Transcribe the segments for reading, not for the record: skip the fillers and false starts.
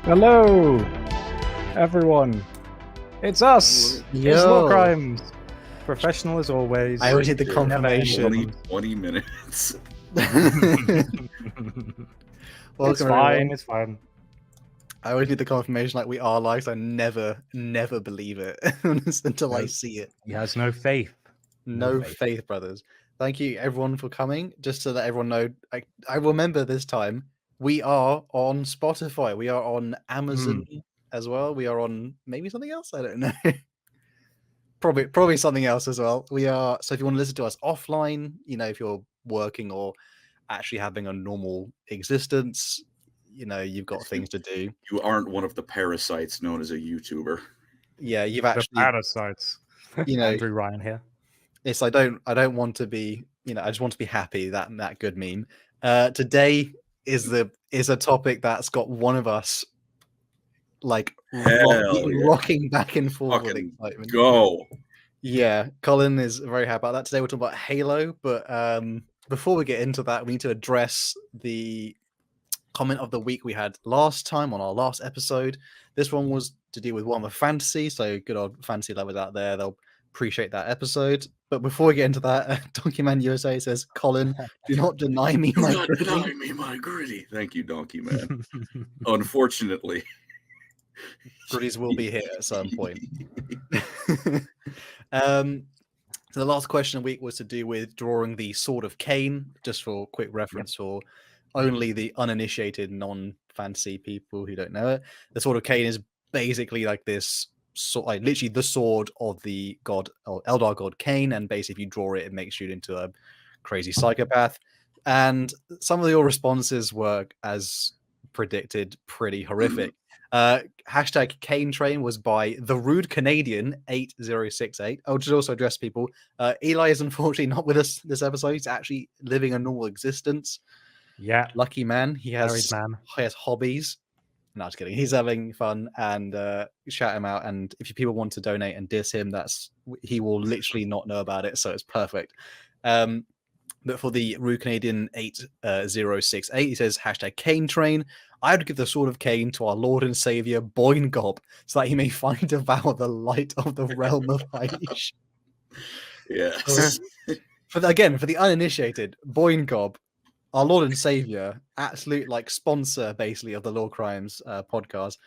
Hello, everyone. It's us. Yo. It's Lorecrimes. Professional as always. I always need the confirmation. 20 minutes. Welcome, It's fine. everyone. It's fine. I always need the confirmation like we are live, so I never believe it until I Nope. see it. He has no faith. No faith, brothers. Thank you, everyone, for coming. Just to let everyone know, I remember this time we are on Spotify. We are on Amazon as well. We are on maybe something else. I don't know. probably something else as well. We are. So if you want to listen to us offline, if you're working or actually having a normal existence, you've got things to do. You aren't one of the parasites known as a YouTuber. Yeah, you've The actually, parasites. Andrew Ryan here. It's I don't want to be, I just want to be happy. That good meme. Today is a topic that's got one of us like rocking back and forth with excitement. Go. Yeah, Colin is very happy about that. Today we're talking about Halo, but before we get into that, we need to address the comment of the week we had last time on our last episode. This one was to do with Warhammer Fantasy, so good old fantasy lovers out there, they'll appreciate that episode. But before we get into that, Donkey Man USA says, Colin, do not deny me my gritty. Deny me my gritty. Thank you, Donkey Man. Unfortunately. Gritties will be here at some point. So the last question of the week was to do with drawing the Sword of Cain, just for quick reference for only the uninitiated non-fantasy people who don't know it. The Sword of Cain is basically like this, like literally the sword of the god or Eldar god Cain, and basically if you draw it, it makes you into a crazy psychopath. And some of your responses were, as predicted, pretty horrific. Hashtag Cain Train was by the Rude Canadian 8068. I'll just also address people. Eli is unfortunately not with us this episode. He's actually living a normal existence. Yeah. Lucky man. He has hobbies. No, just kidding. He's having fun, and shout him out. And if people want to donate and diss him, he will literally not know about it, so it's perfect. But for the Rude Canadian 8068, he says hashtag Cain Train. I would give the Sword of Cain to our Lord and Savior Boyne Gob, so that he may find devour the light of the realm of Hysh. Yes. For the uninitiated, Boyne Gob, our Lord and Savior, absolute sponsor basically of the Lorecrimes podcast.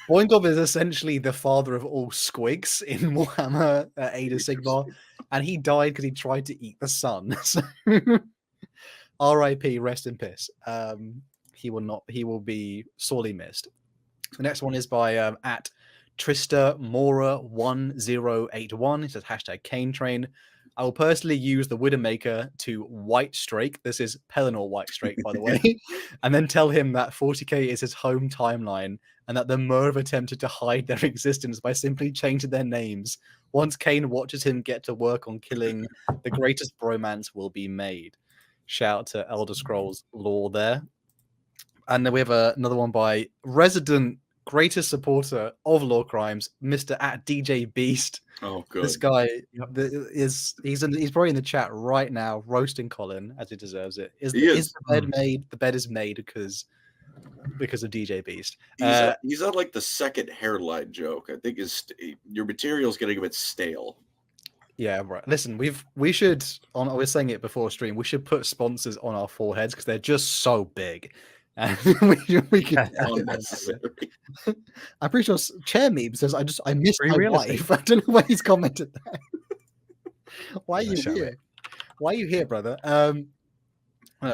Boyne Gob is essentially the father of all squigs in Warhammer Age of Sigmar, and he died because he tried to eat the sun. So, R.I.P. Rest in peace. He will be sorely missed. The next one is by at Trista Mora 1081. He says hashtag Cain Train. I will personally use the Widowmaker to White Strake. This is Pelennor White Strake, by the way. And then tell him that 40k is his home timeline and that the Mer have attempted to hide their existence by simply changing their names. Once Cain watches him get to work on killing, the greatest bromance will be made. Shout out to Elder Scrolls lore there. And then we have another one by resident greatest supporter of Lorecrimes, Mr. at DJ Beast. Oh, good. This guy he's probably in the chat right now, roasting Colin as he deserves it. Is the bed made? The bed is made because of DJ Beast. He's on like the second hairline joke. I think your material's getting a bit stale. Yeah, right. Listen, we should I was saying it before stream. We should put sponsors on our foreheads because they're just so big. And we can. I'm pretty sure Chair Meme says I missed my wife. I don't know why he's commented that. Why are you here? Why are you here, brother?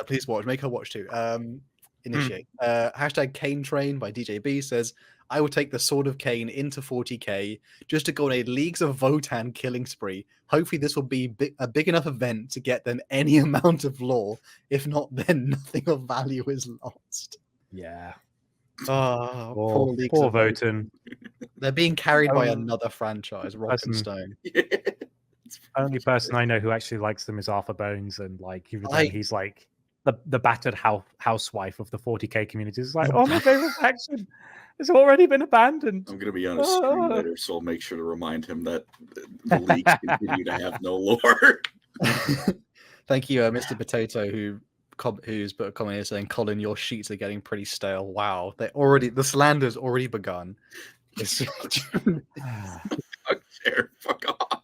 Please watch. Make her watch too. Initiate. Hashtag Cain Train by DJ B says, I will take the Sword of Cain into 40k just to go on a Leagues of Votann killing spree. Hopefully this will be a big enough event to get them any amount of lore. If not, then nothing of value is lost. Yeah. Oh, poor Votann. They're being carried by another franchise, Rock and Stone. Only person I know who actually likes them is Arthur Bones, and he's like the battered housewife of the 40k community. It's like, oh, my favorite faction. It's already been abandoned. I'm going to be on a stream later, so I'll make sure to remind him that the leagues continue to have no lore. Thank you, Mr. Potato, who who's put a comment here saying, "Colin, your sheets are getting pretty stale." Wow, the slander's already begun. Fuck off.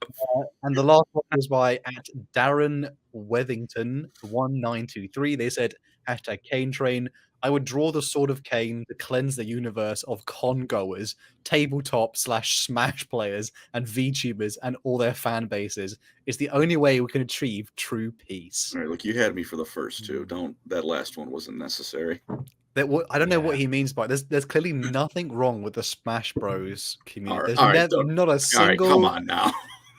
And the last one was by at Darren Wethington 1923. They said hashtag Kane Train. I would draw the sword of Kane to cleanse the universe of con goers, tabletop / Smash players, and VTubers and all their fan bases. It's the only way we can achieve true peace. All right, look, you had me for the first two. That last one wasn't necessary. I don't know what he means by it. There's clearly nothing wrong with the Smash Bros community. All right, There's not a single come on now.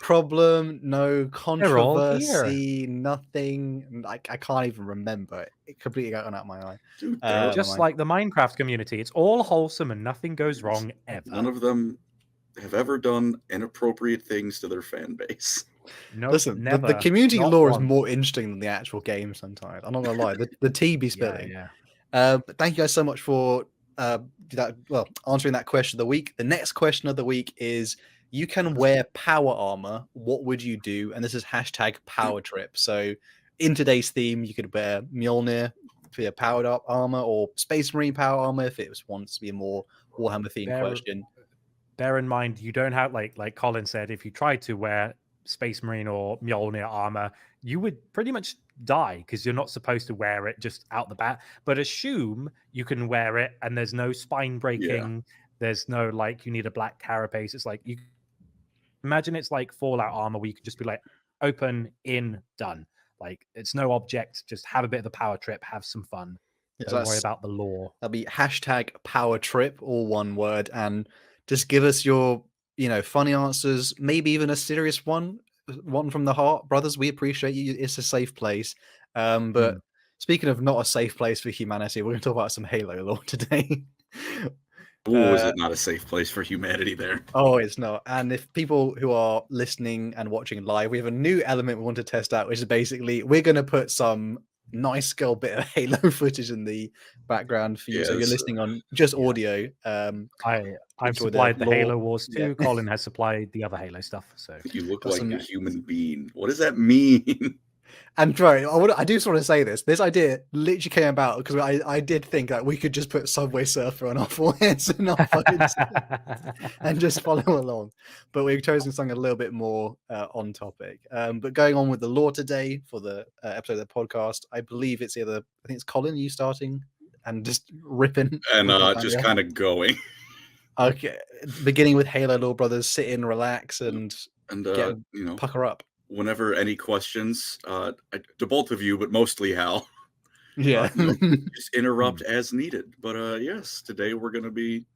problem, no controversy, nothing. I can't even remember. It completely got out of my eye. Dude, just like the Minecraft community, it's all wholesome and nothing goes wrong ever. None of them have ever done inappropriate things to their fan base. No, listen, never. the community lore is once. more interesting than the actual game sometimes. I'm not gonna lie. The tea be spilling. Yeah. But thank you guys so much for answering that question of the week. The next question of the week is: you can wear power armor. What would you do? And this is hashtag power trip. So in today's theme, you could wear Mjolnir for your powered up armor, or Space Marine power armor if it wants to be a more Warhammer themed question. Bear in mind, you don't have like Colin said, if you tried to wear Space Marine or Mjolnir armor, you would pretty much die because you're not supposed to wear it just out the bat. But assume you can wear it and there's no spine breaking. There's no you need a black carapace. It's like you imagine it's like Fallout armor where you can just be like open, in, done. Like it's no object. Just have a bit of the power trip, have some fun. Don't worry about the lore. That'll be hashtag power trip, all one word, and just give us your funny answers, maybe even a serious one from the heart, brothers. We appreciate you. It's a safe place. But speaking of not a safe place for humanity, we're going to talk about some Halo lore today. Is it not a safe place for humanity there? Oh, it's not. And if people who are listening and watching live, we have a new element we want to test out, which is basically we're going to put some nice girl bit of Halo footage in the background for you. So you're listening on just audio. I've supplied the Halo Wars too. Colin has supplied the other Halo stuff. So you look like a human being. What does that mean? And bro, I do just want to say this idea literally came about because I did think that we could just put Subway Surfer on our foreheads and our phones and just follow along. But we've chosen something a little bit more on topic. But going on with the lore today for the episode of the podcast, I believe I think it's Colin, you starting and just ripping. And just kind of going. Okay. Beginning with Halo lore, brothers, sit in, relax, and pucker up. Whenever any questions, to both of you, but mostly Hal, just interrupt as needed. But yes, today we're going to be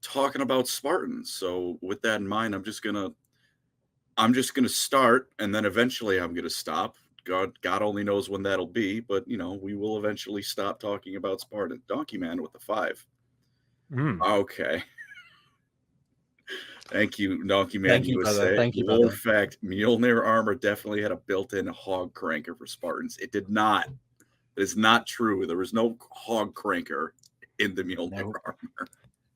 talking about Spartans. So with that in mind, I'm just gonna start, and then eventually I'm gonna stop. God only knows when that'll be, but we will eventually stop talking about Spartan. Donkey Man with the 5. Okay. Thank you, Donkey Man. Thank you, brother. Thank you, brother. In fact, Mjolnir armor definitely had a built-in hog cranker for Spartans. It did not. It is not true. There was no hog cranker in the Mjolnir armor.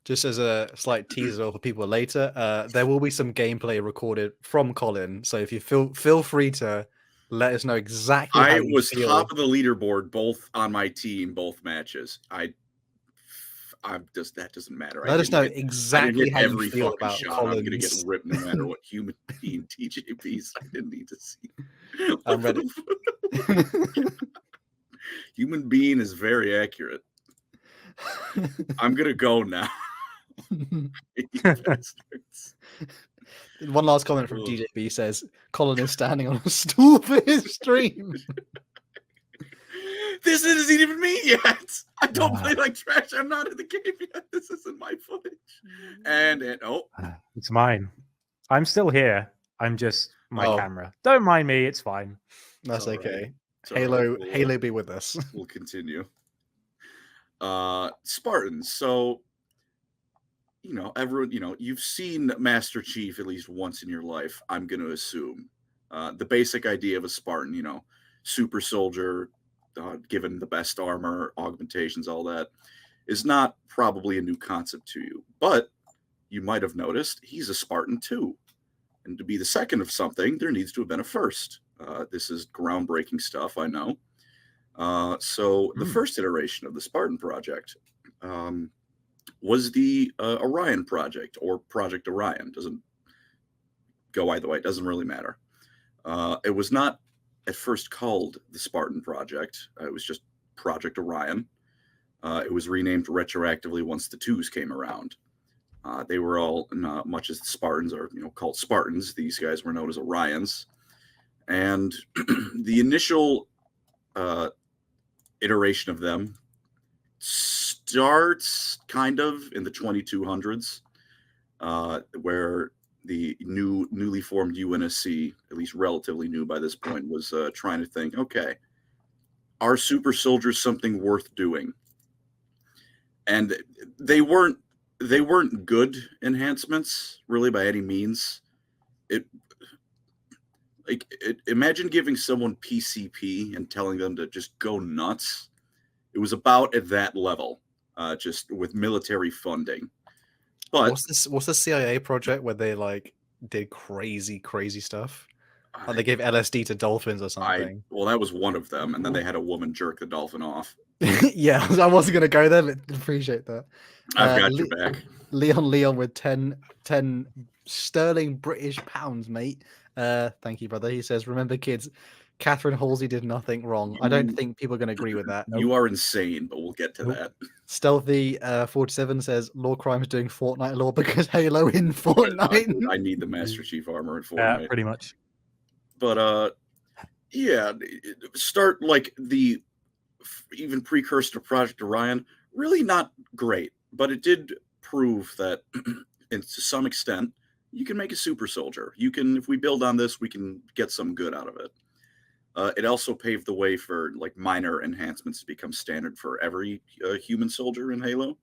Just as a slight teaser for people later, there will be some gameplay recorded from Colin. So if you feel free to let us know exactly how you feel. Top of the leaderboard, both on my team, both matches. That doesn't matter. Let us know exactly how you feel about Collins. I'm gonna get ripped no matter what human being TJPs. I didn't need to see. I'm ready. Human being is very accurate. I'm gonna go now. One last comment from DJB says Colin is standing on a stool for his stream. This isn't even me yet. I don't play like trash. I'm not in the game yet. This isn't my footage. And it's mine. I'm still here. I'm just my camera. Don't mind me. It's fine. That's okay. Halo be with us. We'll continue. Spartans. So, everyone, you've seen Master Chief at least once in your life, I'm going to assume. The basic idea of a Spartan, super soldier, given the best armor, augmentations, all that, is not probably a new concept to you. But you might have noticed he's a Spartan-II. And to be the second of something, there needs to have been a first. This is groundbreaking stuff, I know. So the first iteration of the Spartan project was the Orion project, or Project Orion. Doesn't go either way. It doesn't really matter. It was not at first called the Spartan project. It was just Project Orion. It was renamed retroactively once the twos came around. They were all, much as the Spartans are, called Spartans. These guys were known as Orions. And the initial iteration of them starts kind of in the 2200s, where the newly formed UNSC, at least relatively new by this point, was trying to think, okay, are super soldiers something worth doing? And they weren't good enhancements really by any means. Imagine giving someone PCP and telling them to just go nuts. It was about at that level, just with military funding. But what's the CIA project where they did crazy stuff? Like they gave LSD to dolphins or something. Well, that was one of them, and then they had a woman jerk the dolphin off. Yeah, I wasn't gonna go there, but appreciate that. I've got your back. Leon with 10 sterling British pounds, mate. Thank you, brother. He says, remember, kids, Catherine Halsey did nothing wrong. I don't think people are going to agree with that. You are insane, but we'll get to that. Stealthy 47 says, Lorecrimes doing Fortnite lore because Halo in Fortnite. I need the Master Chief armor in Fortnite. Yeah, pretty much. But yeah, start like the even precursor to Project Orion, really not great, but it did prove that and to some extent you can make a super soldier. You can, if we build on this, we can get some good out of it. It also paved the way for like minor enhancements to become standard for every human soldier in Halo,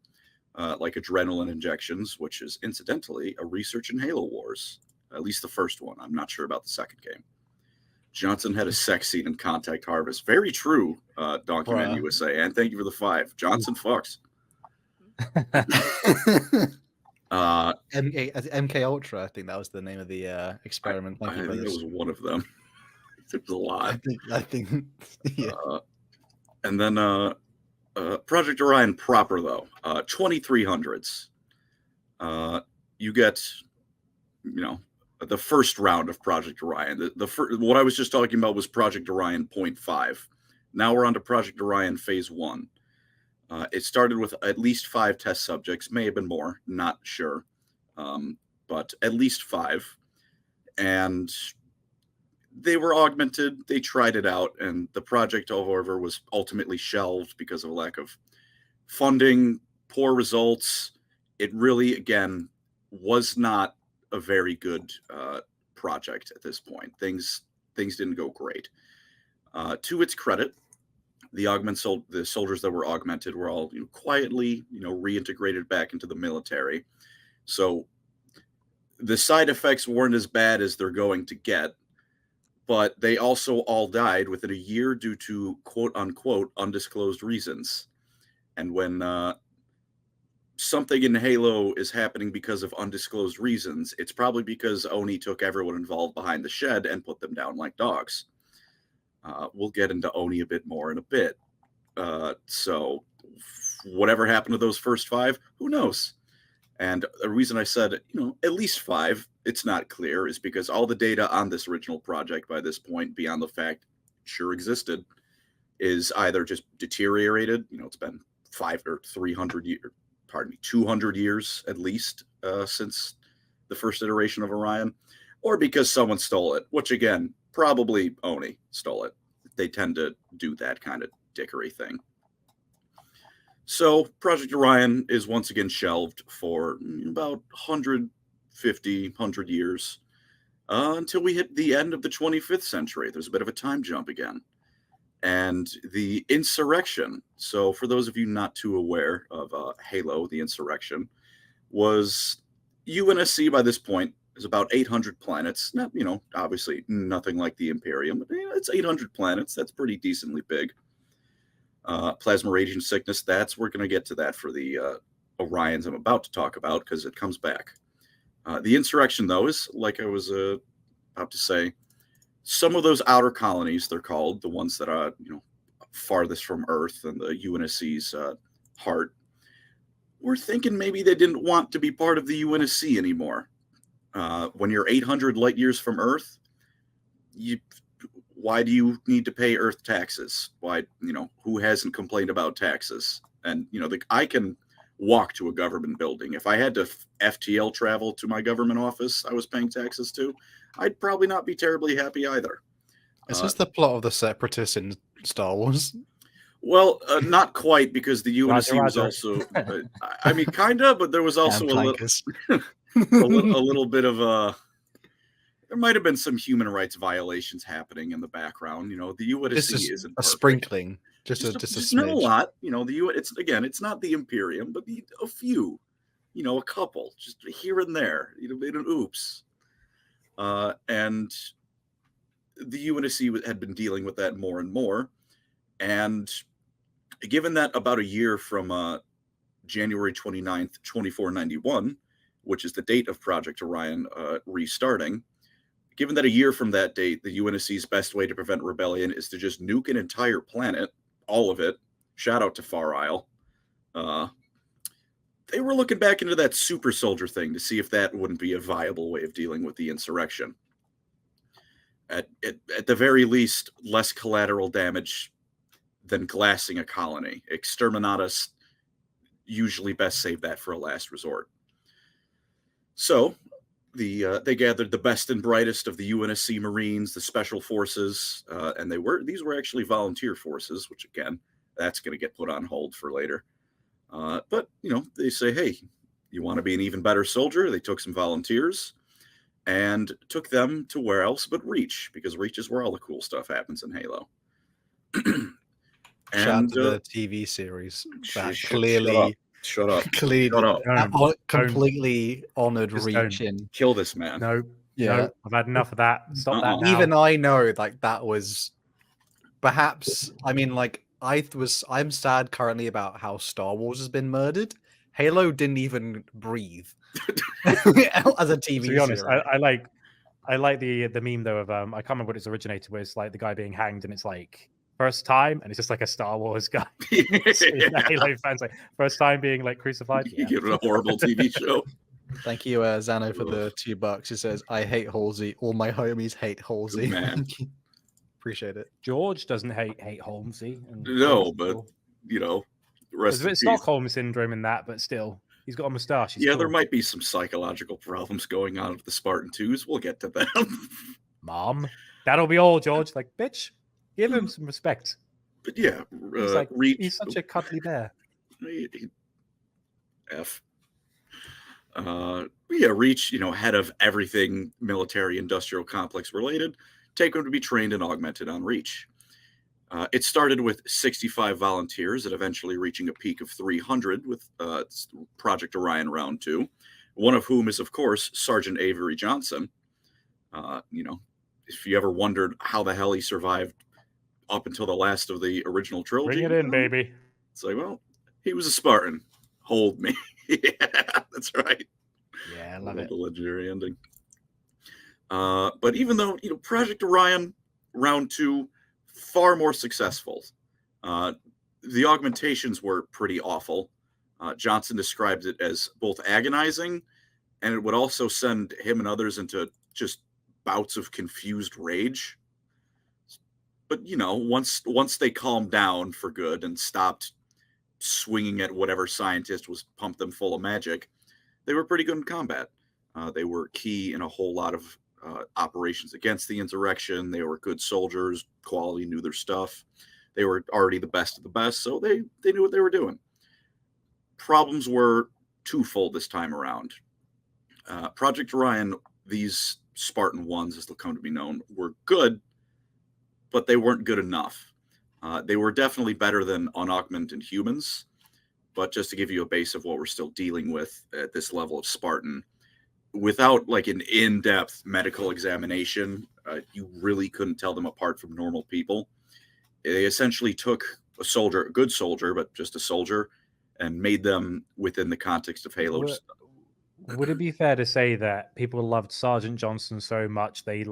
like adrenaline injections, which is incidentally a research in Halo Wars, at least the first one. I'm not sure about the second game. Johnson had a sex scene in Contact Harvest. Very true, Donkey Man USA. And thank you for the 5. Johnson fucks. MK Ultra, I think that was the name of the experiment. I think it was one of them. It was a lot. I think yeah. And then Project Orion proper, though, 2300s. You get, the first round of Project Orion. What I was just talking about was Project Orion 0.5. Now we're on to Project Orion Phase 1. It started with at least 5 test subjects, may have been more, not sure, but at least 5. And they were augmented, they tried it out, and the project, however, was ultimately shelved because of a lack of funding, poor results. It really, again, was not a very good project at this point. Things didn't go great. To its credit, the soldiers that were augmented were all quietly reintegrated back into the military. So the side effects weren't as bad as they're going to get, but they also all died within a year due to quote unquote undisclosed reasons. And when something in Halo is happening because of undisclosed reasons, it's probably because Oni took everyone involved behind the shed and put them down like dogs. We'll get into Oni a bit more in a bit. So whatever happened to those first 5, who knows? And the reason I said, at least 5, it's not clear, is because all the data on this original project by this point, beyond the fact it sure existed, is either just deteriorated. It's been 200 years at least since the first iteration of Orion, or because someone stole it, which again, probably Oni stole it. They tend to do that kind of dickery thing. So Project Orion is once again shelved for about 100 years until we hit the end of the 25th century. There's a bit of a time jump again. And the insurrection, so for those of you not too aware of Halo, the insurrection, was UNSC by this point is about 800 planets. Not, obviously nothing like the Imperium, but it's 800 planets. That's pretty decently big. Plasma radiation sickness, we're going to get to that for the Orions I'm about to talk about because it comes back. The insurrection, though, is, like I was about to say, some of those outer colonies, they're called, the ones that farthest from Earth and the UNSC's heart, we're thinking maybe they didn't want to be part of the UNSC anymore. When you're 800 light years from Earth, why do you need to pay Earth taxes? Why, who hasn't complained about taxes? And, I can walk to a government building. If I had to FTL travel to my government office I was paying taxes to, I'd probably not be terribly happy either. Is this the plot of the Separatists in Star Wars? Well, not quite, because the UNSC was also, I mean, kind of, but there was also a little bit of there might have been some human rights violations happening in the background. The UNSC isn't a sprinkling, just a not a lot. It's not the Imperium, but a few, a couple, just here and there. Made an oops, and the UNSC had been dealing with that more and more, and given that about a year from January 29th, 2491, which is the date of Project Orion restarting, given that a year from that date, the UNSC's best way to prevent rebellion is to just nuke an entire planet, all of it. Shout out to Far Isle. They were looking back into that super soldier thing to see if that wouldn't be a viable way of dealing with the insurrection. At the very least, less collateral damage than glassing a colony. Exterminatus, usually best save that for a last resort. So they gathered the best and brightest of the UNSC Marines, the Special Forces, and these were actually volunteer forces, which again, that's going to get put on hold for later. But they say, hey, you want to be an even better soldier? They took some volunteers and took them to where else but Reach, because Reach is where all the cool stuff happens in Halo. Shout out to the TV series that clearly completely honored Reach and kill this man. No, I've had enough of that. Stop that now. Even I know, that was perhaps. I mean, I'm sad currently about how Star Wars has been murdered. Halo didn't even breathe as a TV to be honest, series. I like the meme though of I can't remember what it's originated with. It's like the guy being hanged, and it's like first time, and it's just like a Star Wars guy. Halo fans like first time being like crucified. You give it a horrible TV show. Thank you, Zano, for the $2. He says, "I hate Halsey. All my homies hate Halsey." Man. Appreciate it. George doesn't hate Holmesy. No, but there's a bit of Stockholm syndrome in that, but still, he's got a mustache. Cool. There might be some psychological problems going on with the Spartan-IIs. We'll get to them. Mom, that'll be all, George. Like, bitch, give him some respect. But yeah, he's such a cuddly bear. Reach, head of everything military-industrial complex related, take him to be trained and augmented on Reach. It started with 65 volunteers and eventually reaching a peak of 300 with Project Orion Round 2, one of whom is, of course, Sergeant Avery Johnson. If you ever wondered how the hell he survived up until the last of the original trilogy. Bring it in, baby. It's like, well, he was a Spartan. Hold me. Yeah, that's right. Yeah, I love it. The legendary ending. But even though, Project Orion Round 2, far more successful. The augmentations were pretty awful. Johnson described it as both agonizing, and it would also send him and others into just bouts of confused rage. But, once they calmed down for good and stopped swinging at whatever scientist was pumped them full of magic, they were pretty good in combat. They were key in a whole lot of operations against the insurrection. They were good soldiers, quality, knew their stuff. They were already the best of the best, so they knew what they were doing. Problems were twofold this time around. Project Orion, these Spartan ones, as they'll come to be known, were good, but they weren't good enough. They were definitely better than unaugmented humans, but just to give you a base of what we're still dealing with at this level of Spartan, without an in-depth medical examination, you really couldn't tell them apart from normal people. They essentially took a good soldier, but just a soldier, and made them within the context of Halo. Would it be fair to say that people loved Sergeant Johnson so much they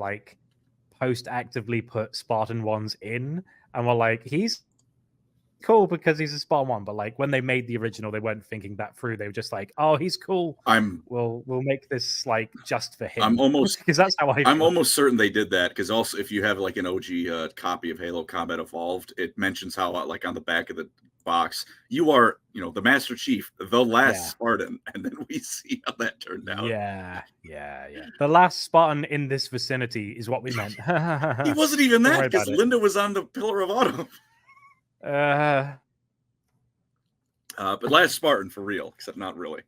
post-actively put Spartan ones in and were like, he's cool because he's a Spartan 1, but like when they made the original, they weren't thinking that through. They were just like, oh, he's cool. We'll make this like just for him. I'm almost because that's how I'm almost certain they did that, because also if you have like an OG copy of Halo Combat Evolved, it mentions how like on the back of the box, you are, the Master Chief, the last Spartan, and then we see how that turned out. Yeah. The last Spartan in this vicinity is what we meant. He wasn't even that, because Linda was on the Pillar of Autumn. But last Spartan for real, except not really.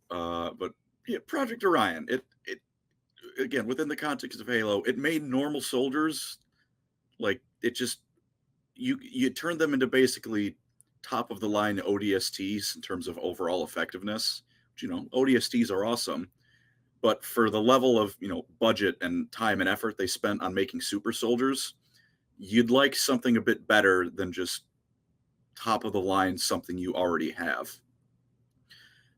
But yeah, Project Orion, it again, within the context of Halo, it made normal soldiers, like, it just, you turn them into basically top of the line ODSTs in terms of overall effectiveness. ODSTs are awesome, but for the level of, budget and time and effort they spent on making super soldiers, you'd like something a bit better than just top of the line something you already have.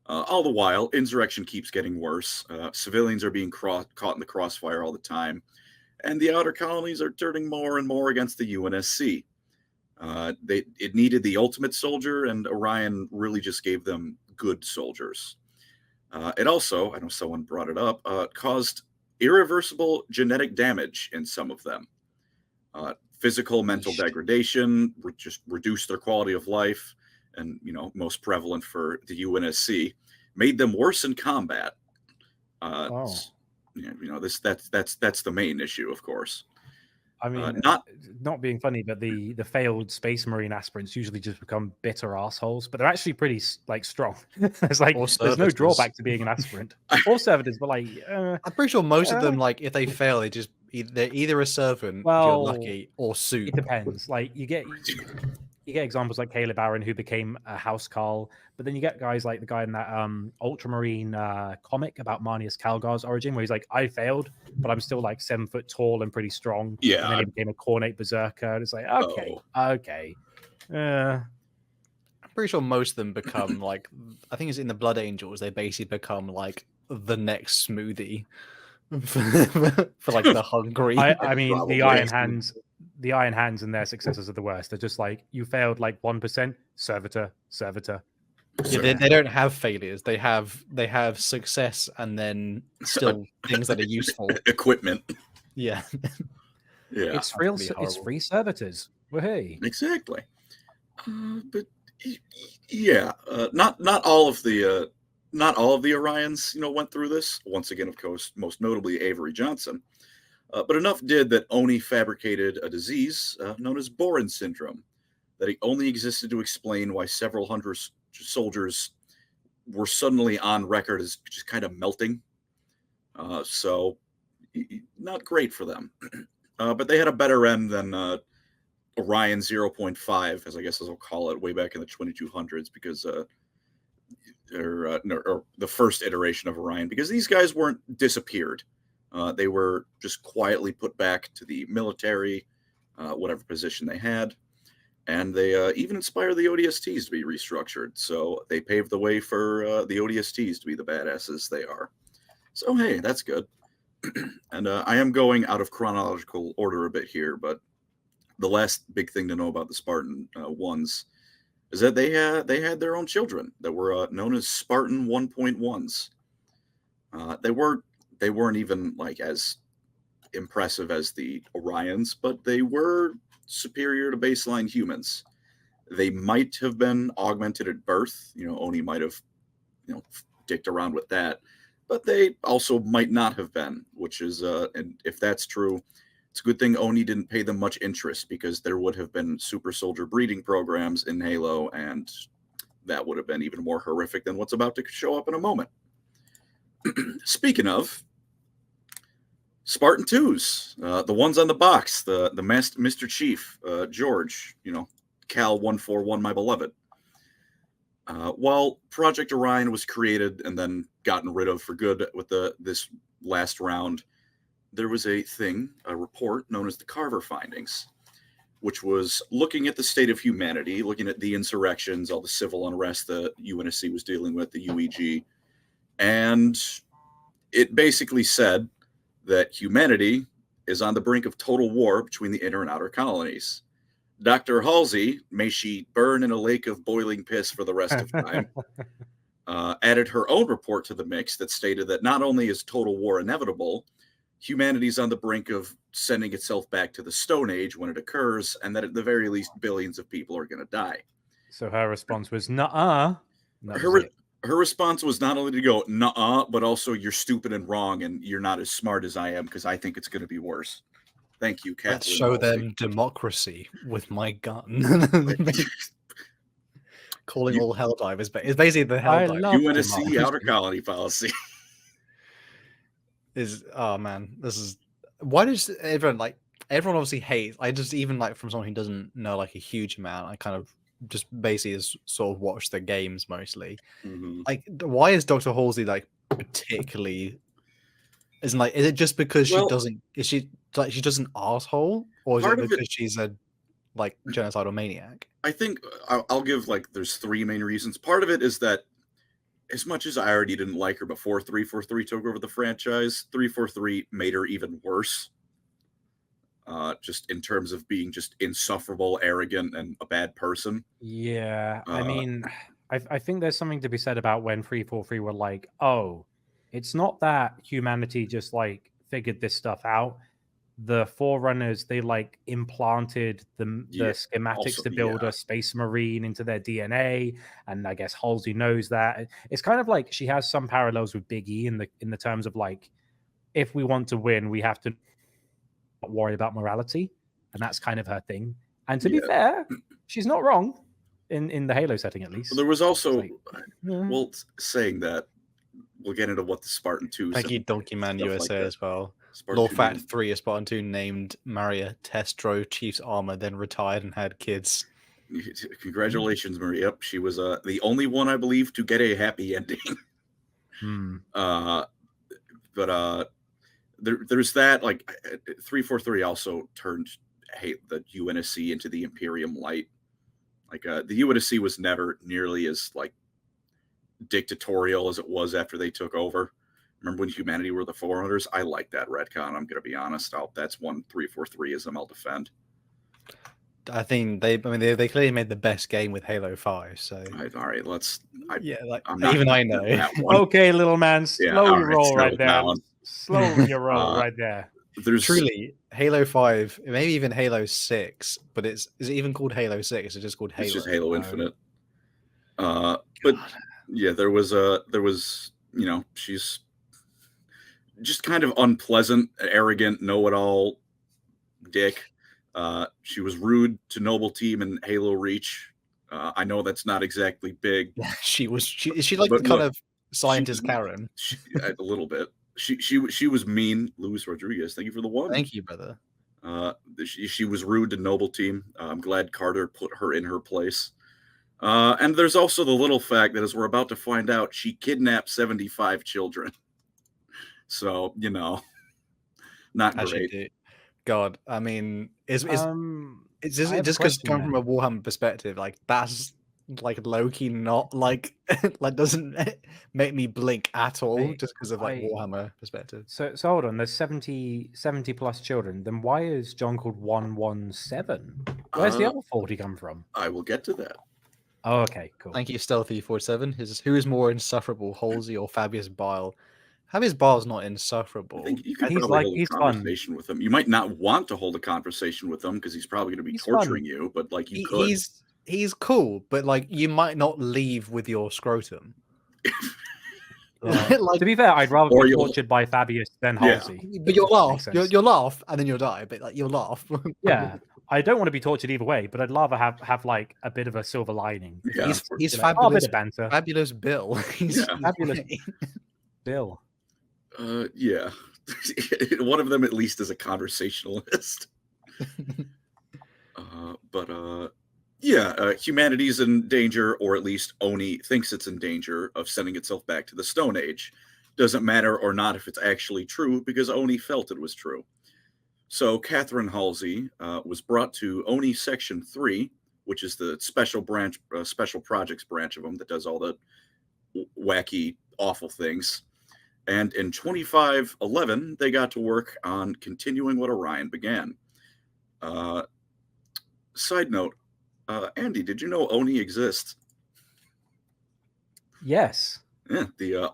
All the while, insurrection keeps getting worse. Civilians are being caught in the crossfire all the time, and the outer colonies are turning more and more against the UNSC. It needed the ultimate soldier, and Orion really just gave them good soldiers. It also, I know someone brought it up, caused irreversible genetic damage in some of them. Physical, mental degradation, just reduced their quality of life, and most prevalent for the UNSC, made them worse in combat. That's the main issue, of course. I mean, not being funny, but the failed Space Marine aspirants usually just become bitter assholes, but they're actually pretty like strong. There's no drawback to being an aspirant. All servitors, but like I'm pretty sure most of them, like, if they fail, they're either a servant, if you're lucky, or soup. It depends. Like you get examples like Caleb Aaron, who became a housecarl, but then you get guys like the guy in that Ultramarine comic about Marnius Calgar's origin, where he's like, I failed, but I'm still like 7 foot tall and pretty strong. Yeah. And then he became a Cornate Berserker. And it's like, okay. I'm pretty sure most of them become like, I think it's in the Blood Angels, they basically become like the next smoothie for like the hungry. I mean, the Iron Hands and their successors are the worst. They're just like, you failed like 1%, servitor. Yeah, they don't have failures. They have success and then still things that are useful. Equipment. Yeah. Yeah. It's free servitors. Well, hey. Exactly. But yeah, not all of the Orions, went through this. Once again, of course, most notably Avery Johnson. But enough did that Oni fabricated a disease known as Boren syndrome, that he only existed to explain why several hundred soldiers were suddenly on record as just kind of melting. So not great for them. But they had a better end than Orion 0.5, as I guess as I'll call it, way back in the 2200s, because or the first iteration of Orion, because these guys weren't disappeared. They were just quietly put back to the military, whatever position they had. And they even inspired the ODSTs to be restructured. So they paved the way for the ODSTs to be the badasses they are. So, hey, that's good. And I am going out of chronological order a bit here, but the last big thing to know about the Spartan ones is that they had their own children that were known as Spartan 1.1s. They weren't even like as impressive as the Orions, but they were superior to baseline humans. They might have been augmented at birth. Oni might have, dicked around with that, but they also might not have been, which is, and if that's true, it's a good thing Oni didn't pay them much interest, because there would have been super soldier breeding programs in Halo, and that would have been even more horrific than what's about to show up in a moment. Speaking of Spartan-IIs, the ones on the box, the Mr. Chief, George, Cal 141, my beloved. While Project Orion was created and then gotten rid of for good with this last round, there was a report known as the Carver findings, which was looking at the state of humanity, looking at the insurrections, all the civil unrest the UNSC was dealing with, the UEG, and it basically said that humanity is on the brink of total war between the inner and outer colonies. Dr. Halsey, may she burn in a lake of boiling piss for the rest of time, added her own report to the mix that stated that not only is total war inevitable, humanity's on the brink of sending itself back to the Stone Age when it occurs, and that at the very least billions of people are going to die. So her response was, nuh-uh. Her response was not only to go, nuh-uh, but also, you're stupid and wrong, and you're not as smart as I am, because I think it's going to be worse. Thank you, Kathleen. Let's show them democracy with my gun. Calling all Helldivers, but it's basically the Helldive. UNSC outer colony policy. Oh man, this is why does everyone obviously hates. I just even from someone who doesn't know a huge amount, I kind of just basically sort of watch the games mostly. Mm-hmm. Why is Dr. Halsey particularly? Is it just because she doesn't? Is she she's just an asshole, or is it because she's a genocidal maniac? I think I'll give there's three main reasons. Part of it is that as much as I already didn't like her before 343 took over the franchise, 343 made her even worse. Just in terms of being just insufferable, arrogant, and a bad person. Yeah, I mean, I think there's something to be said about when 343 were like, oh, it's not that humanity just figured this stuff out. The Forerunners, they implanted the schematics to build a space marine into their DNA, and I guess Halsey knows that. It's kind of like she has some parallels with Big E in the terms of if we want to win, we have to not worry about morality, and that's kind of her thing. And to be fair, she's not wrong in the Halo setting, at least. There was also saying that we'll get into what the Spartan-II. Thank you, Donkey Man USA as well. Lawfat 3, a Spartan-II named Maria Testro Chief's armor, then retired and had kids. Congratulations, Maria. She was the only one, I believe, to get a happy ending. But there's that. 343 also turned the UNSC into the Imperium Light. The UNSC was never nearly as dictatorial as it was after they took over. Remember when humanity were the Forerunners? I like that retcon. I'm going to be honest. That's one 343ism I'll defend. I think they clearly made the best game with Halo 5. So all right, I know. Okay, little man, slow your roll right there. Slow your roll right there. There's truly Halo 5, maybe even Halo 6, but is it even called Halo 6? It's just called Halo. It's just Halo Infinite. But yeah, there was she's just kind of unpleasant, arrogant, know-it-all dick. She was rude to Noble Team and Halo Reach. I know that's not exactly big. Is she the kind of scientist Karen? A little bit. She was mean. Luis Rodriguez, thank you for the one. Thank you, brother. She was rude to Noble Team. I'm glad Carter put her in her place. And there's also the little fact that, as we're about to find out, she kidnapped 75 children. So, not great. God, I mean, it's just because coming from a Warhammer perspective, that's low-key not doesn't make me blink at all, just because of Warhammer perspective. So hold on, there's 70 plus children. Then why is John called 117? Where's the other 40 come from? I will get to that. Oh, okay, cool. Thank you, Stealthy47. Who is more insufferable, Halsey or Fabius Bile? Fabius Bile's not insufferable. I think you could probably hold a conversation with him. You might not want to hold a conversation with him because he's probably going to be torturing you, but you could. He's cool, but you might not leave with your scrotum. To be fair, I'd rather be tortured by Fabius than Halsey. Yeah. But you'll laugh. You'll laugh, and then you'll die. But you'll laugh. Yeah, I don't want to be tortured either way, but I'd rather have a bit of a silver lining. Yeah. He's fabulous. A bit of banter. Fabulous Bill. He's fabulous Bill. Yeah, one of them at least is a conversationalist. Humanity's in danger, or at least Oni thinks it's in danger of sending itself back to the Stone Age. Doesn't matter or not if it's actually true, because Oni felt it was true. So Catherine Halsey was brought to Oni Section 3, which is the special projects branch of them that does all the wacky, awful things. And in 2511, they got to work on continuing what Orion began. side note, Andy, did you know Oni exists? Yes. Yeah, the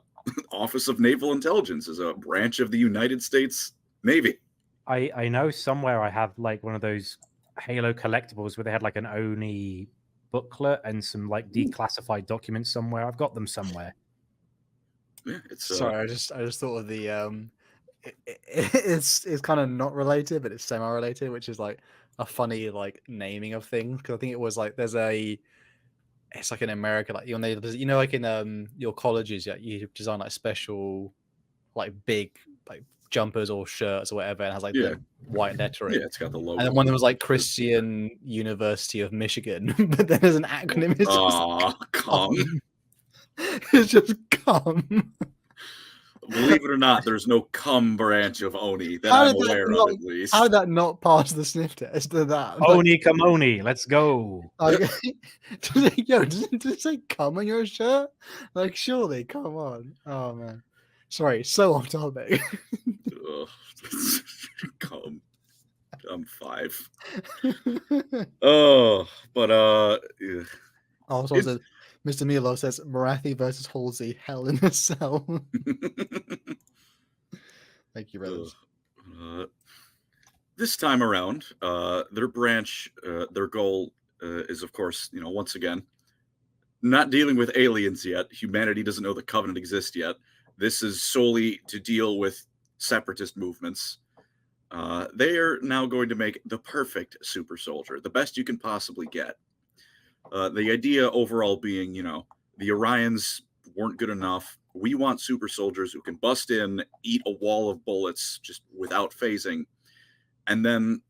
Office of Naval Intelligence is a branch of the United States Navy. I know somewhere I have like one of those Halo collectibles where they had like an Oni booklet and some like declassified documents somewhere. I've got them somewhere. Yeah, it's Sorry, I just thought of the it's kind of not related, but it's semi-related, which is like a funny like naming of things. Because I think it was like it's like in America, like like in your colleges, yeah, you design like special like big like jumpers or shirts or whatever, and it has like the white lettering. Yeah, it's got the logo. And then one that was like Christian University of Michigan, but then there's an acronym. It's just CUM. It's just CUM. Believe it or not, there's no CUM branch of Oni that I'm aware of, at least. How did that not pass the sniff test to that? Oni Kamoni, let's go. Does it say "cum" on your shirt? Like, surely, come on. Oh man, sorry, so off topic. CUM. I'm 5. Oh, but yeah. Also, says, Mr. Milo says Marathi versus Halsey, hell in a cell. Thank you, brothers. This time around, their branch, their goal is, of course, once again, not dealing with aliens yet. Humanity doesn't know the Covenant exists yet. This is solely to deal with separatist movements. They are now going to make the perfect super soldier, the best you can possibly get. The idea overall being, the Orions weren't good enough. We want super soldiers who can bust in, eat a wall of bullets just without phasing. And then,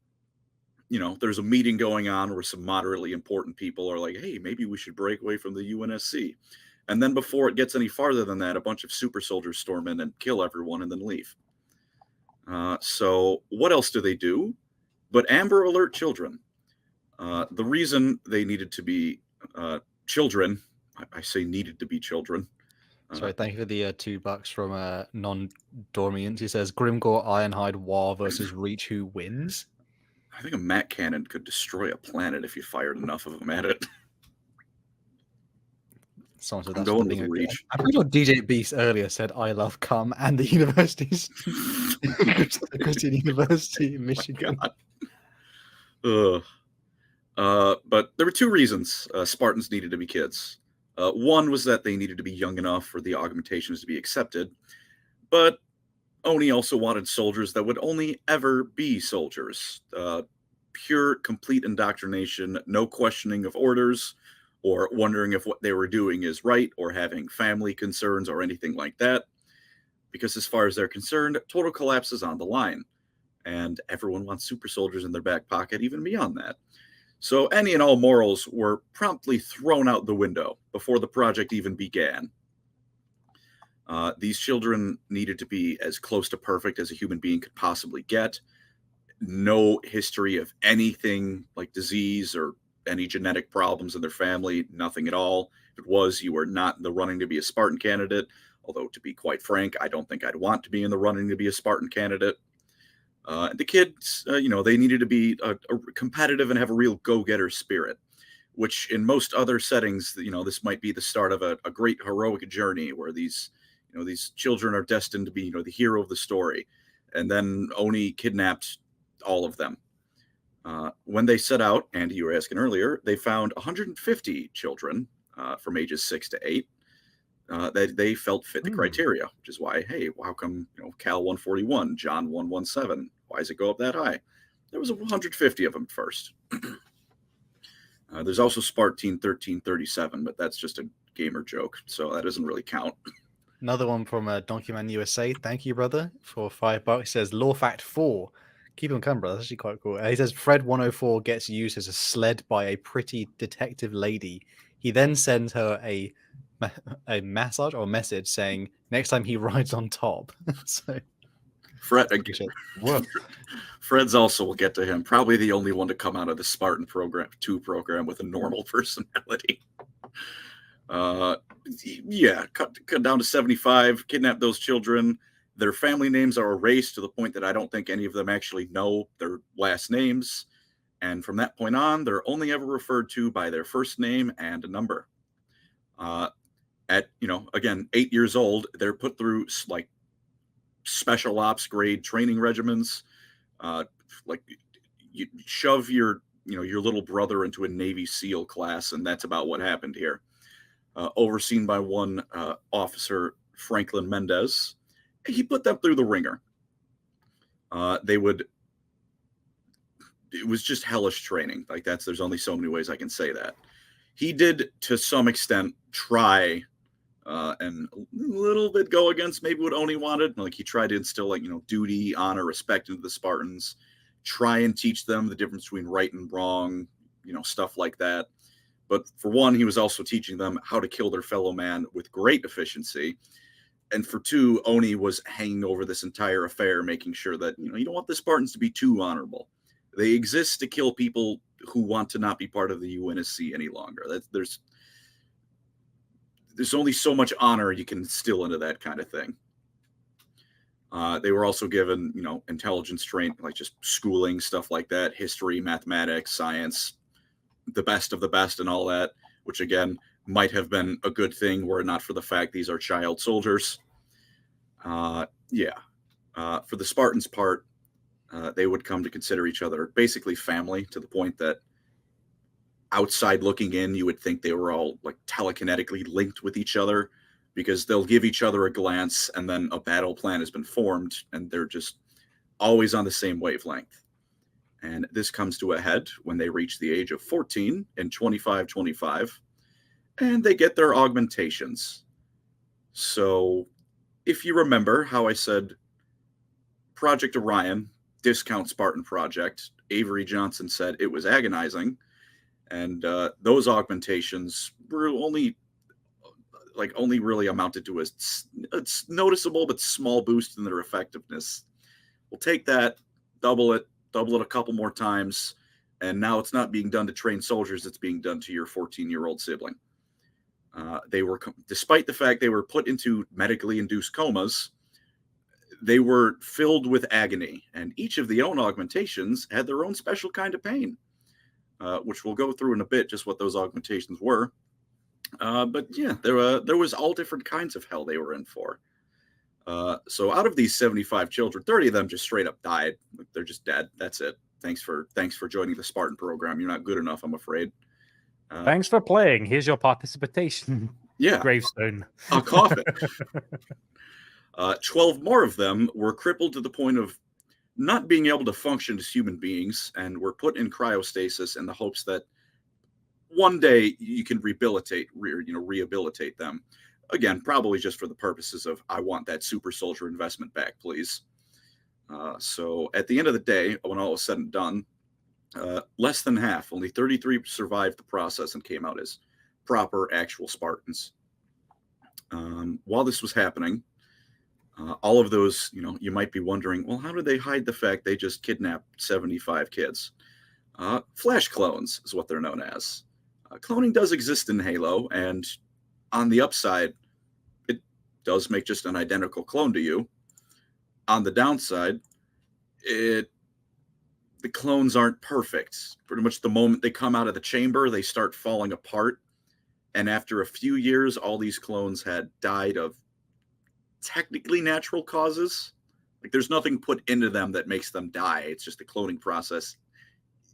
there's a meeting going on where some moderately important people are like, hey, maybe we should break away from the UNSC. And then before it gets any farther than that, a bunch of super soldiers storm in and kill everyone and then leave. So what else do they do? But Amber Alert children. The reason they needed to be children, I say needed to be children. Sorry, thank you for the $2 from non-Dormians. He says Grimgore, Ironhide, War versus Reach. Who wins? I think a Mac cannon could destroy a planet if you fired enough of them at it. Someone said I'm that's going the with Reach. I'm pretty sure DJ Beast earlier said I love cum and the universities. The Christian University in Michigan. But there were 2 reasons Spartans needed to be kids. One was that they needed to be young enough for the augmentations to be accepted, but Oni also wanted soldiers that would only ever be soldiers. Pure, complete indoctrination, no questioning of orders, or wondering if what they were doing is right, or having family concerns, or anything like that. Because as far as they're concerned, total collapse is on the line. And everyone wants super soldiers in their back pocket, even beyond that. So any and all morals were promptly thrown out the window before the project even began. These children needed to be as close to perfect as a human being could possibly get. No history of anything like disease or any genetic problems in their family, nothing at all. If it was, you were not in the running to be a Spartan candidate. Although, to be quite frank, I don't think I'd want to be in the running to be a Spartan candidate. The kids, they needed to be a competitive and have a real go-getter spirit, which in most other settings, this might be the start of a great heroic journey where these children are destined to be, the hero of the story. And then Oni kidnapped all of them. When they set out, Andy, you were asking earlier, they found 150 children from ages 6 to 8 that they felt fit the criteria, which is why, hey, how come Cal 141, John 117? Why does it go up that high? There was 150 of them first. There's also Spartan 1337, but that's just a gamer joke, so that doesn't really count. Another one from Donkey Man USA. Thank you, brother, for $5. He says Law Fact 4. Keep him coming, brother. That's actually quite cool. He says Fred 104 gets used as a sled by a pretty detective lady. He then sends her a massage or a message saying next time he rides on top. So Fred's also, we'll get to him, probably the only one to come out of the Spartan-II program with a normal personality. Cut down to 75, kidnap those children. Their family names are erased to the point that I don't think any of them actually know their last names. And from that point on, they're only ever referred to by their first name and a number. At, again, 8 years old, they're put through like special ops grade training regimens. Like you shove your little brother into a Navy SEAL class, and that's about what happened here. Overseen by one officer, Franklin Mendez, he put them through the ringer. It was just hellish training. Like there's only so many ways I can say that. He did, to some extent, try and a little bit go against maybe what Oni wanted. Like he tried to instill duty, honor, respect into the Spartans, try and teach them the difference between right and wrong, stuff like that. But for one, he was also teaching them how to kill their fellow man with great efficiency. And for two, Oni was hanging over this entire affair, making sure that, you don't want the Spartans to be too honorable. They exist to kill people who want to not be part of the UNSC any longer. There's only so much honor you can instill into that kind of thing. They were also given, intelligence training, like just schooling, stuff like that, history, mathematics, science, the best of the best and all that, which again might have been a good thing were it not for the fact these are child soldiers. For the Spartans' part, they would come to consider each other basically family, to the point that outside looking in, you would think they were all like telekinetically linked with each other, because they'll give each other a glance and then a battle plan has been formed and they're just always on the same wavelength. And this comes to a head when they reach the age of 14 in 2525, and they get their augmentations. So if you remember how I said Project Orion, discount Spartan project, Avery Johnson said it was agonizing, and those augmentations were only really amounted to a noticeable but small boost in their effectiveness. We'll take that, double it a couple more times, and now it's not being done to train soldiers, it's being done to your 14-year-old sibling. They were, despite the fact they were put into medically induced comas, they were filled with agony, and each of the own augmentations had their own special kind of pain, which we'll go through in a bit, just what those augmentations were. But yeah, there was all different kinds of hell they were in for. So out of these 75 children, 30 of them just straight up died. They're just dead. That's it. Thanks for joining the Spartan program. You're not good enough, I'm afraid. Thanks for playing. Here's your participation. Yeah. Gravestone. A coffin. 12 more of them were crippled to the point of not being able to function as human beings, and were put in cryostasis in the hopes that one day you can rehabilitate them. Again, probably just for the purposes of, I want that super soldier investment back, please. So at the end of the day, when all was said and done, less than half, only 33 survived the process and came out as proper, actual Spartans. While this was happening, all of those, you might be wondering, well, how did they hide the fact they just kidnapped 75 kids? Flash clones is what they're known as. Cloning does exist in Halo, and on the upside, it does make just an identical clone to you. On the downside, the clones aren't perfect. Pretty much the moment they come out of the chamber, they start falling apart. And after a few years, all these clones had died of technically natural causes. Like, there's nothing put into them that makes them die. It's just the cloning process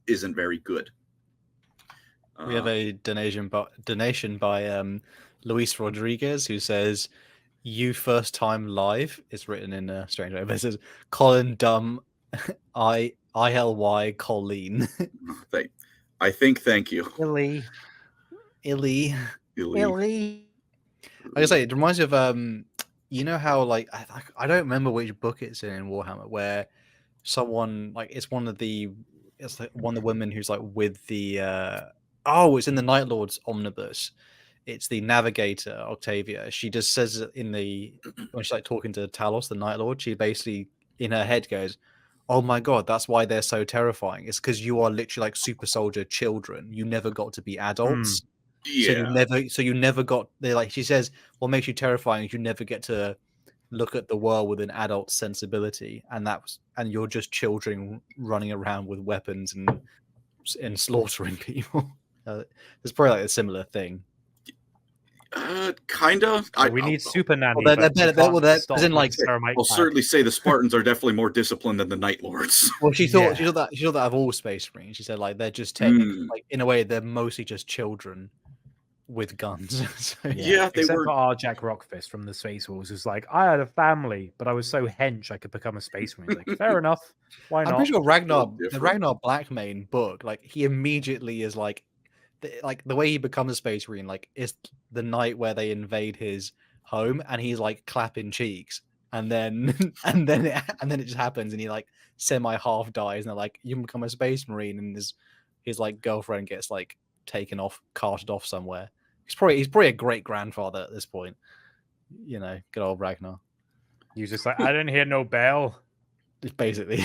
isn't very good. We have a donation by Luis Rodriguez, who says, "You first time live." It's written in a strange way, but it says Colin Dumb ILY Colleen. I think thank you. Illy. I say it reminds me of you know how, like, I don't remember which book it's in Warhammer, where someone, like, it's like one of the women who's like with the it's in the Night Lord's omnibus. It's the navigator, Octavia. She just says when she's like talking to Talos, the Night Lord, she basically in her head goes, "Oh my god, that's why they're so terrifying. It's because you are literally like super soldier children. You never got to be adults. Yeah. So you never got." They're like, she says, "What makes you terrifying is you never get to look at the world with an adult sensibility, and you're just children running around with weapons and slaughtering people. It's probably like a similar thing. Kinda. We need super nanny. Well, I'll certainly say the Spartans are definitely more disciplined than the Night Lords. Well, she thought that of all Space Marines. She said like they're just technically like in a way they're mostly just children with guns. So, yeah, they except were. for our Jack Rockfist from the Space Wars, who's like, I had a family, but I was so hench I could become a Space Marine. Like, fair enough. Why not? I'm pretty sure the Ragnar Blackmane book, like he immediately is like the way he becomes a Space Marine, like is the night where they invade his home, and he's like clapping cheeks, and then it just happens, and he like semi half dies, and they're like, you can become a Space Marine, and his like girlfriend gets like carted off somewhere. He's probably a great grandfather at this point, you know. Good old Ragnar. He's just like, I didn't hear no bell. Basically.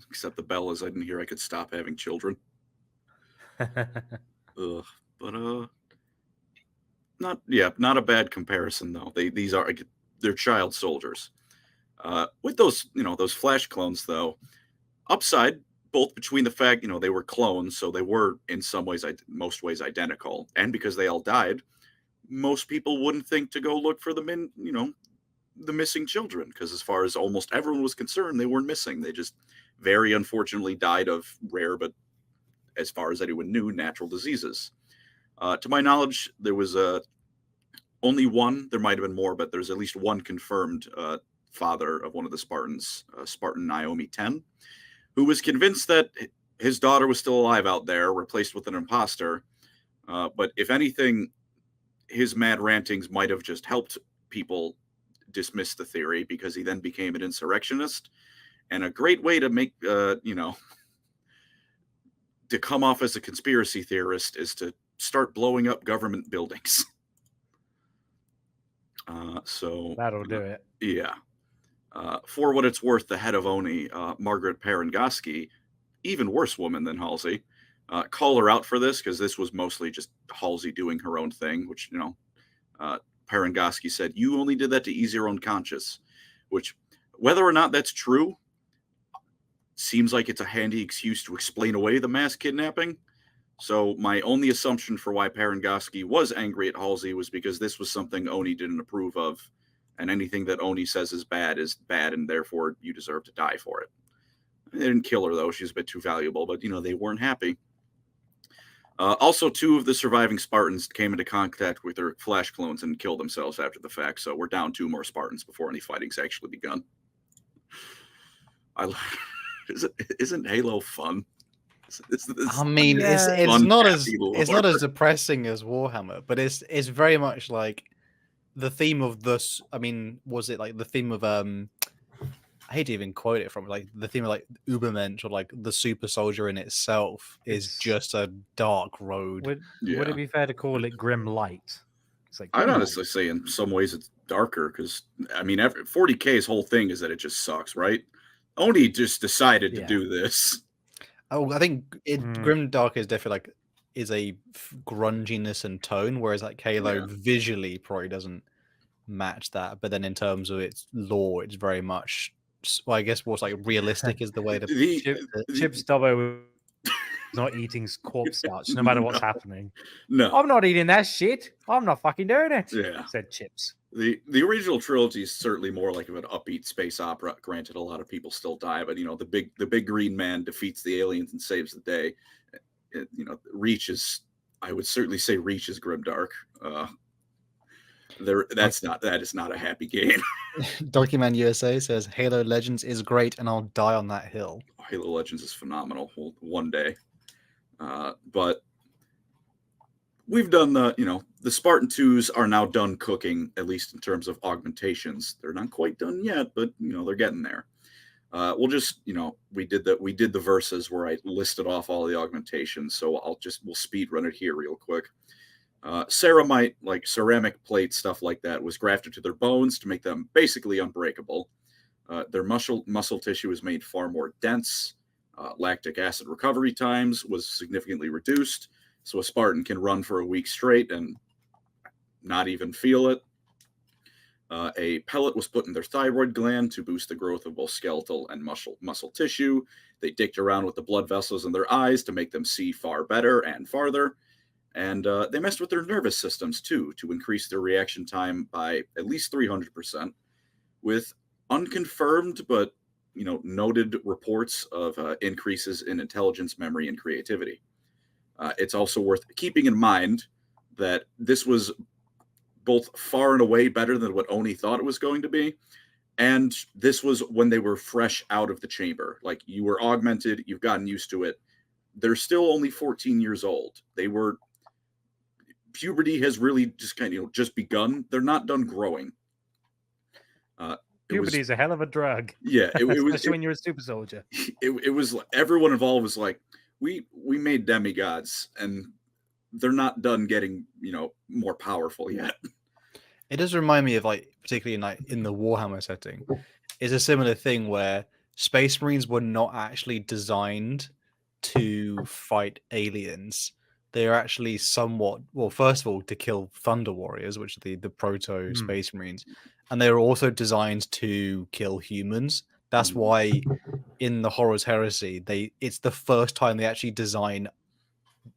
Except the bell is I didn't hear I could stop having children. But not a bad comparison though. They're child soldiers. With those flash clones though, upside both between the fact they were clones, so they were in most ways identical, and because they all died, most people wouldn't think to go look for the missing children, because as far as almost everyone was concerned, they weren't missing. They just very unfortunately died of rare, but as far as anyone knew, natural diseases. To my knowledge, there was only one. There might have been more, but there's at least one confirmed father of one of the Spartans, Spartan Naomi 10, who was convinced that his daughter was still alive out there, replaced with an imposter. But if anything, his mad rantings might have just helped people dismiss the theory, because he then became an insurrectionist. And a great way to make, to come off as a conspiracy theorist is to start blowing up government buildings. So that'll do it. Yeah. For what it's worth, the head of ONI, Margaret Parangoski, even worse woman than Halsey, call her out for this, because this was mostly just Halsey doing her own thing, which, Parangoski said, you only did that to ease your own conscience, which, whether or not that's true, seems like it's a handy excuse to explain away the mass kidnapping. So my only assumption for why Parangoski was angry at Halsey was because this was something ONI didn't approve of, and anything that ONI says is bad, and therefore you deserve to die for it. They didn't kill her, though. She's a bit too valuable, but, they weren't happy. Also, 2 of the surviving Spartans came into contact with their flash clones and killed themselves after the fact, so we're down 2 more Spartans before any fighting's actually begun. Isn't Halo fun? It's not as depressing as Warhammer, but it's very much like the theme of this. I mean, was it like the theme of I hate to even quote it from, like the theme of like Ubermensch, or like the super soldier in itself is just a dark road. Would it be fair to call it grim light? It's like I'd honestly say in some ways it's darker, because 40K's whole thing is that it just sucks, right? Oni just decided to do this. Oh, I think grim dark is definitely is a grunginess and tone, whereas like Halo visually probably doesn't match that. But then in terms of its lore, it's very much, well, I guess what's like realistic is the way to Chip Stubbo is not eating corpse starch no matter what's happening. No, I'm not eating that shit. I'm not fucking doing it. Yeah, said Chips. The original trilogy is certainly more like an upbeat space opera. Granted, a lot of people still die, but the big green man defeats the aliens and saves the day. Reach is, I would certainly say, Reach is grimdark. That is not a happy game. Document USA says Halo Legends is great, and I'll die on that hill. Halo Legends is phenomenal. One day, but we've done the Spartan-IIs are now done cooking, at least in terms of augmentations. They're not quite done yet, but they're getting there. We'll just we did the verses where I listed off all the augmentations, so we'll speed run it here real quick. Ceramite, like ceramic plate, stuff like that, was grafted to their bones to make them basically unbreakable. Their muscle tissue is made far more dense. Lactic acid recovery times was significantly reduced, so a Spartan can run for a week straight and not even feel it. A pellet was put in their thyroid gland to boost the growth of both skeletal and muscle tissue. They dicked around with the blood vessels in their eyes to make them see far better and farther. And they messed with their nervous systems, too, to increase their reaction time by at least 300%, with unconfirmed but noted reports of increases in intelligence, memory, and creativity. It's also worth keeping in mind that this was both far and away better than what Oni thought it was going to be. And this was when they were fresh out of the chamber. Like, you were augmented, you've gotten used to it. They're still only 14 years old. Puberty has really just just begun. They're not done growing. Puberty is a hell of a drug. Yeah, especially when you're a super soldier. It was everyone involved was like, we made demigods, and they're not done getting more powerful yet. It does remind me of, like, particularly in the Warhammer setting, it's a similar thing where Space Marines were not actually designed to fight aliens. They are actually somewhat, well, first of all, to kill Thunder Warriors, which are the proto Space Marines, and they were also designed to kill humans. That's why in the Horus Heresy, it's the first time they actually design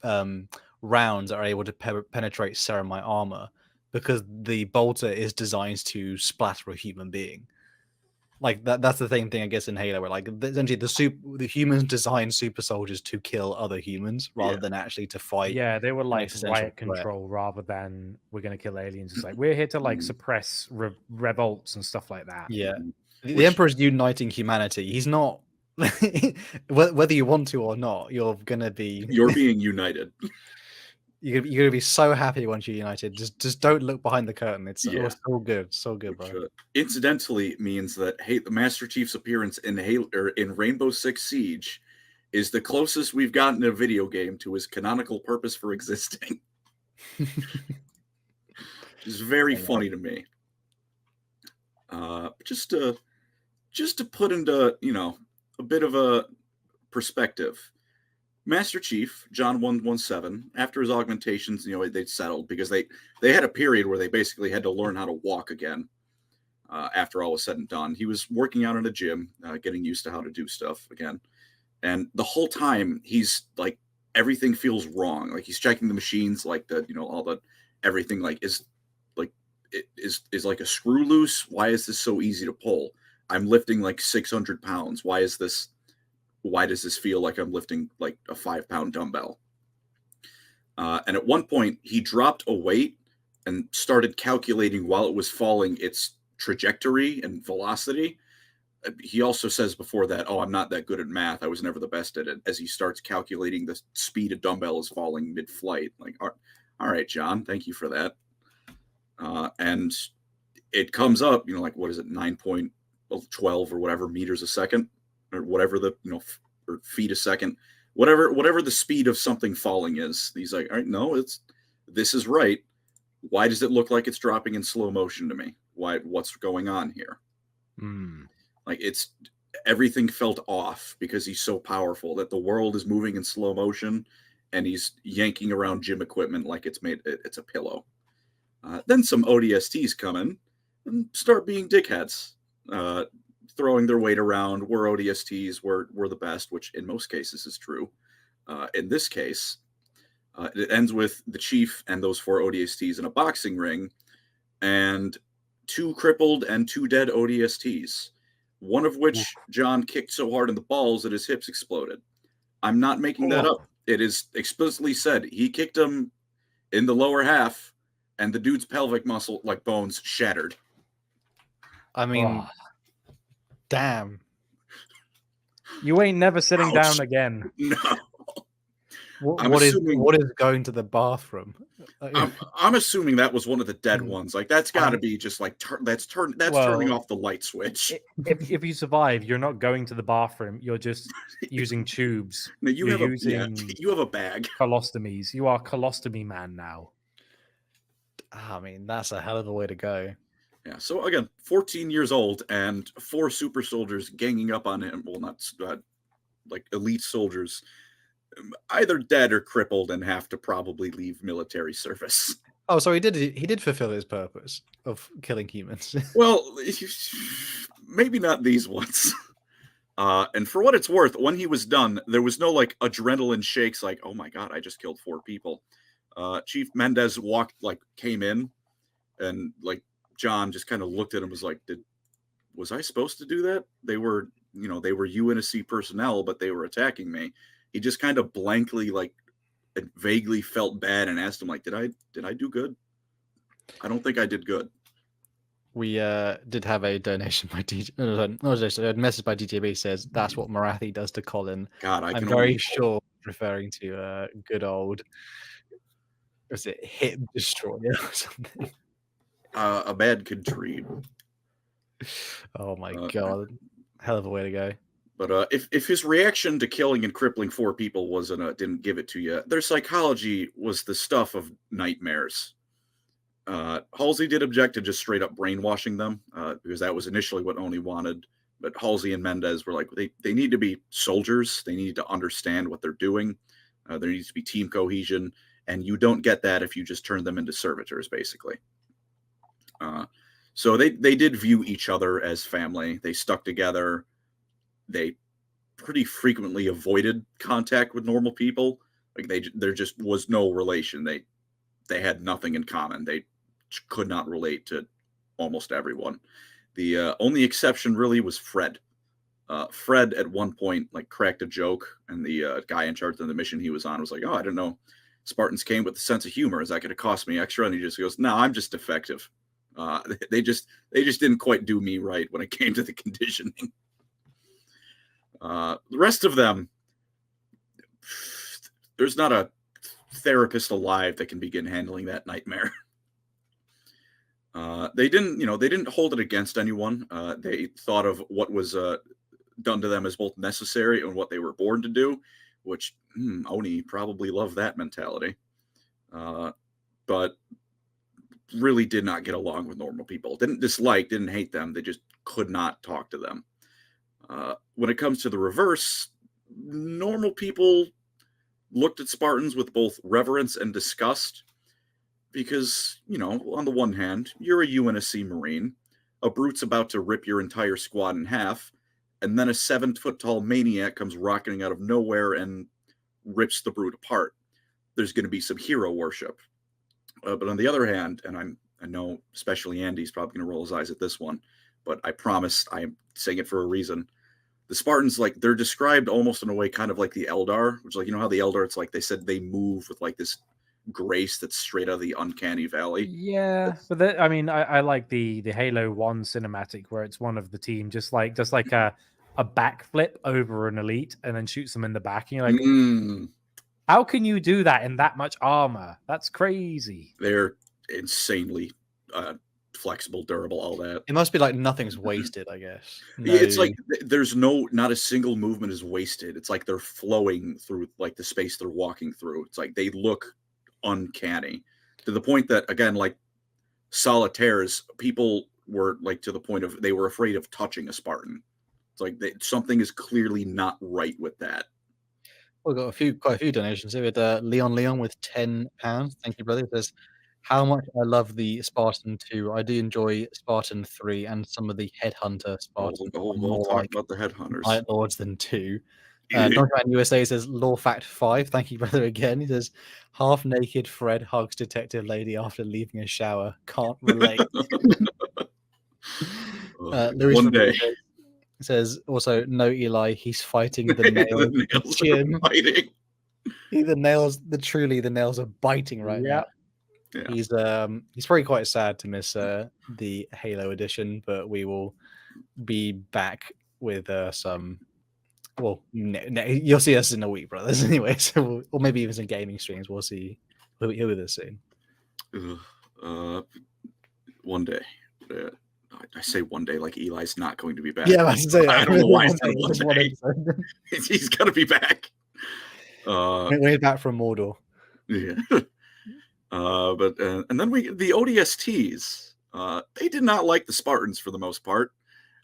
rounds that are able to penetrate ceramite armor, because the bolter is designed to splatter a human being. Like that's the same thing, I guess, in Halo, where like essentially the humans design super soldiers to kill other humans rather than actually to fight. Yeah, they were like riot threat. control rather than we're going to kill aliens. It's like we're here to like suppress revolts and stuff like that. Yeah, the Emperor's uniting humanity. He's not whether you want to or not. You're being united. You're gonna be so happy once you're united. Just don't look behind the curtain. It's so good, bro. Incidentally, means that the Master Chief's appearance in Rainbow Six Siege is the closest we've gotten in a video game to his canonical purpose for existing. It's very funny to me. Just to put into a bit of a perspective. Master Chief, John 117, after his augmentations, they'd settled because they had a period where they basically had to learn how to walk again after all was said and done. He was working out in a gym, getting used to how to do stuff again. And the whole time, he's like, everything feels wrong. Like, he's checking the machines, like all the everything is like a screw loose. Why is this so easy to pull? I'm lifting like 600 pounds. Why does this feel like I'm lifting like a 5-pound dumbbell? And at one point, he dropped a weight and started calculating while it was falling its trajectory and velocity. He also says before that, I'm not that good at math. I was never the best at it. As he starts calculating the speed a dumbbell is falling mid-flight. Like, all right, John, thank you for that. And it comes up, like, what is it, 9.12 or whatever meters a second? Or whatever or feet a second, whatever the speed of something falling is. He's like, all right, no, this is right. Why does it look like it's dropping in slow motion to me? What's going on here? Like, everything felt off because he's so powerful that the world is moving in slow motion and he's yanking around gym equipment like it's a pillow. Then some ODSTs come in and start being dickheads. Throwing their weight around. We're ODSTs, we're the best, which in most cases is true. In this case, it ends with the Chief and those 4 ODSTs in a boxing ring, and 2 crippled and 2 dead ODSTs, one of which John kicked so hard in the balls that his hips exploded. I'm not making that up. It is explicitly said he kicked him in the lower half, and the dude's pelvic muscle, like bones, shattered. I mean... Damn. You ain't never sitting down again. No. What is going to the bathroom? I'm assuming that was one of the dead ones. Like, that's got to be just like turning off the light switch. If you survive, you're not going to the bathroom. You're just using tubes. No, you have a bag. Colostomies. You are colostomy man now. I mean, that's a hell of a way to go. Yeah, so again, 14 years old and 4 super soldiers ganging up on him. Well, not like elite soldiers, either dead or crippled and have to probably leave military service. Oh, so he did fulfill his purpose of killing humans. Well, maybe not these ones. And for what it's worth, when he was done, there was no like adrenaline shakes like, oh my God, I just killed 4 people. Chief Mendez came in, and like John just kind of looked at him and was like, was I supposed to do that? They were UNSC personnel, but they were attacking me. He just kind of blankly vaguely felt bad and asked him like, did I do good? I don't think I did good. We did have a donation by DJ. A message by DJB says that's what Marathi does to Colin. God, I'm very sure referring to good old, was it Hip Destroyer or something? A bad kid tree. Oh my God, hell of a way to go. But if his reaction to killing and crippling 4 people wasn't didn't give it to you, their psychology was the stuff of nightmares. Halsey did object to just straight up brainwashing them because that was initially what Oni wanted. But Halsey and Mendez were like, they need to be soldiers. They need to understand what they're doing. There needs to be team cohesion. And you don't get that if you just turn them into servitors, basically. So they did view each other as family. They stuck together. They pretty frequently avoided contact with normal people. Like there just was no relation. They had nothing in common. They could not relate to almost everyone. The only exception really was Fred. Fred at one point cracked a joke, and the guy in charge of the mission he was on was like, "Oh, I don't know. Spartans came with a sense of humor. Is that going to cost me extra?" And he just goes, "No, I'm just defective. They just didn't quite do me right when it came to the conditioning." The rest of them, there's not a therapist alive that can begin handling that nightmare. They didn't hold it against anyone. They thought of what was done to them as both necessary and what they were born to do, which Oni probably loved that mentality. But really did not get along with normal people. Didn't hate them. They just could not talk to them. When it comes to the reverse, normal people looked at Spartans with both reverence and disgust because, on the one hand, you're a UNSC Marine, a brute's about to rip your entire squad in half, and then a 7-foot-tall maniac comes rocketing out of nowhere and rips the brute apart. There's going to be some hero worship. But on the other hand, and I know especially Andy's probably going to roll his eyes at this one, but I promise I'm saying it for a reason. The Spartans, they're described almost in a way kind of like the Eldar, which how the Eldar, it's like they said they move with this grace that's straight out of the uncanny valley. Yeah, but I like the Halo 1 cinematic where it's one of the team just like a backflip over an elite and then shoots them in the back, and you're like, how can you do that in that much armor? That's crazy. They're insanely flexible, durable, all that. It must be like nothing's wasted, I guess. No. It's like there's not a single movement is wasted. It's like they're flowing through the space they're walking through. It's like they look uncanny to the point that, again, solitaires, people were to the point of they were afraid of touching a Spartan. It's like something is clearly not right with that. We've got quite a few donations here with Leon with £10. Thank you, brother. It says, how much I love the Spartan-II. I do enjoy Spartan-III and some of the Headhunter Spartans. We'll talk about the Headhunters. Night Lords than 2. Donkeyman USA says, Law Fact 5. Thank you, brother, again. He says, half-naked Fred hugs detective lady after leaving a shower. Can't relate. One day. Says, also, no, Eli, he's fighting the nails. The nails are biting right now. Yeah. He's probably quite sad to miss the Halo edition, but we will be back with some. Well, you'll see us in a week, brothers. Anyway, so or maybe even some gaming streams. We'll see. We'll be here with us soon. One day. I say one day like Eli's not going to be back. Yeah, I don't know why I said one day. He's got to be back. We're back from Mordor. Yeah. But and then the ODSTs, they did not like the Spartans for the most part.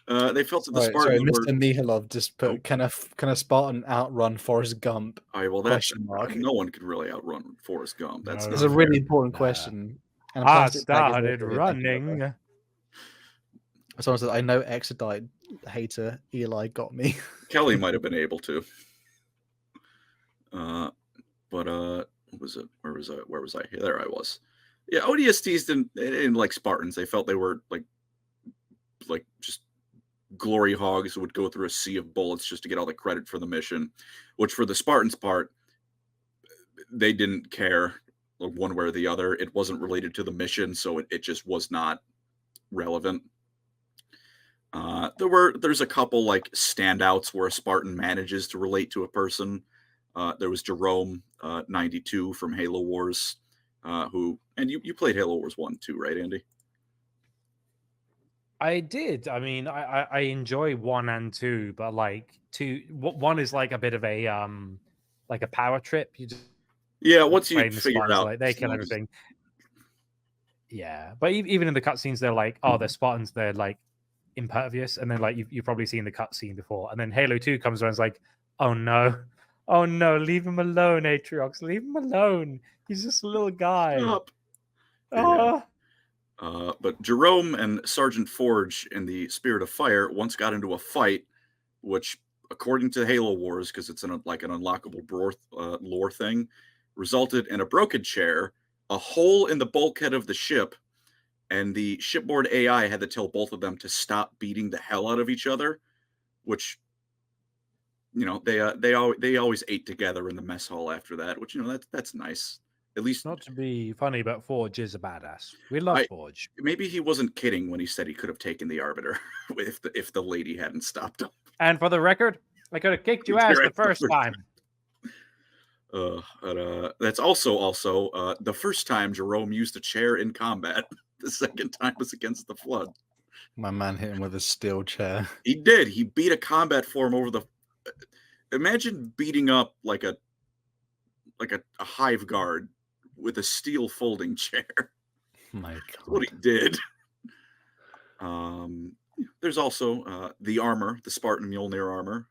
They felt that the Spartans were... Mr. Mihalov just put, can a Spartan outrun Forrest Gump? All right, well, no one could really outrun Forrest Gump. That's a really important question. And a plastic bag is started also here. Thank you, running. Lobo. Someone said, I know Exodite hater Eli got me. Kelly might have been able to. But what was it? Where was I? Here, there I was. Yeah, ODSTs didn't like Spartans. They felt they were like just glory hogs who would go through a sea of bullets just to get all the credit for the mission, which for the Spartans part, they didn't care one way or the other. It wasn't related to the mission, so it just was not relevant. There's a couple like standouts where a Spartan manages to relate to a person. There was Jerome 92 from Halo Wars, who, and you played Halo Wars 1 too, right, Andy? I did. I mean, I enjoy 1 and 2, but like 1 is like a bit of a like a power trip. You just once you figure it out, like they kill everything. Yeah, but even in the cutscenes, they're like, oh, they're Spartans. They're like impervious, and then like you've probably seen the cutscene before, and then Halo 2 comes around, and is like, oh no, leave him alone, Atriox, leave him alone. He's just a little guy. Stop. Oh. Yeah. But Jerome and Sergeant Forge in the Spirit of Fire once got into a fight, which, according to Halo Wars, because it's like an unlockable lore thing, resulted in a broken chair, a hole in the bulkhead of the ship, and the shipboard AI had to tell both of them to stop beating the hell out of each other, which, they always ate together in the mess hall after that, which, that's nice. At least, not to be funny, but Forge is a badass. We love Forge. Maybe he wasn't kidding when he said he could have taken the Arbiter if the lady hadn't stopped him. And for the record, I could have kicked your ass the first time. That's also the first time Jerome used a chair in combat. The second time was against the Flood. My man hit him with a steel chair. He did. He beat a combat form over the. Imagine beating up like a hive guard with a steel folding chair. My God. That's what he did. There's also the armor, the Spartan Mjolnir armor.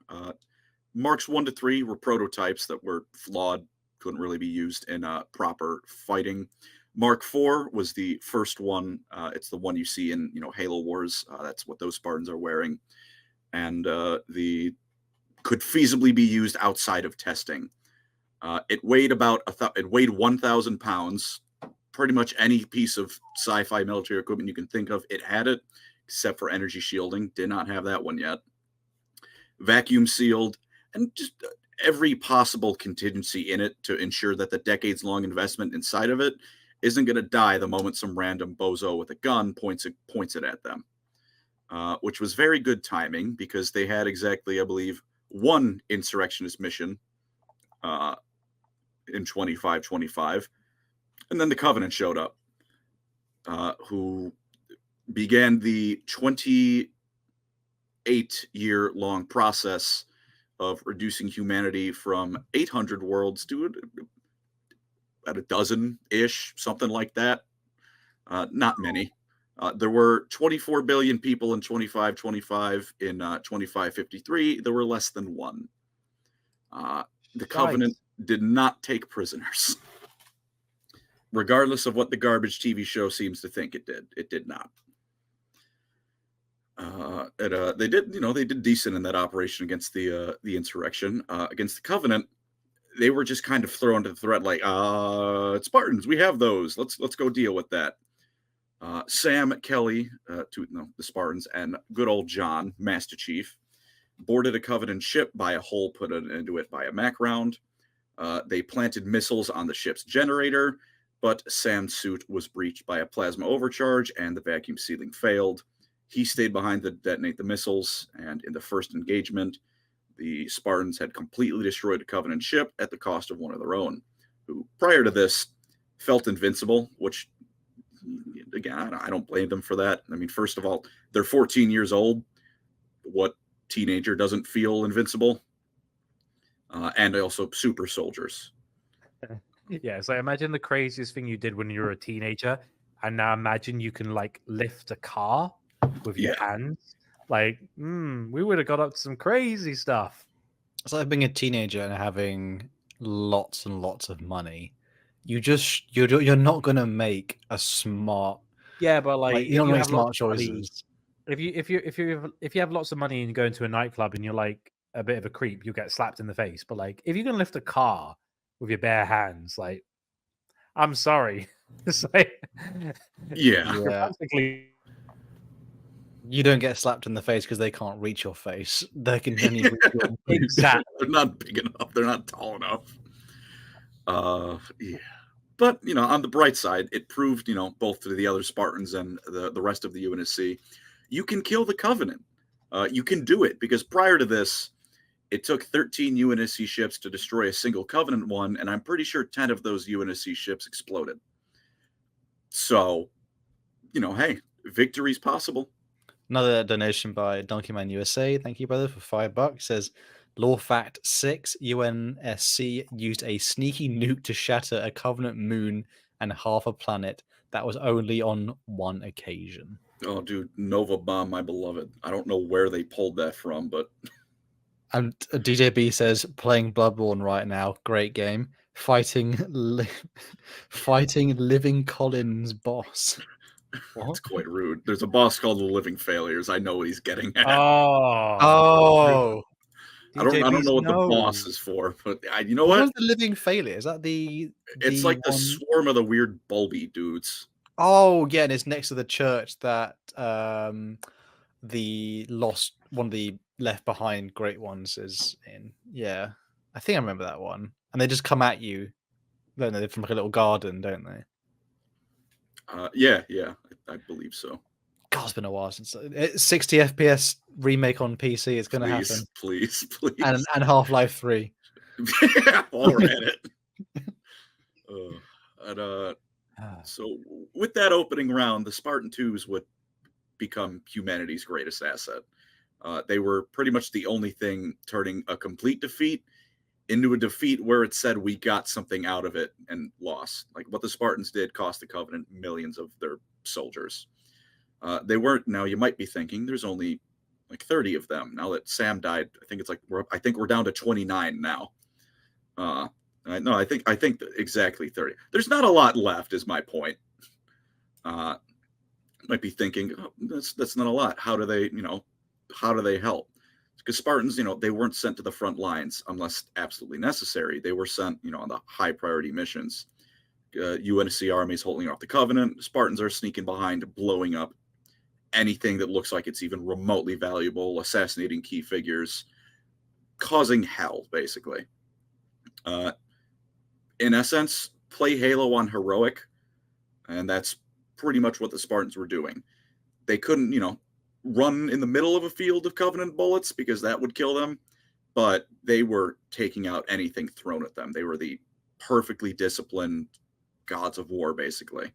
Marks 1 to 3 were prototypes that were flawed, couldn't really be used in proper fighting. Mark 4 was the first one. It's the one you see in Halo Wars. That's what those Spartans are wearing, and could feasibly be used outside of testing. It weighed it weighed 1,000 pounds. Pretty much any piece of sci-fi military equipment you can think of, it had it, except for energy shielding. Did not have that one yet. Vacuum sealed, and just every possible contingency in it to ensure that the decades-long investment inside of it isn't going to die the moment some random bozo with a gun points it at them. Which was very good timing, because they had exactly, I believe, one insurrectionist mission in 2525, and then the Covenant showed up, who began the 28-year-long process of reducing humanity from 800 worlds to about a dozen-ish, something like that. Not many. There were 24 billion people in 2525. In 2553, there were less than one. The Covenant did not take prisoners, regardless of what the garbage TV show seems to think it did. It did not. They did decent in that operation against the insurrection. Against the Covenant, they were just kind of thrown to the threat like, Spartans, we have those. Let's go deal with that. Sam, Kelly, the Spartans, and good old John, Master Chief, boarded a Covenant ship by a hole put into it by a Mac round. They planted missiles on the ship's generator, but Sam's suit was breached by a plasma overcharge, and the vacuum sealing failed. He stayed behind to detonate the missiles, and in the first engagement, the Spartans had completely destroyed a Covenant ship at the cost of one of their own, who, prior to this, felt invincible, which, again, I don't blame them for that. I mean, first of all, they're 14 years old. What teenager doesn't feel invincible? And also super soldiers. Yeah, so imagine the craziest thing you did when you were a teenager, and now imagine you can like lift a car with your hands. Like, we would have got up to some crazy stuff. It's like being a teenager and having lots and lots of money. you're not gonna make a smart. Yeah, but Like, if you don't you make have smart lots of money, choices. if you have lots of money and you go into a nightclub and you're like a bit of a creep, you'll get slapped in the face. But like, if you're gonna lift a car with your bare hands, like, I'm sorry, it's like, Yeah. you're Yeah. practically You don't get slapped in the face because they can't reach your face. They can only reach your exactly. They're not big enough. They're not tall enough. Yeah. But, on the bright side, it proved, both to the other Spartans and the rest of the UNSC, you can kill the Covenant. You can do it, because prior to this, it took 13 UNSC ships to destroy a single Covenant one, and I'm pretty sure 10 of those UNSC ships exploded. So, hey, victory's possible. Another donation by Donkeyman USA. Thank you, brother, for $5. Says, Law Fact 6, UNSC used a sneaky nuke to shatter a Covenant moon and half a planet. That was only on one occasion. Oh, dude, Nova Bomb, my beloved. I don't know where they pulled that from, but... And DJB says, playing Bloodborne right now. Great game. Fighting Living Collins boss. It's quite rude. There's a boss called the Living Failures. I know what he's getting at. Oh. I don't know what the boss is for, but you know what? What's the Living Failure? Is that the It's like the one... swarm of the weird bulby dudes. Oh, yeah, and it's next to the church that one of the left behind great ones is in. Yeah. I think I remember that one. And they just come at you. Don't they? From like a little garden, don't they? Yeah, I believe so. God, it's been a while since 60 FPS remake on PC. It's going to happen. Please. And Half-Life 3. While we're at it. So with that opening round, the Spartan-IIs would become humanity's greatest asset. They were pretty much the only thing turning a complete defeat into a defeat where it said we got something out of it and lost. Like what the Spartans did cost the Covenant millions of their soldiers. They weren't. Now you might be thinking there's only like 30 of them. Now that Sam died, I think we're down to 29 now. No, I think exactly 30. There's not a lot left, is my point. Might be thinking, oh, that's not a lot. How do they help? Because Spartans, they weren't sent to the front lines unless absolutely necessary. They were sent, on the high priority missions. UNSC armies holding off the Covenant. Spartans are sneaking behind, blowing up anything that looks like it's even remotely valuable, assassinating key figures, causing hell, basically. In essence, play Halo on heroic, and that's pretty much what the Spartans were doing. They couldn't, run in the middle of a field of Covenant bullets because that would kill them, but they were taking out anything thrown at them. They were the perfectly disciplined gods of war, basically.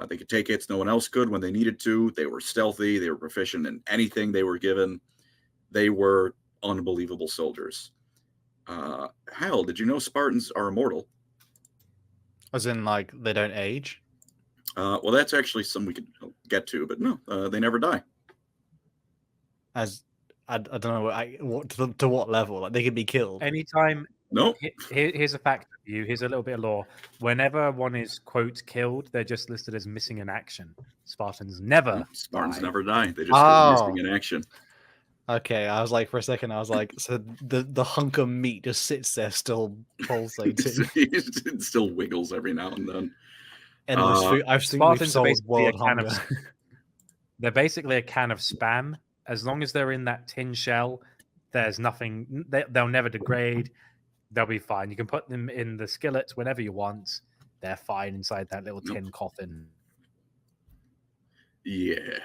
They could take hits no one else could when they needed to. They were stealthy. They were proficient in anything they were given. They were unbelievable soldiers. Hell, did you know Spartans are immortal? As in, like, they don't age? Well, that's actually something we could get to, but no, they never die. As I don't know to what level, like they could be killed. Anytime. Nope. Here's a fact for you. Here's a little bit of lore. Whenever one is quote killed, they're just listed as missing in action. Spartans never die. They just go missing in action. Okay, I was like, for a second, I was like, so the hunk of meat just sits there still pulsating. It still wiggles every now and then. Endless food. I've seen Spartans are basically world hunger. They're basically a can of spam. As long as they're in that tin shell, there's nothing. They'll never degrade. They'll be fine. You can put them in the skillet whenever you want. They're fine inside that little tin coffin. Yeah.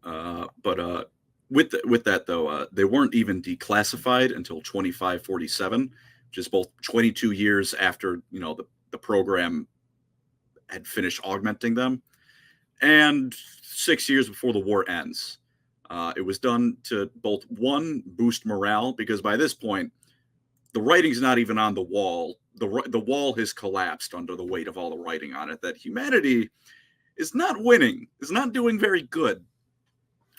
But with that though, they weren't even declassified until 2547, which is both 22 years after the program had finished augmenting them, and 6 years before the war ends. It was done to both, one, boost morale, because by this point, the writing's not even on the wall. The wall has collapsed under the weight of all the writing on it, that humanity is not winning, is not doing very good.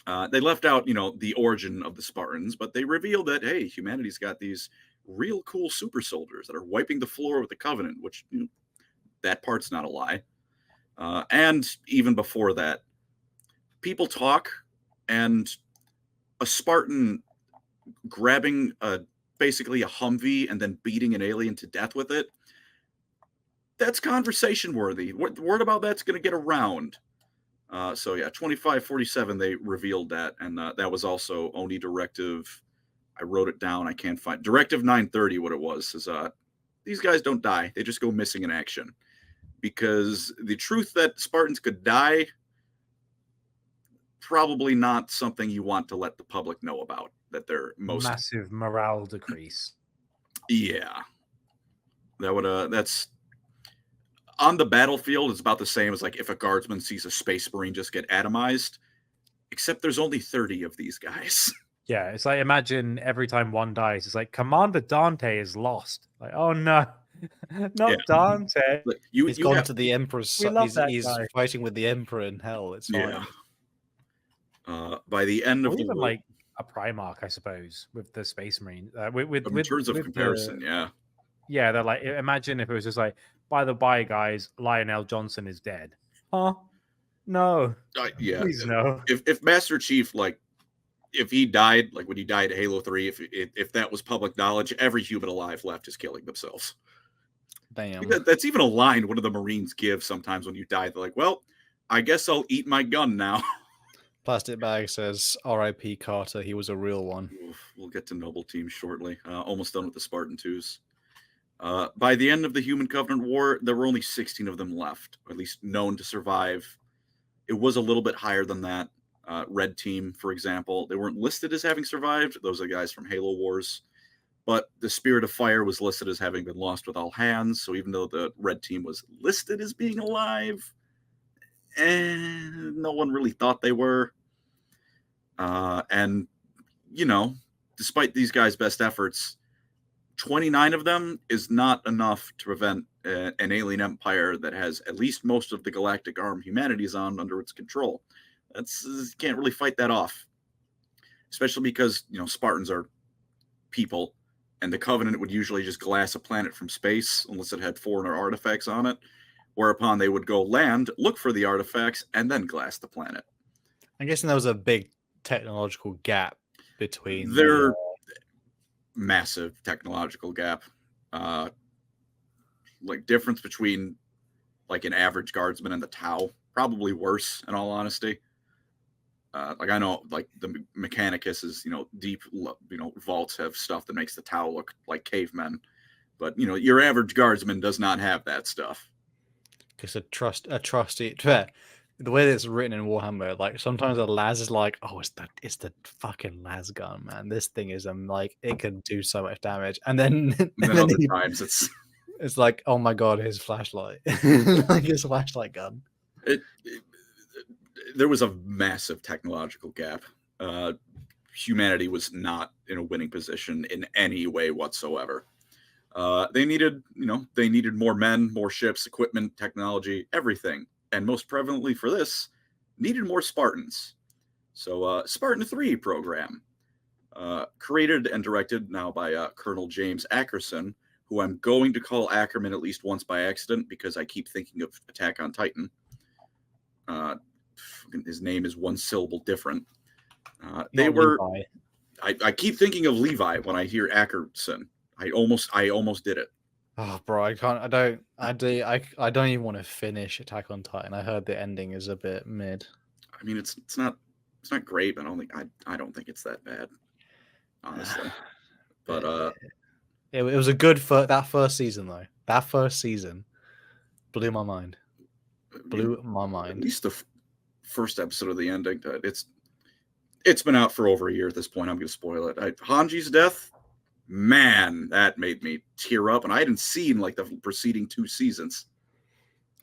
They left out, the origin of the Spartans, but they revealed that, hey, humanity's got these real cool super soldiers that are wiping the floor with the Covenant, which that part's not a lie. And even before that, people talk, and a Spartan grabbing basically a Humvee and then beating an alien to death with it, that's conversation worthy. Word about that's going to get around. So yeah, 2547, they revealed that, and that was also Oni Directive. I wrote it down. I can't find Directive 930. What it was is these guys don't die; they just go missing in action. Because the truth that Spartans could die, probably not something you want to let the public know about. That they're massive morale decrease. Yeah, that would that's. On the battlefield, it's about the same as like if a guardsman sees a space marine just get atomized, except there's only 30 of these guys. Yeah, it's like imagine every time one dies, it's like Commander Dante is lost. Like, oh no, not Dante. He's gone to the Emperor's. He's guy. fighting with the Emperor in hell. It's fine. Yeah. By the end of the even war, like a Primarch, I suppose, with the Space Marine. In terms of comparison, yeah, they're like, imagine if it was just like, by the by, guys, Lionel Johnson is dead. Huh? No. Yeah. Please no. If Master Chief, like, if he died, like when he died at Halo 3, if that was public knowledge, every human alive left is killing themselves. Damn. That's even a line one of the Marines give sometimes when you die. They're like, well, I guess I'll eat my gun now. Plastic Bag says, R.I.P. Carter, he was a real one. We'll get to Noble Team shortly. Almost done with the Spartan-IIs. By the end of the Human Covenant War, there were only 16 of them left, or at least known to survive. It was a little bit higher than that. Red Team, for example, they weren't listed as having survived. Those are guys from Halo Wars. But the Spirit of Fire was listed as having been lost with all hands. So even though the Red Team was listed as being alive, no one really thought they were. And, you know, despite these guys' best efforts, 29 of them is not enough to prevent an alien empire that has at least most of the galactic armed humanities on under its control. Can't really fight that off, especially because, you know, Spartans are people, and the Covenant would usually just glass a planet from space unless it had foreigner artifacts on it, whereupon they would go land, look for the artifacts, and then glass the planet. I'm guessing there was a big technological gap between their massive technological gap. Like difference between like an average guardsman and the Tau, probably worse in all honesty. Like I know like the Mechanicus is, you know, deep, you know, vaults have stuff that makes the Tau look like cavemen, but you know, your average guardsman does not have that stuff. Because the way that it's written in Warhammer, like sometimes a las is like, oh, it's the fucking las gun, man. This thing is like it can do so much damage, and then other times it's like, oh my god, his flashlight, like his flashlight gun. There was a massive technological gap. Humanity was not in a winning position in any way whatsoever. They needed more men, more ships, equipment, technology, everything. And most prevalently for this, needed more Spartans. So Spartan-III program, created and directed now by Colonel James Ackerson, who I'm going to call Ackerman at least once by accident because I keep thinking of Attack on Titan. His name is one syllable different. I keep thinking of Levi when I hear Ackerson. I almost did it. Oh, bro, I don't even want to finish Attack on Titan. I heard the ending is a bit mid. I mean, it's not great, but I don't think it's that bad, honestly. But it was a good that first season though. That first season blew my mind. At least the first episode of the ending. It's been out for over a year at this point. I'm going to spoil it. Hanji's death. Man, that made me tear up, and I hadn't seen like the preceding 2 seasons.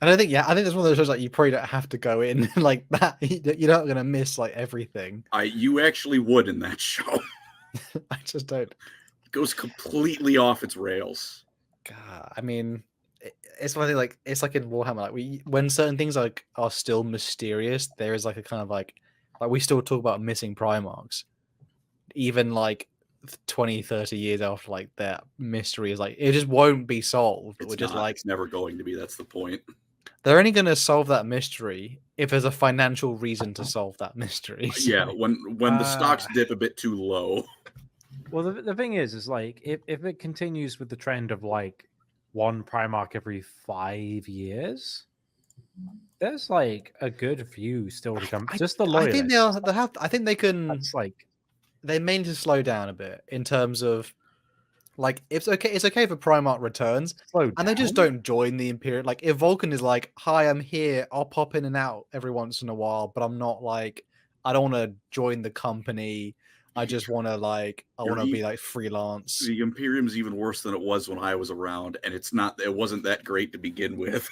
And I think there's one of those shows like you probably don't have to go in like that. You're not gonna miss like everything. You actually would in that show. I just don't. It goes completely off its rails. God, I mean, it's one thing like it's like in Warhammer, like when certain things like are still mysterious, there is like a kind of like we still talk about missing Primarchs, even like 20, 30 years after like that mystery is like, it just won't be solved. It's We're just not. like, It's never going to be. That's the point. they're only going to solve that mystery if there's a financial reason to solve that mystery. Yeah, So, when the stocks dip a bit too low. Well, the thing is like if it continues with the trend of like one Primarch every 5 years, there's like a good few still to come. Just the I think loyalists. they have. I think they can. That's like They may need to slow down a bit in terms of like it's okay. It's okay for Primarch returns, slow and they just down. don't join the Imperial. Like if Vulcan is like, "Hi, I'm here. I'll pop in and out every once in a while, but I'm not like I don't want to join the company. I just want to like I want to be like freelance." The Imperium's even worse than it was when I was around, and it wasn't that great to begin with.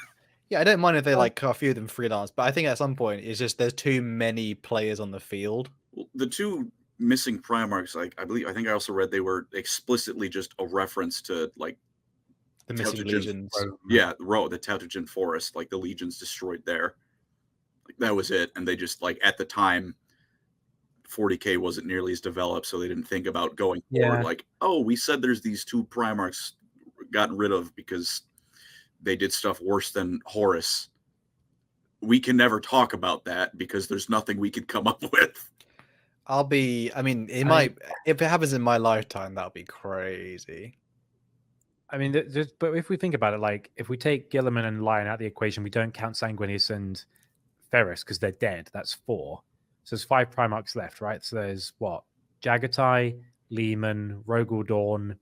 Yeah, I don't mind if they like a few of them freelance, but I think at some point it's just there's too many players on the field. Well, the two missing Primarchs, like I think I also read they were explicitly just a reference to like The missing Tautogene- legions. Yeah, the Tautogene Forest, like the legions destroyed there. Like, that was it, and they just like at the time 40K wasn't nearly as developed, so they didn't think about going forward. Like, oh, we said there's these two Primarchs gotten rid of because they did stuff worse than Horus. We can never talk about that because there's nothing we can come up with. I mean, if it happens in my lifetime, that'll be crazy. I mean, but if we think about it, like if we take Gilliman and Lion out of the equation, we don't count Sanguinius and Ferris because they're dead. That's 4. So there's 5 Primarchs left, right? So there's what? Jagatai, Lehman, Rogel Dawn,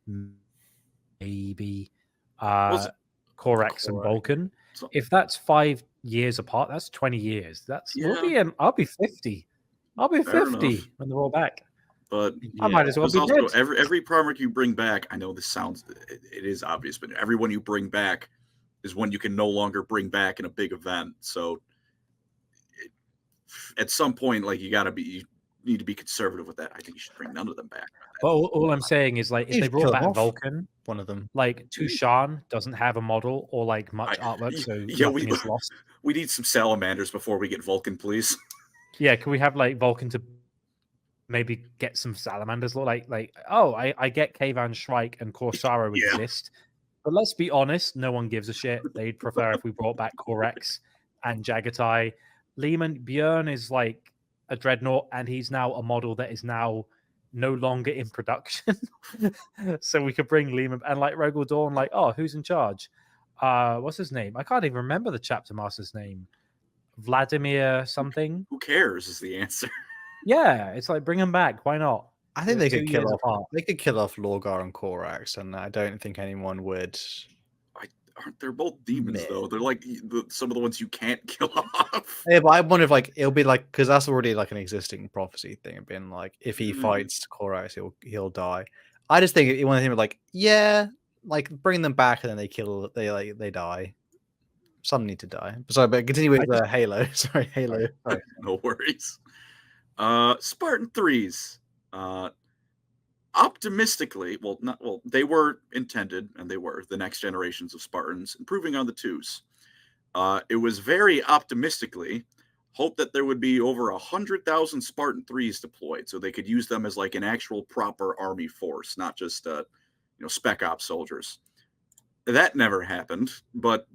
maybe Corax and Vulcan. So, if that's 5 years apart, that's 20 years. I'll be 50. I'll be 50 when they're all back. But I might as well be also dead. every Primarch you bring back, I know this sounds it is obvious, but everyone you bring back is one you can no longer bring back in a big event. So at some point, like you need to be conservative with that. I think you should bring none of them back. Well, all I'm saying is like if they brought back Vulcan, one of them, like Tushan doesn't have a model or like much artwork, so nothing is lost. We need some salamanders before we get Vulcan, please. Yeah, can we have like Vulcan to maybe get some salamanders? Like I get Kavan, Shrike, and Corsaro exist, but let's be honest, no one gives a shit. They'd prefer if we brought back Corex and Jagatai. Lehman Bjorn is like a dreadnought, and he's now a model that is now no longer in production. So we could bring Lehman and like Rogel Dawn, like, oh, who's in charge? What's his name? I can't even remember the chapter master's name. Vladimir something. Who cares is the answer. Yeah, it's like bring him back. Why not? I think they could kill off. They could kill off Lorgar and Corax, and I don't think anyone would. They're both demons though. They're like some of the ones you can't kill off. Yeah, but I wonder if like it'll be like because that's already like an existing prophecy thing. Of being like if he fights Corax, he'll die. I just think one of them like like bring them back and then they die. Some need to die. Sorry, but continue with Halo. Sorry, Halo. Sorry. No worries. Spartan-IIIs. Optimistically, they were intended, and they were the next generations of Spartans, improving on the twos. It was very optimistically hoped that there would be over 100,000 Spartan-IIIs deployed, so they could use them as like an actual proper army force, not just spec op soldiers. That never happened, but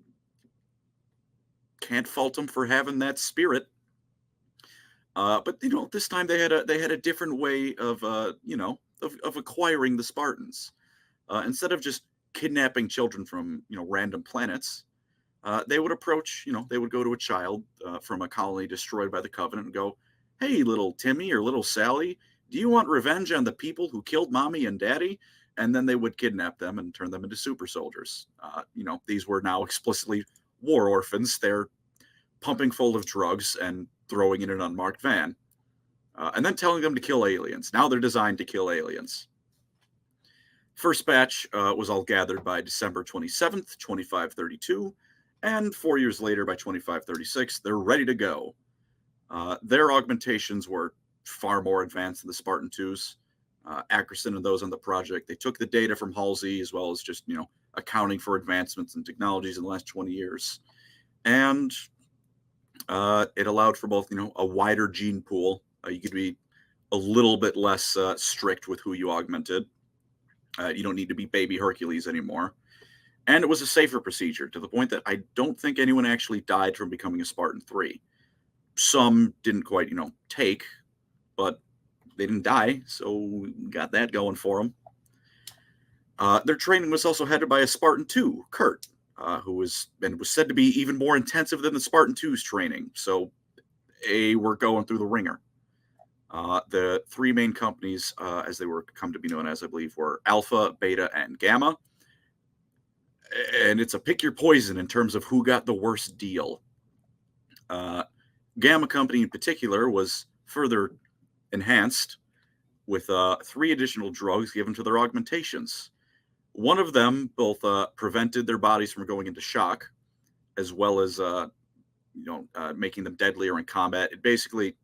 can't fault them for having that spirit. But this time they had a different way of acquiring the Spartans. Instead of just kidnapping children from random planets, they would approach. They would go to a child from a colony destroyed by the Covenant and go, "Hey, little Timmy or little Sally, do you want revenge on the people who killed mommy and daddy?" And then they would kidnap them and turn them into super soldiers. These were now explicitly war orphans. They're pumping full of drugs and throwing in an unmarked van. And then telling them to kill aliens. Now they're designed to kill aliens. First batch was all gathered by December 27th, 2532. And 4 years later, by 2536, they're ready to go. Their augmentations were far more advanced than the Spartan-IIs. Ackerson and those on the project, they took the data from Halsey as well as just, accounting for advancements in technologies in the last 20 years. And it allowed for both, a wider gene pool. You could be a little bit less strict with who you augmented. You don't need to be baby Hercules anymore. And it was a safer procedure to the point that I don't think anyone actually died from becoming a Spartan-III. Some didn't quite, take, but they didn't die, so we got that going for them. Their training was also headed by a Spartan-II, Kurt, who was said to be even more intensive than the Spartan-II's training. So they were going through the ringer. The three main companies, as they were come to be known as, I believe, were Alpha, Beta, and Gamma. And it's a pick your poison in terms of who got the worst deal. Gamma Company in particular was further enhanced with 3 additional drugs given to their augmentations. One of them both prevented their bodies from going into shock, as well as making them deadlier in combat. It basically,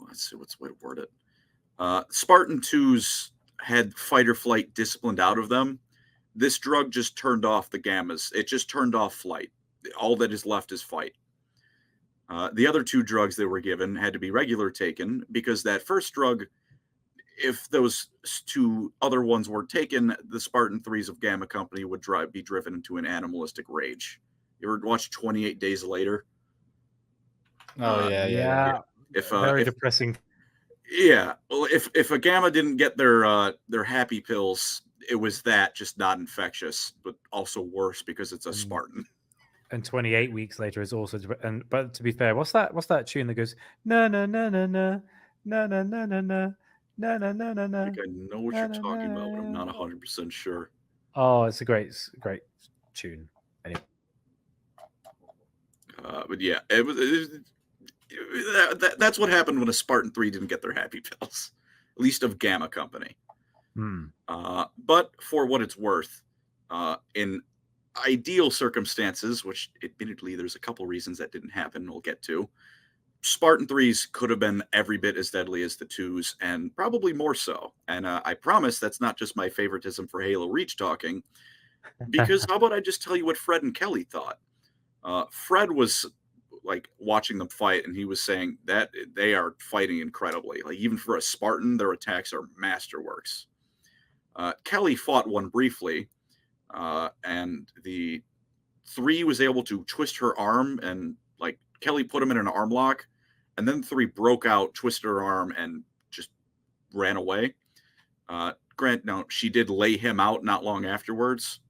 let's see what's the way to word it. Spartan-II's had fight or flight disciplined out of them. This drug just turned off the gammas. It just turned off flight. All that is left is fight. The other 2 drugs they were given had to be regular taken because that first drug, if those 2 other ones weren't taken, the Spartan-IIIs of Gamma Company would be driven into an animalistic rage. You ever watch 28 Days Later? Oh, yeah. Very depressing. Yeah. Well, if a Gamma didn't get their happy pills, it was that, just not infectious, but also worse because it's a Spartan. And 28 weeks later is also, but to be fair, what's that tune that goes na na na na na na na na na na na na na na na? I think I know what you're talking about, but I'm not 100% sure. Oh, it's a great tune. Anyway. But yeah, that's what happened when a Spartan-III didn't get their happy pills, at least of Gamma Company. But for what it's worth, in ideal circumstances, which admittedly there's a couple reasons that didn't happen we'll get to, Spartan-IIIs could have been every bit as deadly as the 2s, and probably more so. And I promise that's not just my favoritism for Halo Reach talking, because how about I just tell you what Fred and Kelly thought? Fred was like watching them fight, and he was saying that they are fighting incredibly. Like, even for a Spartan, their attacks are masterworks. Kelly fought one briefly, and the 3 was able to twist her arm, and like Kelly put him in an arm lock, and then 3 broke out, twisted her arm, and just ran away. Now, she did lay him out not long afterwards,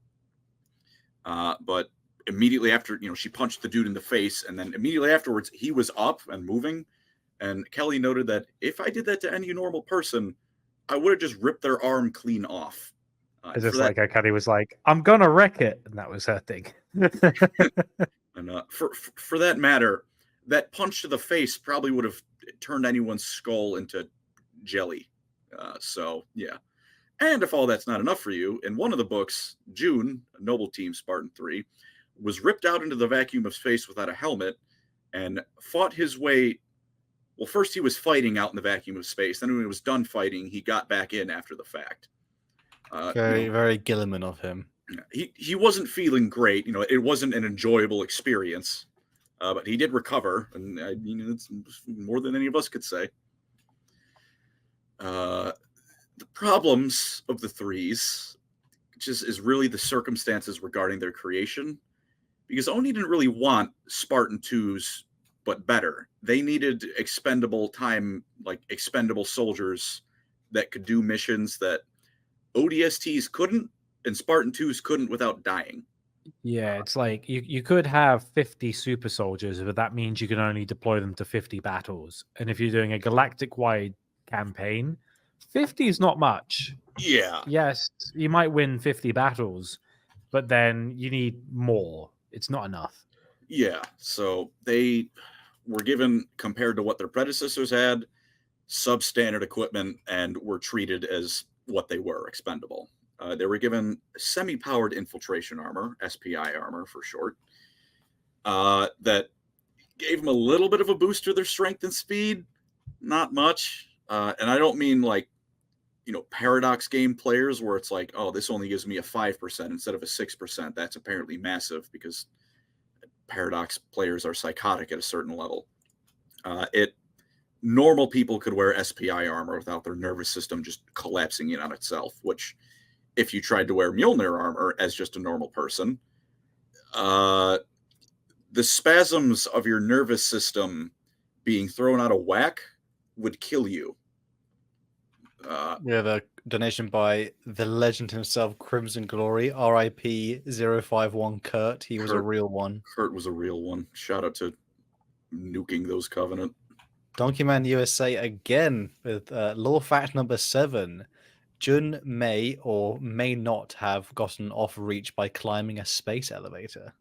but immediately after, she punched the dude in the face, and then immediately afterwards, he was up and moving, and Kelly noted that if I did that to any normal person, I would have just ripped their arm clean off. It's just like Kelly was like, I'm gonna wreck it, and that was her thing. And for that matter, that punch to the face probably would have turned anyone's skull into jelly. So yeah. And if all that's not enough for you, in one of the books, June, a noble team Spartan-III, was ripped out into the vacuum of space without a helmet and fought his way. Well, first he was fighting out in the vacuum of space. Then when he was done fighting, he got back in after the fact. Very Gilliman of him. He wasn't feeling great. It wasn't an enjoyable experience, but he did recover, and it's more than any of us could say. The problems of the 3s just is really the circumstances regarding their creation, because Oni didn't really want Spartan-IIs, but better. They needed expendable soldiers that could do missions that ODSTs couldn't, and Spartan-IIs couldn't without dying. Yeah, it's like you could have 50 super soldiers, but that means you can only deploy them to 50 battles. And if you're doing a galactic-wide campaign, 50 is not much. Yeah. Yes, you might win 50 battles, but then you need more. It's not enough. Yeah, so they were given, compared to what their predecessors had, substandard equipment and were treated as what they were, expendable. They were given semi-powered infiltration armor, SPI armor for short, that gave them a little bit of a boost to their strength and speed, not much. And I don't mean like, Paradox game players where it's like, oh, this only gives me a 5% instead of a 6%. That's apparently massive because Paradox players are psychotic at a certain level. It normal people could wear SPI armor without their nervous system just collapsing in on itself, which if you tried to wear Mjolnir armor as just a normal person, the spasms of your nervous system being thrown out of whack would kill you. We have a donation by the legend himself, Crimson Glory, RIP 051 Kurt. He was a real one. Kurt was a real one. Shout out to nuking those Covenant. Donkey Man USA again with law fact number 7. Jun may or may not have gotten off reach by climbing a space elevator.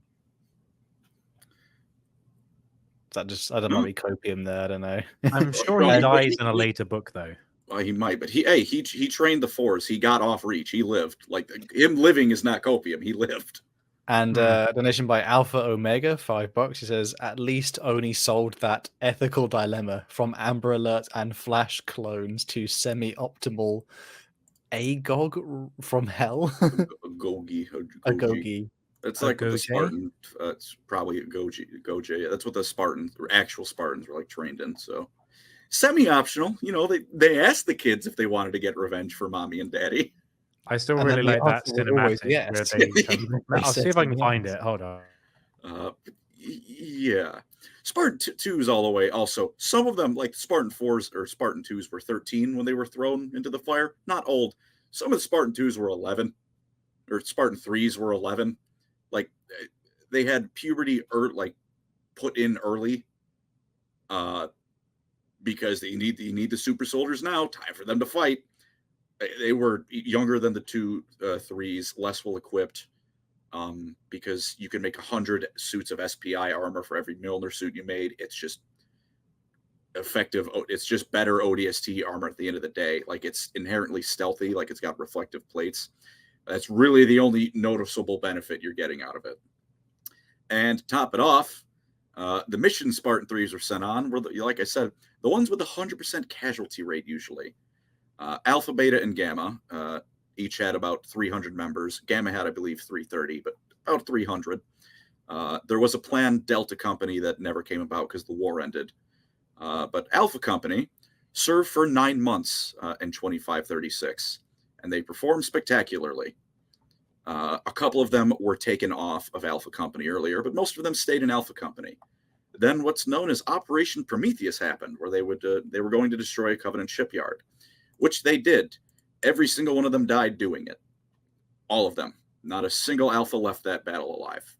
Is that just, I don't know, copium there, I don't know. I'm sure he dies in a later book, though. Well, he might, but he trained the Force. He got off reach. He lived. Like, him living is not copium. He lived. And donation by Alpha Omega, $5. He says, at least Oni solved that ethical dilemma from Amber Alert and Flash clones to semi-optimal Agog from hell. Agogi. It's like the Spartan. It's probably a Goji. That's what the Spartans, or actual Spartans, were like trained in. So semi-optional. You know, they asked the kids if they wanted to get revenge for mommy and daddy. I still really like that cinematic. Yes. I'll see if I can find it. Hold on. Yeah. Spartan-IIs all the way. Also, some of them, like Spartan-IVs or Spartan-IIs, were 13 when they were thrown into the fire. Not old. Some of the Spartan-IIs were 11. Or Spartan-IIIs were 11. Like, they had puberty put in early. Because you need the super soldiers now. Time for them to fight. They were younger than the 2 3s, less well equipped, because you can make 100 suits of SPI armor for every Mjolnir suit you made. It's just effective. It's just better ODST armor at the end of the day. Like, it's inherently stealthy. Like, it's got reflective plates. That's really the only noticeable benefit you're getting out of it. And to top it off, the mission Spartan-IIIs were sent on were, like I said, the ones with 100% casualty rate usually. Alpha, Beta, and Gamma each had about 300 members. Gamma had, I believe, 330, but about 300. There was a planned Delta Company that never came about because the war ended. But Alpha Company served for 9 months in 2536, and they performed spectacularly. A couple of them were taken off of Alpha Company earlier, but most of them stayed in Alpha Company. Then what's known as Operation Prometheus happened, where they were going to destroy a Covenant shipyard, which they did. Every single one of them died doing it. All of them. Not a single Alpha left that battle alive.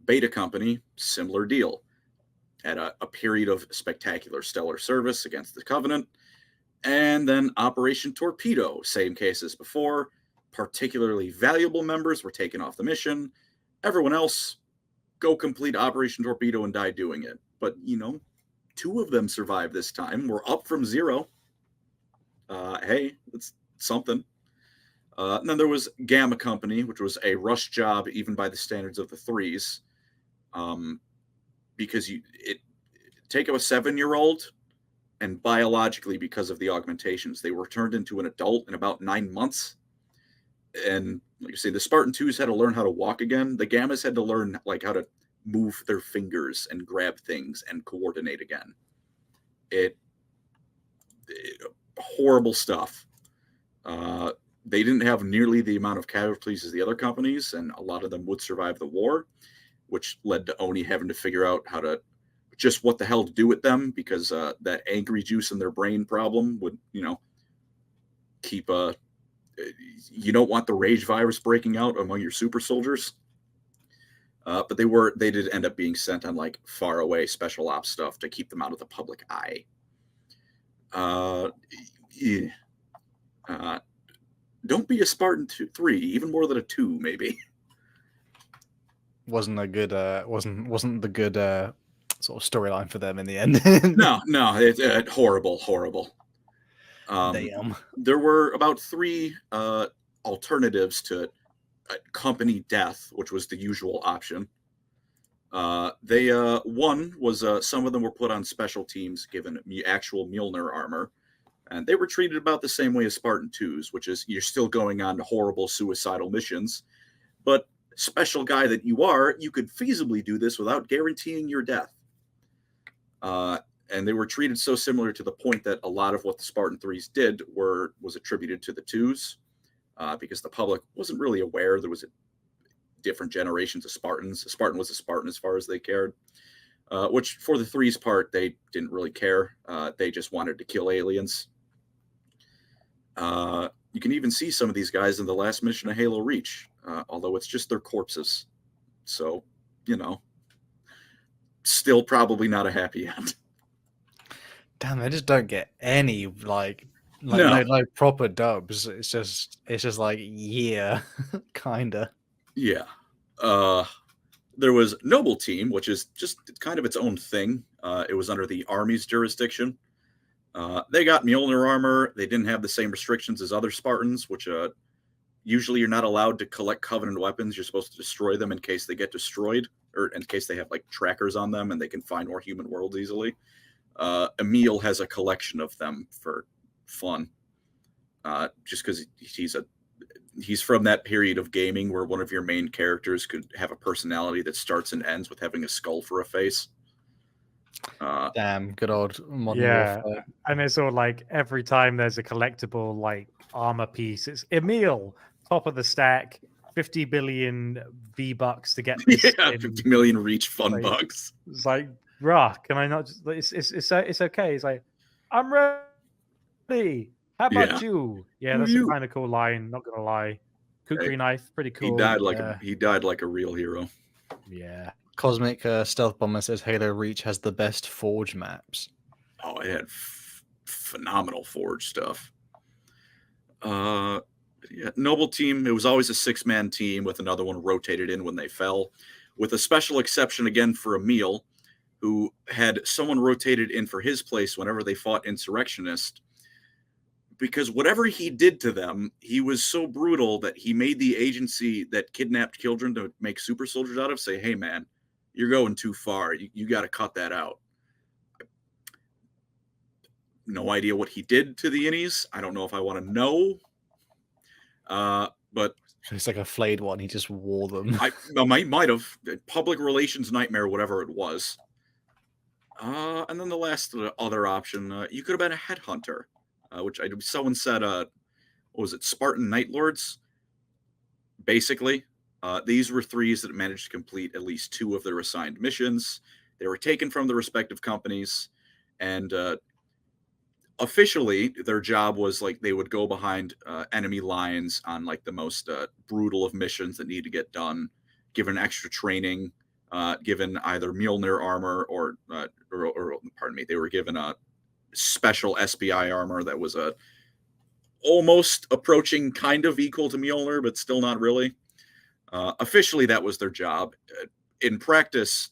Beta Company, similar deal. Had a period of spectacular stellar service against the Covenant. And then Operation Torpedo, same case as before. Particularly valuable members were taken off the mission. Everyone else, go complete Operation Torpedo and die doing it. But, 2 of them survived this time. We're up from 0. Hey, that's something. And then there was Gamma Company, which was a rush job even by the standards of the 3s. Because take up a 7-year-old, and biologically, because of the augmentations, they were turned into an adult in about 9 months. And like you say, the Spartan-IIs had to learn how to walk again. The Gammas had to learn how to move their fingers and grab things and coordinate again. Horrible stuff. They didn't have nearly the amount of casualties as the other companies, and a lot of them would survive the war, which led to Oni having to figure out what the hell to do with them, because that angry juice in their brain problem would, keep you don't want the rage virus breaking out among your super soldiers. But they did end up being sent on far away special ops stuff to keep them out of the public eye. Don't be a Spartan-III, even more than a 2, maybe. Wasn't the good sort of storyline for them in the end. No, it's horrible. Damn. There were about 3 alternatives to company death, which was the usual option. One was some of them were put on special teams given actual Mjolnir armor, and they were treated about the same way as Spartan-IIs, which is you're still going on horrible suicidal missions, but special guy that you are, you could feasibly do this without guaranteeing your death. and they were treated so similar to the point that a lot of what the Spartan-IIIs did was attributed to the IIs, because the public wasn't really aware there was different generations of Spartans. A Spartan was a Spartan as far as they cared, which for the III's part, they didn't really care. They just wanted to kill aliens. You can even see some of these guys in the last mission of Halo Reach, although it's just their corpses. So, still probably not a happy end. Damn, they just don't get any no proper dubs. It's just like, yeah, kinda. Yeah. There was Noble Team, which is just kind of its own thing. It was under the Army's jurisdiction. They got Mjolnir armor. They didn't have the same restrictions as other Spartans, which usually you're not allowed to collect Covenant weapons. You're supposed to destroy them in case they get destroyed, or in case they have like trackers on them and they can find more human worlds easily. Emil has a collection of them for fun, just because he's from that period of gaming where one of your main characters could have a personality that starts and ends with having a skull for a face. Damn, good old modern warfare. And it's all like every time there's a collectible like armor piece, it's Emil, top of the stack, 50 billion V-Bucks to get this. Yeah, 50 million reach fun bucks. It's like, bruh, can I not just, it's okay. It's like, I'm ready. How about you? Yeah, that's a kind of cool line, not gonna lie. Kukri knife, pretty cool. He died like a real hero. Yeah. Cosmic Stealth Bomber says Halo Reach has the best Forge maps. Oh, it had phenomenal Forge stuff. Noble Team, it was always a 6-man team with another one rotated in when they fell, with a special exception again for Emil, who had someone rotated in for his place whenever they fought insurrectionists, because whatever he did to them, he was so brutal that he made the agency that kidnapped children to make super soldiers out of say, hey man, you're going too far. You got to cut that out. No idea what he did to the innies. I don't know if I want to know. But it's like a flayed one. He just wore them. I might have public relations nightmare, whatever it was. And then the last other option, you could have been a headhunter, which someone said, what was it, Spartan Night Lords? Basically, these were 3s that managed to complete at least 2 of their assigned missions. They were taken from the respective companies, and officially their job was like they would go behind enemy lines on like the most brutal of missions that need to get done, given extra training, given either Mjolnir armor or pardon me, they were given a special SPI armor that was almost approaching kind of equal to Mjolnir, but still not really. Officially, that was their job. In practice,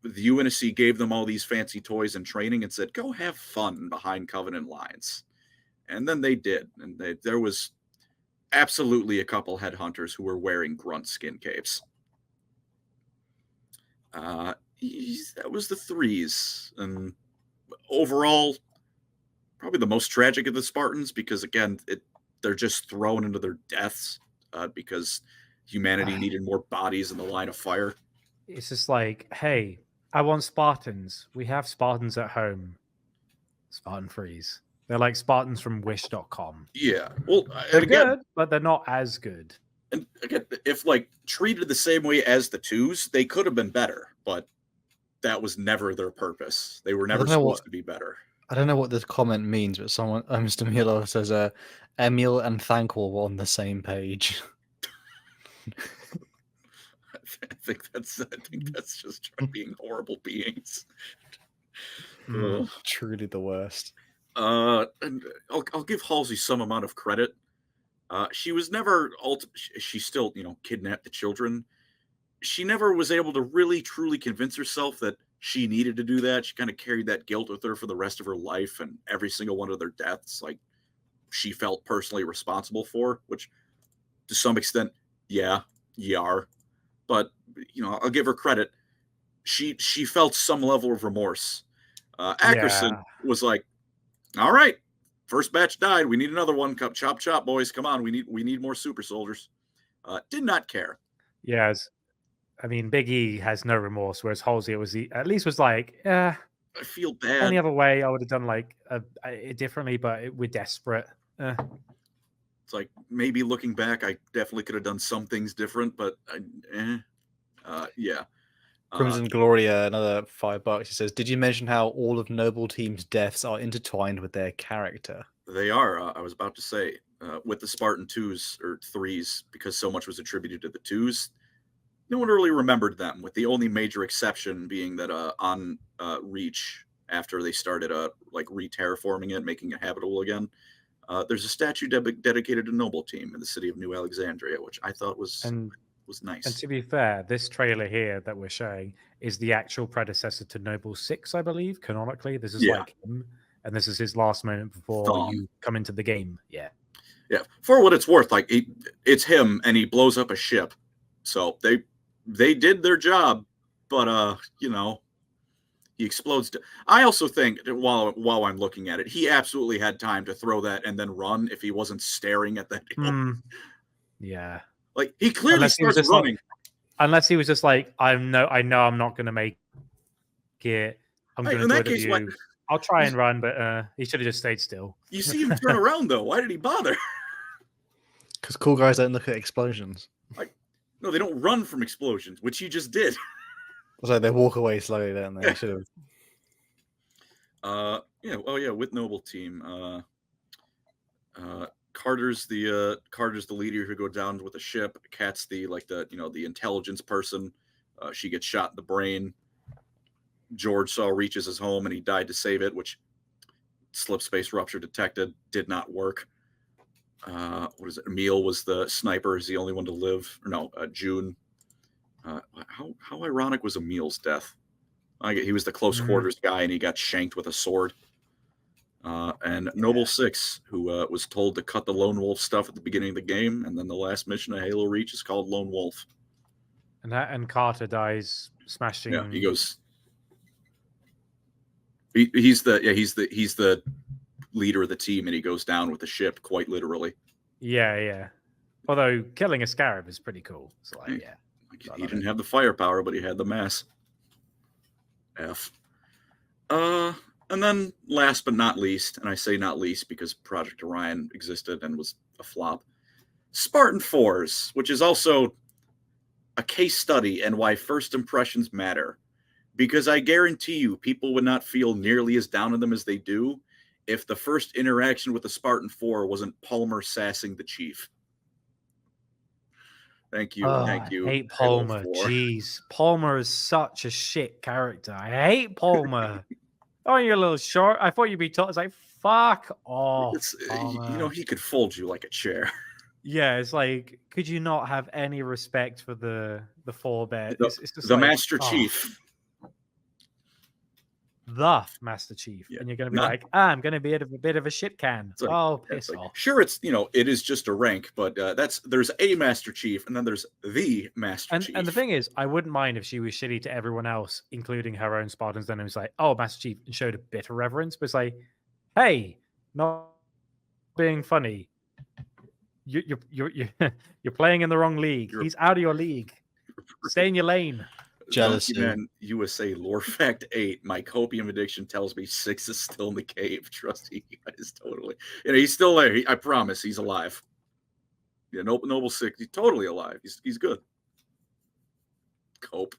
the UNSC gave them all these fancy toys and training and said, go have fun behind Covenant lines. And then they did. And there was absolutely a couple headhunters who were wearing grunt skin capes. That was the 3s. And overall, probably the most tragic of the Spartans, because again, they're just thrown into their deaths because humanity needed more bodies in the line of fire. It's just like, hey, I want Spartans. We have Spartans at home. Spartan-IIIs. They're like Spartans from Wish.com. Yeah. Well, they're good, but they're not as good. And again, if like treated the same way as the 2s, they could have been better, but that was never their purpose. They were never supposed to be better. I don't know what this comment means, but someone, Mr. Milo says, Emil and Thankful were on the same page. I think that's just being horrible beings. Truly the worst. And I'll give Halsey some amount of credit. She was never she still, kidnapped the children. She never was able to really truly convince herself that she needed to do that. She kind of carried that guilt with her for the rest of her life, and every single one of their deaths, like, she felt personally responsible for, which to some extent, yeah, you are. But, I'll give her credit. She felt some level of remorse. Ackerson was like, all right, first batch died. We need another one. Chop, chop, boys. Come on. We need more super soldiers. Did not care. Yes. I mean, Big E has no remorse, whereas Halsey at least was like, yeah. I feel bad. Any other way, I would have done like it differently, but we're desperate. It's like maybe looking back, I definitely could have done some things different, but yeah. Crimson Gloria, another $5. He says, "Did you mention how all of Noble Team's deaths are intertwined with their character?" They are. I was about to say, with the Spartan-IIs or threes, because so much was attributed to the twos, no one really remembered them, with the only major exception being that on Reach, after they started like re-terraforming it, making it habitable again, there's a statue dedicated to Noble Team in the city of New Alexandria, which I thought was nice. And to be fair, this trailer here that we're showing is the actual predecessor to Noble 6, I believe, canonically. This is like him, and this is his last moment before you come into the game. Yeah. For what it's worth, like it's him, and he blows up a ship, so they did their job, but he explodes. I also think that while I'm looking at it, he absolutely had time to throw that and then run if he wasn't staring at that. Yeah. Like he clearly starts running. Unless he was just like, I know I'm not going to make it. I'm going to do it. Like, I'll try and run, but he should have just stayed still. You see him turn around though. Why did he bother? Because cool guys don't look at explosions. Like, no, they don't run from explosions, which you just did. So they walk away slowly, don't they? Should have. With Noble Team, Carter's the leader who go down with the ship. Kat's the intelligence person. She gets shot in the brain. George saw reaches his home and he died to save it, which slip space rupture detected, did not work. What is it? Emil was the sniper, is the only one to live. Or no, June. How ironic was Emil's death? He was the close quarters guy and he got shanked with a sword. And Noble 6, who was told to cut the Lone Wolf stuff at the beginning of the game, and then the last mission of Halo Reach is called Lone Wolf. And Carter dies smashing. Yeah, he goes. He's the leader of the team, and he goes down with the ship quite literally. Yeah. Although killing a scarab is pretty cool. So he didn't have the firepower, but he had the mass. And then last but not least, and I say not least because Project Orion existed and was a flop, Spartan-IVs, which is also a case study in why first impressions matter. Because I guarantee you, people would not feel nearly as down on them as they do if the first interaction with the Spartan-IV wasn't Palmer sassing the chief. Thank you. I hate Palmer. Jeez. Palmer is such a shit character. I hate Palmer. Oh, you're a little short. I thought you'd be tall. It's like, fuck off. He could fold you like a chair. Yeah, it's like, could you not have any respect for the four-bed? It's just the Master Chief. The Master Chief. Yeah. And you're going to be I'm going to be a bit of a shit can. Piss off. Sure, it's, it is just a rank, but there's a Master Chief, and then there's the Master Chief. And the thing is, I wouldn't mind if she was shitty to everyone else, including her own Spartans. Then it was like, oh, Master Chief, and showed a bit of reverence. But it's like, hey, not being funny. You're playing in the wrong league. He's out of your league. Stay in your lane. Jealousy. Man, USA lore fact 8. My copium addiction tells me 6 is still in the cave. Trust me, guys, totally. He's still there. I promise, he's alive. Yeah, Noble 6, he's totally alive. He's good. Cope.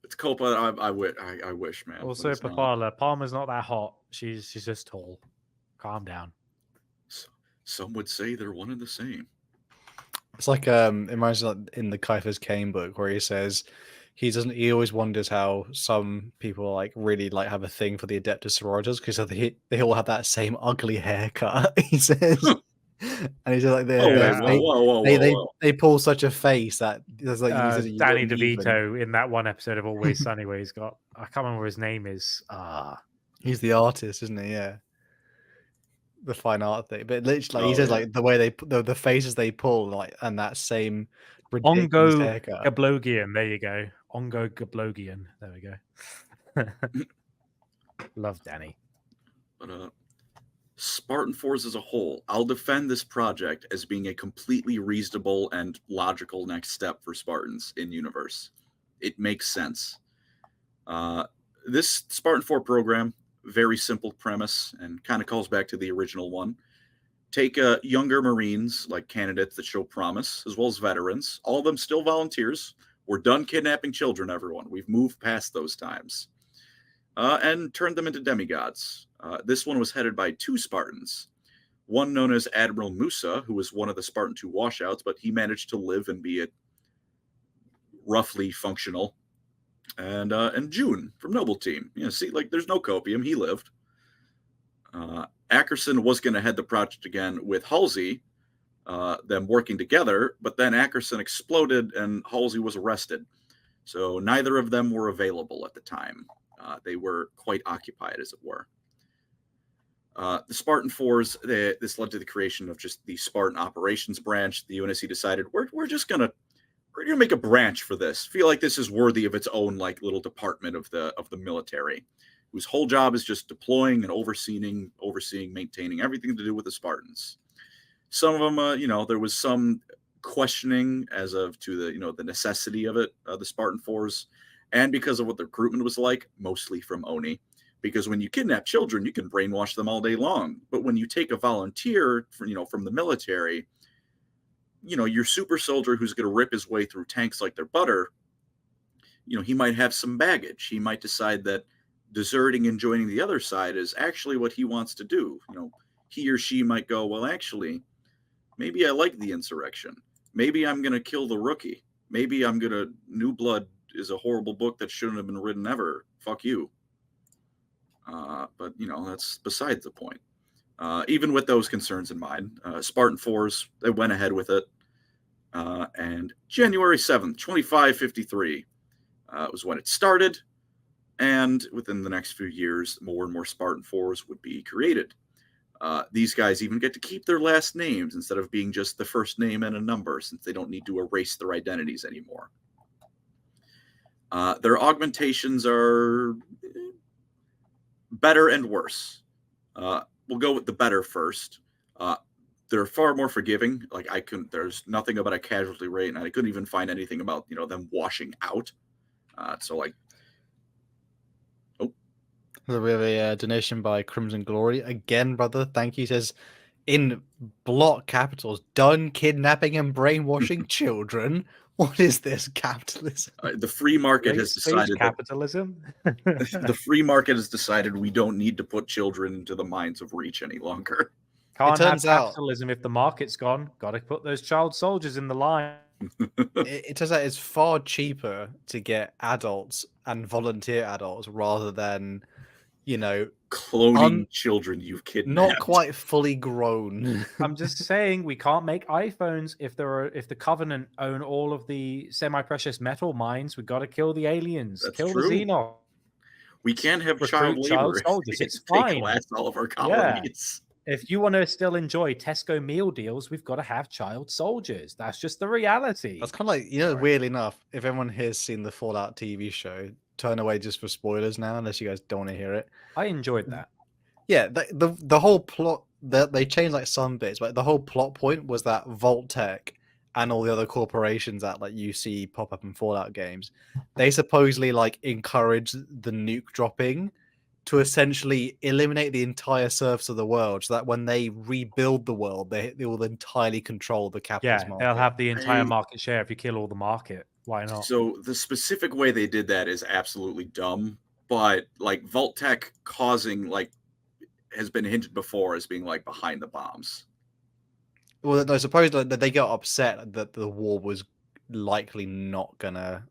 It's Cope. I wish, man. Also, Papala, Palmer's not that hot. She's just tall. Calm down. Some would say they're one and the same. It's like it reminds me in the Kiefer's Kane book where he says he always wonders how some people really have a thing for the Adeptus Sororitas because they all have that same ugly haircut. He says, and he's just they pull such a face that there's Danny DeVito in that one episode of Always Sunny where he's got, I can't remember what his name is. He's the artist, isn't he? Yeah. The fine art thing, but literally, he says the way they the faces they pull, and that same ridiculous haircut. Gablogian. There you go. Ongo Gablogian. There we go. Love Danny. But Spartan-IVs as a whole, I'll defend this project as being a completely reasonable and logical next step for Spartans in universe. It makes sense. This Spartan-IV program, very simple premise and kind of calls back to the original one. Take younger Marines, like candidates that show promise, as well as veterans, all of them still volunteers. We're done kidnapping children, everyone. We've moved past those times. And turned them into demigods. This one was headed by 2 Spartans. One known as Admiral Musa, who was one of the Spartan-II washouts, but he managed to live and be roughly functional. And June from Noble Team. See, like, there's no copium. He lived. Ackerson was going to head the project again with Halsey, them working together, but then Ackerson exploded and Halsey was arrested. So neither of them were available at the time. They were quite occupied, as it were. The Spartan-IVs, this led to the creation of just the Spartan Operations branch. The UNSC decided, we're gonna make a branch for this. Feel like this is worthy of its own like little department of the military, whose whole job is just deploying and overseeing, maintaining everything to do with the Spartans. Some of them, there was some questioning as of to the necessity of it, the Spartan-IVs, and because of what the recruitment was like, mostly from Oni. Because when you kidnap children, you can brainwash them all day long. But when you take a volunteer from the military, your super soldier who's going to rip his way through tanks like they're butter, he might have some baggage. He might decide that deserting and joining the other side is actually what he wants to do. He or she might go, well, actually, maybe I like the insurrection. Maybe I'm going to kill the rookie. Maybe I'm going to... New Blood is a horrible book that shouldn't have been written ever. Fuck you. But, that's beside the point. Even with those concerns in mind, Spartan-IVs, they went ahead with it. And January 7th, 2553 was when it started. And within the next few years, more and more Spartan-IVs would be created. These guys even get to keep their last names instead of being just the first name and a number, since they don't need to erase their identities anymore. Their augmentations are better and worse. We'll go with the better first. They're far more forgiving. Like there's nothing about a casualty rate, and I couldn't even find anything about them washing out. So like, we have a donation by Crimson Glory again, brother. Thank you. He says, in block capitals, done kidnapping and brainwashing children. What is this capitalism? The free market has decided capitalism. The free market has decided we don't need to put children into the minds of Reach any longer. Can't have capitalism if the market's gone. Got to put those child soldiers in the line. It turns out it's far cheaper to get adults and volunteer adults rather than, cloning children you've kidnapped. Not quite fully grown. I'm just saying we can't make iPhones if the Covenant own all of the semi-precious metal mines. We've got to kill the aliens. That's kill true. the Xenos. We can't have child labor. Soldiers. It's fine. All of our colonies. Yeah. If you want to still enjoy Tesco meal deals, we've got to have child soldiers. That's just the reality. That's kind of like, weirdly enough, if everyone here's seen the Fallout TV show, turn away just for spoilers now, unless you guys don't want to hear it. I enjoyed that. Yeah, the whole plot, they changed like some bits, but the whole plot point was that Vault-Tec and all the other corporations that like you see pop up in Fallout games, they supposedly like encourage the nuke dropping to essentially eliminate the entire surface of the world, so that when they rebuild the world, they will entirely control the capitalist market. They'll have the entire market share if you kill all the market. Why not? So the specific way they did that is absolutely dumb, but like Vault-Tec causing like has been hinted before as being like behind the bombs. Well, I suppose that they got upset that the war was likely not gonna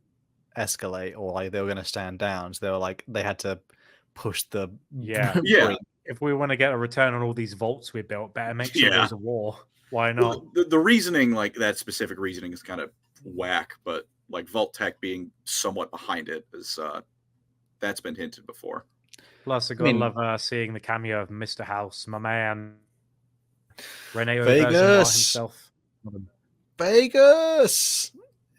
escalate, or like they were gonna stand down, so they were like they had to push the yeah. If we want to get a return on all these vaults we built, better make sure there's a war. Why not? Well, the reasoning, like that specific reasoning, is kind of whack, but like Vault-Tec being somewhat behind it is that's been hinted before. Plus, I gotta love seeing the cameo of Mr. House, my man, Rene Vegas himself. Vegas.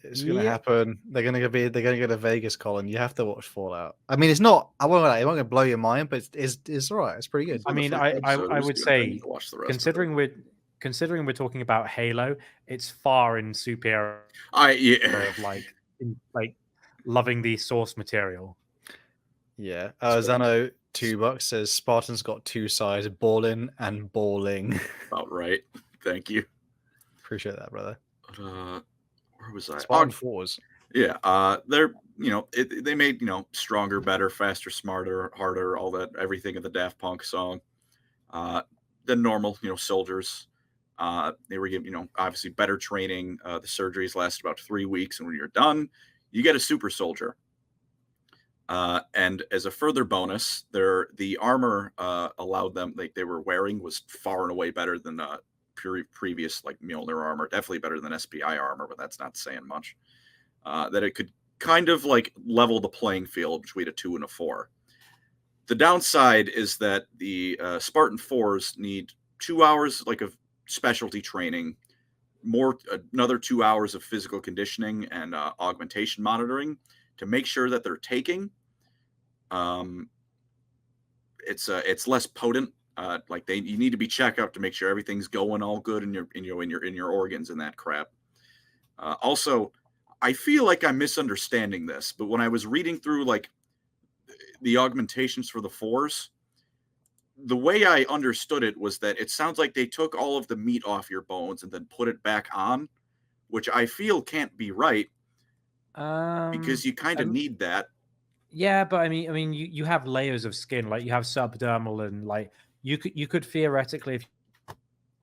It's gonna happen. They're gonna get a Vegas, Colin. You have to watch Fallout. I mean, it's not. It won't gonna blow your mind, but it's all right. It's pretty good. I mean, I would say, considering we're talking about Halo, it's far in superior. Of like loving the source material. Yeah. Zano $2 says Spartans got two sides, ballin and balling. About right. Thank you. Appreciate that, brother. Where was I? Spartan-IVs. Yeah. They're they made stronger, better, faster, smarter, harder, all that, everything in the Daft Punk song. Than normal soldiers. They were given obviously better training. The surgeries last about 3 weeks, and when you're done, you get a super soldier. And as a further bonus, the armor allowed them, like they were wearing, was far and away better than previous like Mjolnir armor. Definitely better than SPI armor, but that's not saying much. That it could kind of like level the playing field between a 2 and a 4. The downside is that the Spartan-IVs need 2 hours like of specialty training, another 2 hours of physical conditioning and augmentation monitoring to make sure that they're taking. It's less potent. Like you need to be checked out to make sure everything's going all good in your organs and that crap. Also, I feel like I'm misunderstanding this, but when I was reading through like the augmentations for the 4s, the way I understood it was that it sounds like they took all of the meat off your bones and then put it back on, which I feel can't be right. Because you kind of need that. Yeah, but I mean, you have layers of skin, like you have subdermal, and like you could theoretically, if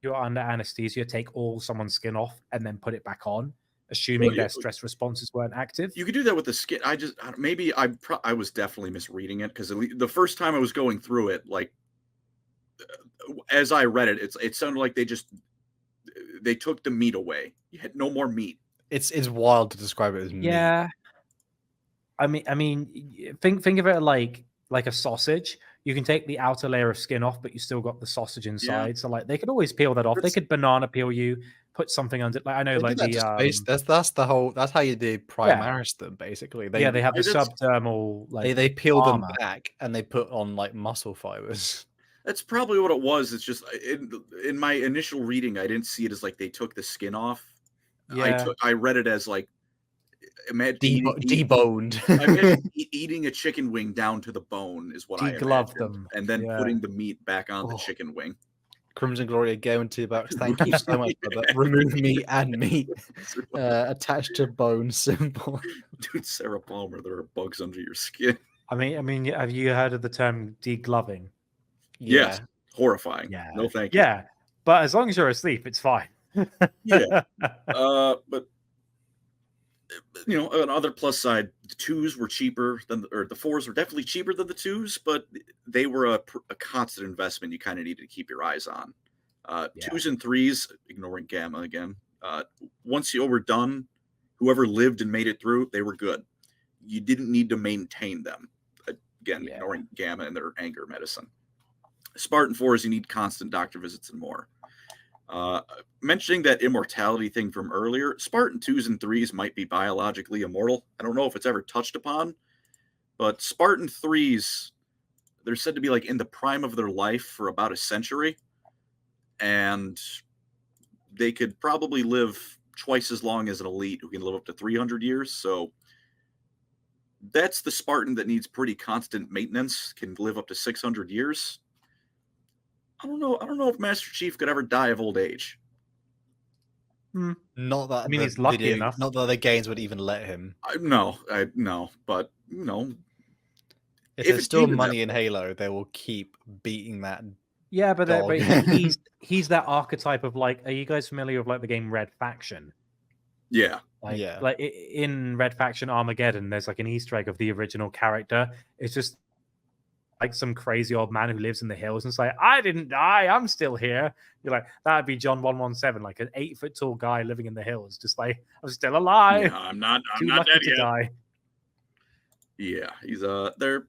you're under anesthesia, take all someone's skin off and then put it back on, assuming their stress responses weren't active. You could do that with the skin. I was definitely misreading it, because the first time I was going through it, like as I read it, it sounded like they took the meat away. You had no more meat. It's wild to describe it as meat. Yeah. I mean, think of it like a sausage. You can take the outer layer of skin off, but you still got the sausage inside. Yeah. So like they could always peel that off. They could banana peel you, put something under. Like I know, like that's how you do Primaris them basically. They have the subdermal. Like they peel them back and they put on like muscle fibers. That's probably what it was. It's just in my initial reading, I didn't see it as like they took the skin off. Yeah. I read it as like deboned. Eating a chicken wing down to the bone is what I imagined, them, and then putting the meat back on the chicken wing. Crimson Glory again, $2. Thank you so much, brother. Remove meat and meat attached to bone symbol. Dude, Sarah Palmer, there are bugs under your skin. I mean, have you heard of the term degloving? Yeah. Yes, horrifying. Yeah. No, thank you. Yeah, but as long as you're asleep, it's fine. Yeah, but another plus side, the 2s were cheaper the 4s were definitely cheaper than the 2s, but they were a constant investment you kind of needed to keep your eyes on. 2s and 3s, ignoring Gamma again. Once you were done, whoever lived and made it through, they were good. You didn't need to maintain them. Again, ignoring Gamma and their anger medicine. Spartan-IVs, you need constant doctor visits and more. Mentioning that immortality thing from earlier, Spartan-IIs and 3s might be biologically immortal. I don't know if it's ever touched upon, but Spartan-IIIs, they're said to be like in the prime of their life for about a century, and they could probably live twice as long as an elite who can live up to 300 years. So that's the Spartan that needs pretty constant maintenance, can live up to 600 years. I don't know if Master Chief could ever die of old age. Not that. I mean, he's lucky enough. Not that the games would even let him. No, but if there's still money in Halo, they will keep beating that. Yeah, but he's that archetype of like. Are you guys familiar with like the game Red Faction? Yeah. Like in Red Faction Armageddon, there's like an Easter egg of the original character. It's just like some crazy old man who lives in the hills and say, I didn't die, I'm still here. You're like, that'd be John 117, like an 8-foot tall guy living in the hills, just like, I'm still alive. Yeah, I'm not dead to yet. Die. Yeah, he's they're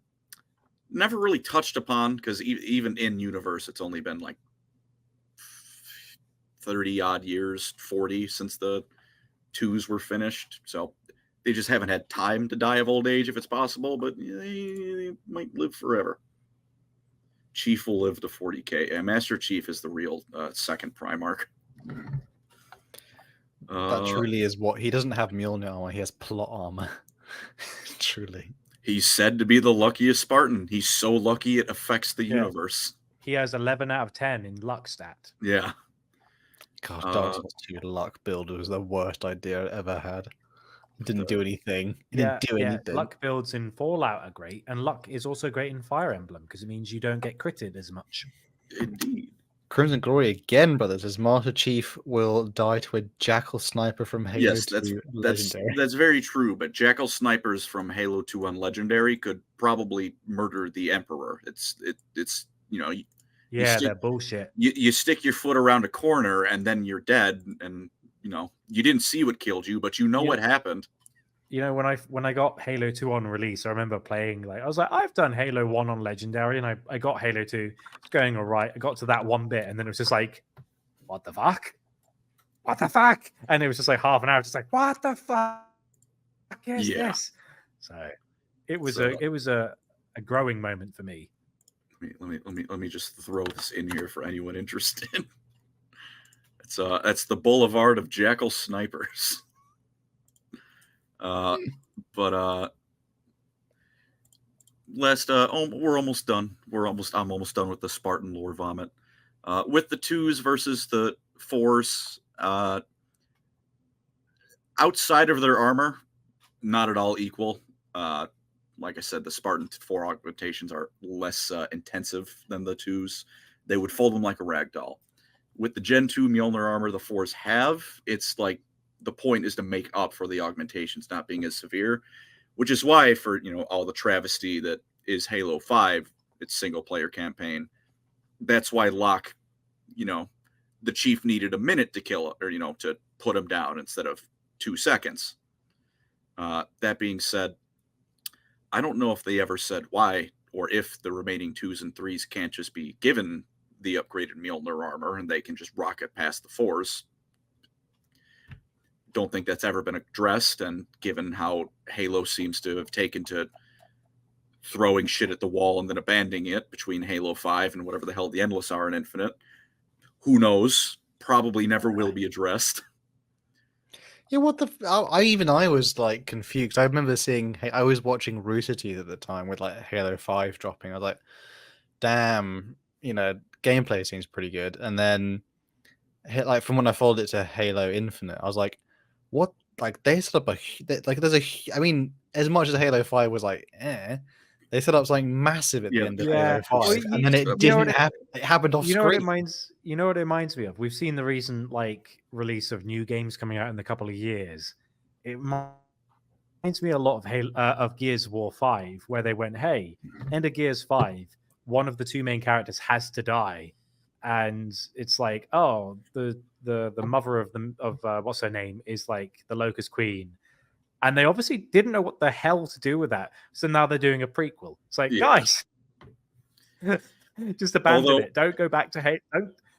never really touched upon, because even in universe, it's only been like 30 odd years, 40 since the 2s were finished. So they just haven't had time to die of old age, if it's possible, but they might live forever. Chief will live to 40K. And Master Chief is the real second Primarch. That truly is what he doesn't have Mjolnir armor. He has plot armor. Truly. He's said to be the luckiest Spartan. He's so lucky it affects the universe. He has 11 out of 10 in luck stat. Yeah. Gosh, Dark Souls 2 luck build was the worst idea I ever had. It didn't do anything. It didn't do anything. Luck builds in Fallout are great, and luck is also great in Fire Emblem because it means you don't get critted as much. Indeed. Crimson Glory again, brothers, as Master Chief will die to a Jackal Sniper from Halo 2 Legendary. That's very true, but Jackal Snipers from Halo 2 on Legendary could probably murder the Emperor. It's they're bullshit. You stick your foot around a corner and then you're dead, and you didn't see what killed you, but what happened. When I got Halo 2 on release, I remember playing I was like, I've done Halo 1 on Legendary, and I got Halo 2. It's going all right. I got to that one bit, and then it was just like, what the fuck? What the fuck? And it was just like half an hour, just like, what the fuck is this? So it was a growing moment for me. Let me just throw this in here for anyone interested. It's the Boulevard of Jackal Snipers. We're almost done. I'm almost done with the Spartan lore vomit. With the 2s versus the 4s, outside of their armor, not at all equal. Like I said, the Spartan-IV augmentations are less intensive than the 2s. They would fold them like a rag doll. With the Gen 2 Mjolnir armor the 4s have, it's like the point is to make up for the augmentations not being as severe, which is why for all the travesty that is Halo 5, its single player campaign, that's why Locke, the Chief needed a minute to kill or to put him down instead of 2 seconds. That being said, I don't know if they ever said why or if the remaining 2s and 3s can't just be given the upgraded Mjolnir armor and they can just rocket past the 4s. Don't think that's ever been addressed, and given how Halo seems to have taken to throwing shit at the wall and then abandoning it between Halo 5 and whatever the hell the Endless are in Infinite, who knows? Probably never will be addressed. Yeah, I was like confused. I remember I was watching Rooster Teeth at the time with like Halo 5 dropping. I was like, damn, gameplay seems pretty good. And then like from when I followed it to Halo Infinite, I was like, what? Like they set up I mean, as much as Halo 5 was like, they set up something massive at the end of Halo 5, and then it didn't happen. It happened off screen. You know what it reminds me of? We've seen the recent release of new games coming out in a couple of years. It reminds me a lot of Gears of War 5, where they went, hey, end of Gears 5, one of the 2 main characters has to die. And it's like, oh, the mother of what's her name is like the Locust Queen, and they obviously didn't know what the hell to do with that. So now they're doing a prequel. It's like, guys, just abandon it. Don't go back to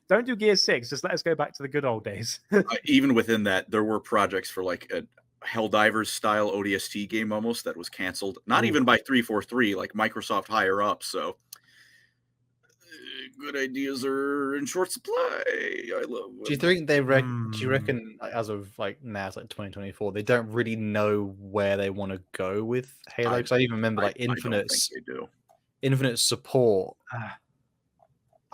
don't do Gears 6. Just let us go back to the good old days. Even within that, there were projects for like a Helldivers style ODST game almost that was canceled. Not even by 343, like Microsoft higher up. So good ideas are in short supply. I love. Do you think do you reckon as of now it's like 2024, they don't really know where they want to go with Halo? Because I even remember Infinite's support.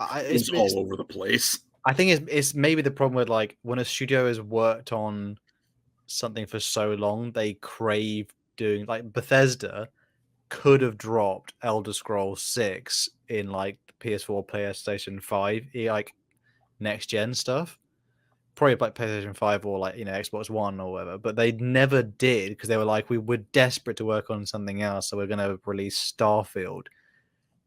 It's all over the place. I think it's maybe the problem with when a studio has worked on something for so long, they crave doing Bethesda could have dropped Elder Scrolls 6 in PS4, PlayStation 5, next gen stuff. Probably PlayStation 5 or Xbox One or whatever, but they never did because they were we were desperate to work on something else, so we're going to release Starfield.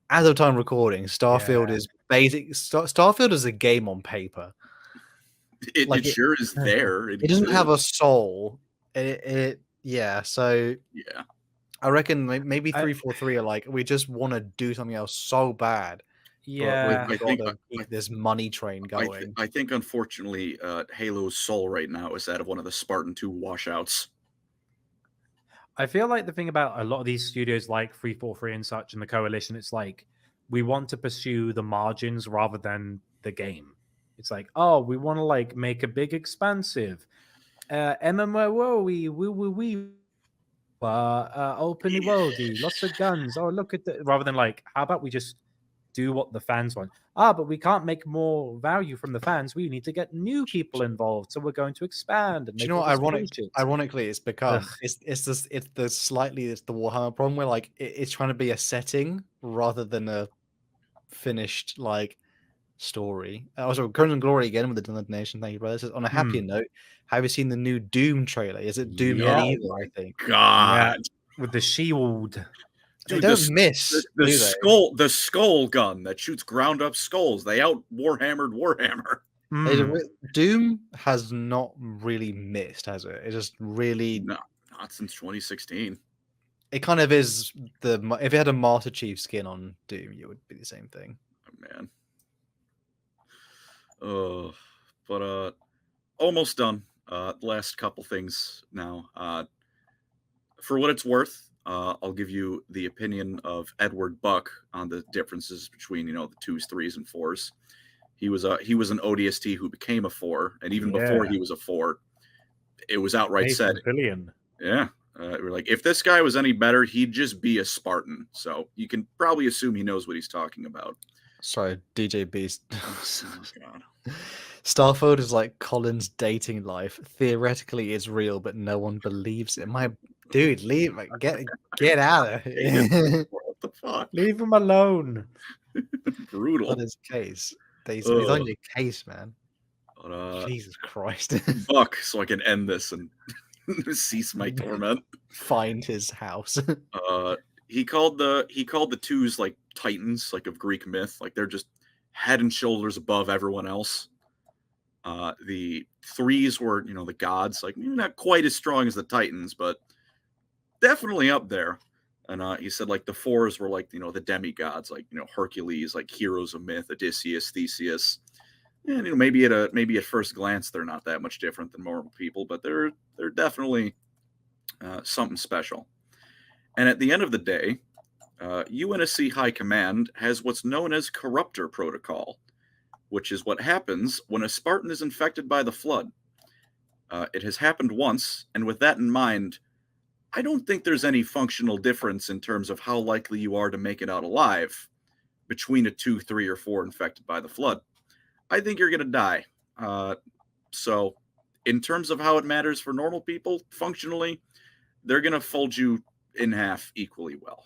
As of time recording, Starfield is basic. Starfield is a game on paper. It sure is there. It doesn't have a soul. So I reckon maybe 343 are we just want to do something else so bad. Yeah, we've got to keep this money train going. I think unfortunately, Halo's soul right now is that of one of the Spartan-II washouts. I feel like the thing about a lot of these studios like 343 and such and the Coalition, it's we want to pursue the margins rather than the game. It's we want to make a big expansive MMO open worldy, lots of guns. Oh, look at that. Rather than like, how about we just do what the fans want? But we can't make more value from the fans. We need to get new people involved. So we're going to expand and Do make you know all what this bullshit. ironically it's become? Ugh. It's the Warhammer problem where like it's trying to be a setting rather than a finished like story. Also, Conan Glory again with the donation. Thank you, brother. Says, on a happier note, have you seen the new Doom trailer? Is it Doom Yeah. Evil? I think. God, With the shield. They Dude, don't miss. the do they? skull gun that shoots ground up skulls. They out Warhammered Warhammer. Doom has not really missed, has it? It just really No, not since 2016. It kind of is if it had a Master Chief skin on Doom, it would be the same thing. Oh, man. But almost done. Last couple things now. For what it's worth, I'll give you the opinion of Edward Buck on the differences between the 2s, 3s, and 4s. He was an ODST who became a 4, and even before he was a 4, it was outright said, yeah, we're like, if this guy was any better, he'd just be a Spartan. So you can probably assume he knows what he's talking about. Sorry, DJ Beast. Oh, God. Starfield is like Colin's dating life. Theoretically, it's real, but no one believes it. My dude, leave! Get out of here! What the fuck? Leave him alone. Brutal. On his case, he's on your case, man. But, Jesus Christ! Buck, so I can end this and cease my torment. Find his house. He called the 2s like titans, like of Greek myth, like they're just head and shoulders above everyone else. The 3s were, the gods, like not quite as strong as the titans, but definitely up there. And he said like the 4s were like the demigods, like Hercules, like heroes of myth, Odysseus, Theseus. And maybe at first glance they're not that much different than normal people, but they're definitely something special. And at the end of the day, UNSC High Command has what's known as Corruptor Protocol, which is what happens when a Spartan is infected by the Flood. It has happened once, and with that in mind, I don't think there's any functional difference in terms of how likely you are to make it out alive between a 2, 3, or 4 infected by the Flood. I think you're going to die. So in terms of how it matters for normal people, functionally, they're going to fold you in half equally well.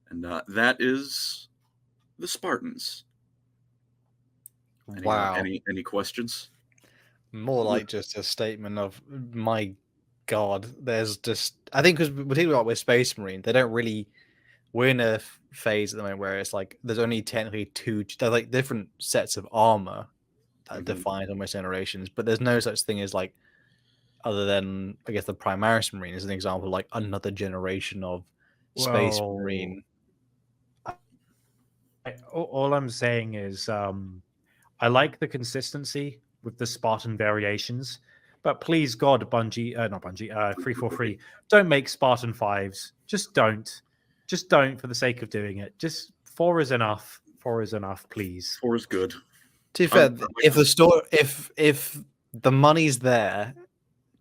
And that is the Spartans. Wow. Any questions? More like just a statement of, my God, there's just, I think because particularly like with Space Marine, they don't really, we're in a phase at the moment where it's like, there's only technically 2, they're like different sets of armor that define almost generations, but there's no such thing as like, other than, I guess, the Primaris Marine is an example, like another generation of Space Marine. All I'm saying is I like the consistency with the Spartan variations, but please God, Bungie, not Bungie, 343, don't make Spartan 5s. Just don't. Just don't for the sake of doing it. Just 4 is enough. 4 is enough, please. 4 is good. To be fair, if the money's there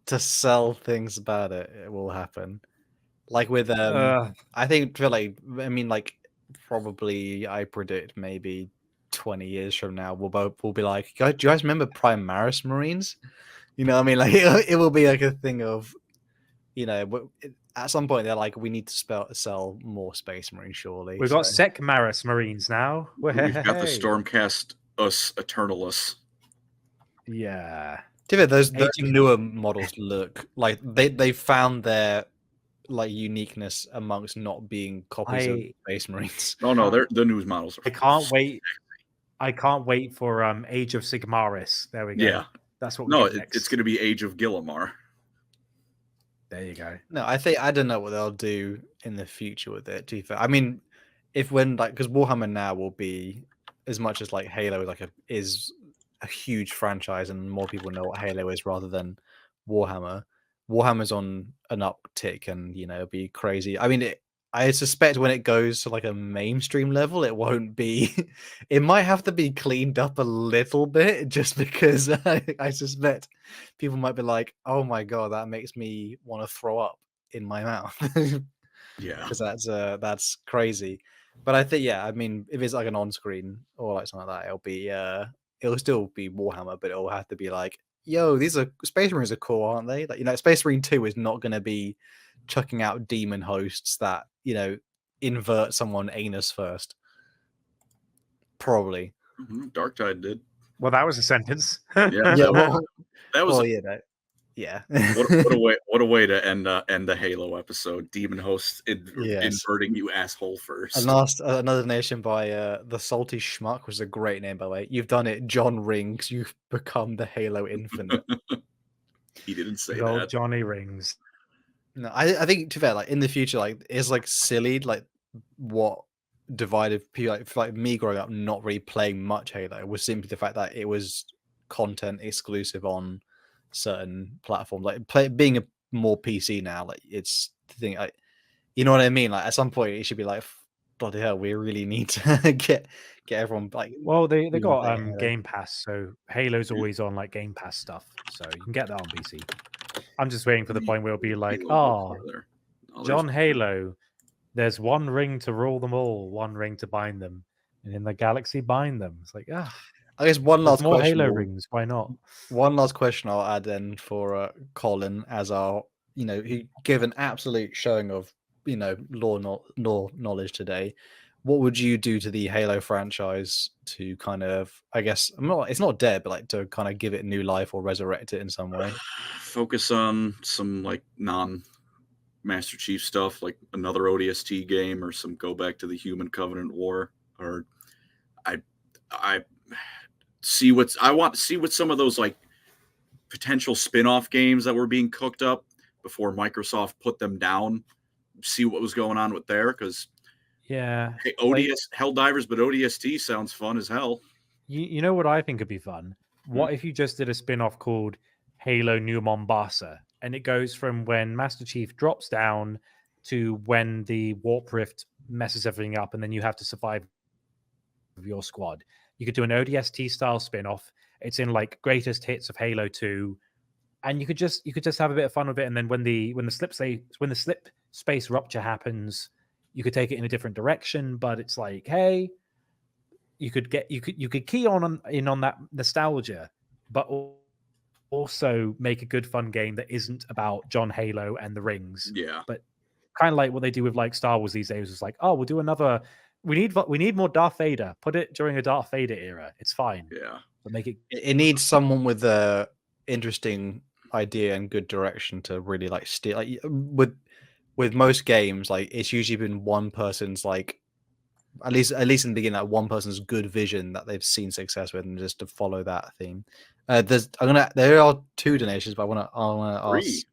to sell things about it, it will happen. Like with I think probably I predict maybe 20 years from now we'll be like, do you guys remember Primaris Marines? You know what I mean? Like it will be like a thing of, at some point they're like, we need to sell more Space Marines, surely. We've got Secmaris Marines now. We've got the Stormcast Us Eternalus. Yeah. Those newer models look like they found their like uniqueness amongst not being copies of Space Marines. Oh no, they're the news models. I can't wait for Age of Sigmaris. There we go. Yeah, that's what. It's going to be Age of Gillimar. There you go. No, I don't know what they'll do in the future with it. To be fair, I mean, because Warhammer now will be, as much as like Halo is a huge franchise and more people know what Halo is rather than Warhammer. Warhammer's on an uptick, and it'll be crazy. I mean, I suspect when it goes to like a mainstream level, it won't be. It might have to be cleaned up a little bit, just because I suspect people might be like, "Oh my God, that makes me want to throw up." in my mouth. Yeah. Because that's crazy. But I think, yeah, I mean, if it's like an on-screen or like something like that, it'll still be Warhammer, but it'll have to be like, yo, these are Space Marines are cool, aren't they? Like, Space Marine 2 is not going to be chucking out demon hosts that invert someone anus first. Probably. Dark Tide did. Well, that was a sentence. Yeah, Yeah. Well, that was. well, yeah. What a way to end the Halo episode. Demon hosts inverting you asshole first. And last, Another Nation by the Salty Schmuck was a great name, by the way. You've done it, John Rings. You've become the Halo Infinite. He didn't say Good old that. Johnny Rings. No, I think, to be fair, like in the future, like it's like silly, like what divided people, like me growing up not really playing much Halo was simply the fact that it was content exclusive on certain platforms. Like being a more PC now, like it's the thing. Like, you know what I mean? Like at some point, it should be like, bloody hell, we really need to get everyone like. Well, they got Game Pass, so Halo's always on like Game Pass stuff, so you can get that on PC. I'm just waiting for the point where it'll be like, John Halo, there's one ring to rule them all, one ring to bind them, and in the galaxy bind them. It's like, I guess one last more question. Halo rings, why not? One last question I'll add then for Colin, as our, he gave an absolute showing of, lore knowledge today. What would you do to the Halo franchise to kind of, I guess, it's not dead, but like to kind of give it new life or resurrect it in some way? Focus on some like non-Master Chief stuff, like another ODST game, or some go back to the Human Covenant War, or I want to see what some of those like potential spin-off games that were being cooked up before Microsoft put them down. See what was going on with there, because Helldivers, but ODST sounds fun as hell. You know what I think would be fun? What if you just did a spin-off called Halo New Mombasa, and it goes from when Master Chief drops down to when the Warp Rift messes everything up, and then you have to survive with your squad. You could do an ODST style spin-off. It's in like greatest hits of Halo 2, and you could just have a bit of fun with it. And then when the slip space rupture happens, you could take it in a different direction. But it's like, hey, you could key in on that nostalgia, but also make a good fun game that isn't about John Halo and the rings. Yeah, but kind of like what they do with like Star Wars these days. It's like, oh, we'll do another. We need more Darth Vader. Put it during a Darth Vader era. It's fine. Yeah, but make it. It needs someone with a interesting idea and good direction to really like steer. Like with most games, like it's usually been one person's like, at least in the beginning, like one person's good vision that they've seen success with, and just to follow that theme. There are 2 donations, but I want to ask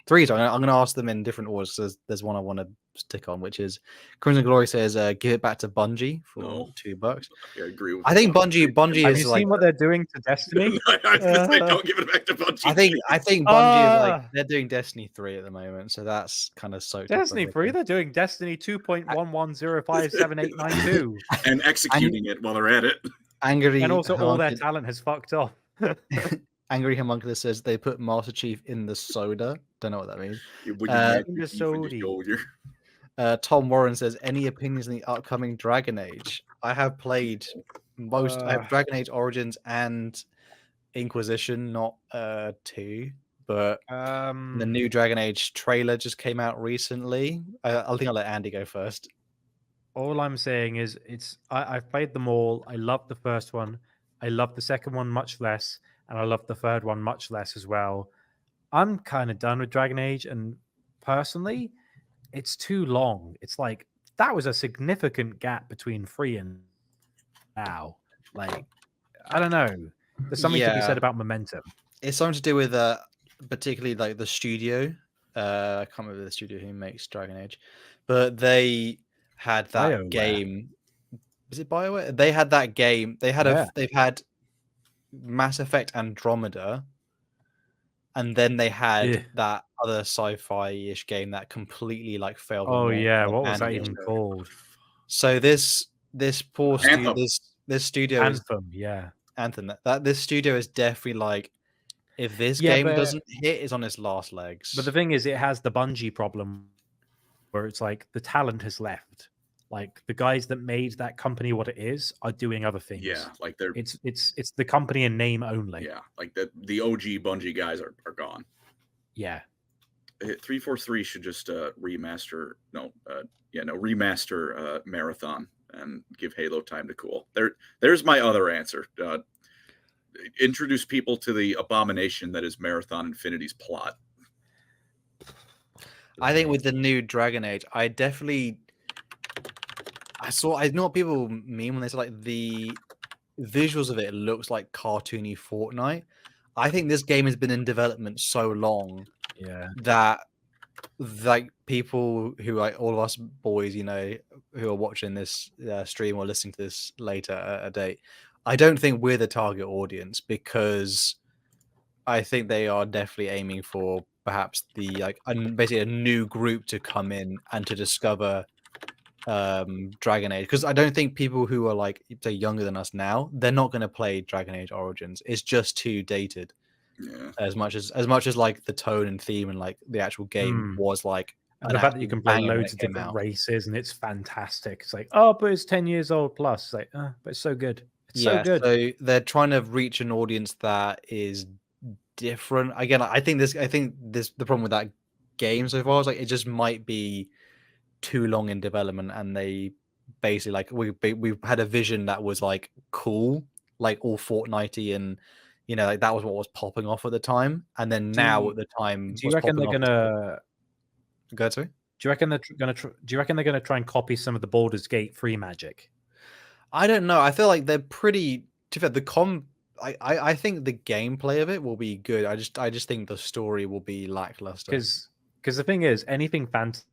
3. So I'm gonna ask them in different orders. So there's one I want to stick on, which is Crimson Glory says, "Give it back to Bungie for $2." I agree with. I think Bungie Have is you like. seen what they're doing to Destiny? Don't give it back to Bungie. I think Bungie is like they're doing Destiny 3 at the moment, so that's kind of soaked. Destiny 3, they're doing Destiny 2.11057892 and executing it while they're at it. Angry, and also all their talent has fucked off. Angry Homunculus says they put Master Chief in the soda. Don't know what that means. Tom Warren says, any opinions on the upcoming Dragon Age? I have played most. I have Dragon Age Origins and Inquisition, not 2, but the new Dragon Age trailer just came out recently. I think I'll let Andy go first. All I'm saying is I've played them all. I love the first one. I love the second one much less, and I love the third one much less as well. I'm kind of done with Dragon Age, and personally, it's too long. It's like that was a significant gap between 3 and now. Like, I don't know. There's something to be said about momentum. It's something to do with particularly like the studio. I can't remember the studio who makes Dragon Age, but they had that BioWare. game. Was it BioWare? They had that game. They had they've had Mass Effect Andromeda, and then they had that other sci-fi-ish game that completely like failed. Oh yeah, what was that even called? So this poor studio, this studio Anthem, Anthem. This studio is definitely like If this Yeah, game but- doesn't hit, it's on its last legs. But the thing is, it has the Bungie problem where it's like the talent has left. Like the guys that made that company what it is are doing other things. Yeah, like they're It's the company in name only. yeah, like the OG Bungie guys are gone. Yeah. 343 should just remaster Marathon and give Halo time to cool. There's my other answer. Introduce people to the abomination that is Marathon Infinity's plot. I think with the new Dragon Age, I know what people mean when they say like the visuals of it looks like cartoony Fortnite. I think this game has been in development so long that like people who like all of us boys, you know, who are watching this stream or listening to this later at a date, I don't think we're the target audience because I think they are definitely aiming for perhaps the basically a new group to come in and to discover Dragon Age, because I don't think people who are like say younger than us now, they're not going to play Dragon Age Origins. It's just too dated. Yeah. As much as like the tone and theme and like the actual game was like, and the fact that you can play loads of different races and it's fantastic. It's like, oh, but it's 10 years old plus. It's like, but it's so good. It's so good. So they're trying to reach an audience that is different. Again, I think the problem with that game so far is like it just might be too long in development, and they basically like we had a vision that was like cool, like all Fortnitey, and you know, like that was what was popping off at the time. And then now at the time, do you reckon they're gonna go to? Do you reckon they're gonna try and copy some of the Baldur's Gate free magic? I don't know. I feel like they're pretty. To be fair, I think the gameplay of it will be good. I just think the story will be lackluster. Because the thing is, anything fantasy,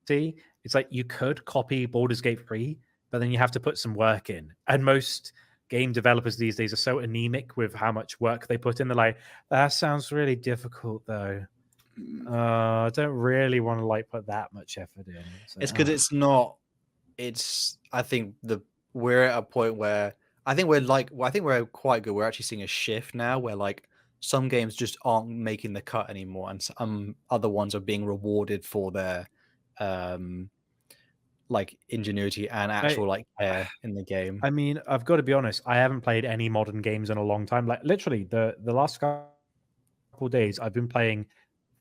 it's like you could copy Baldur's Gate 3, but then you have to put some work in. And most game developers these days are so anemic with how much work they put in. They're like, that sounds really difficult though. I don't really want to like put that much effort in. It's because it's not. It's. I think we're at a point where I think we're quite good. We're actually seeing a shift now where like some games just aren't making the cut anymore, and some other ones are being rewarded for their like ingenuity and actual like care in the game. I mean, I've got to be honest, I haven't played any modern games in a long time. Like literally the last couple of days I've been playing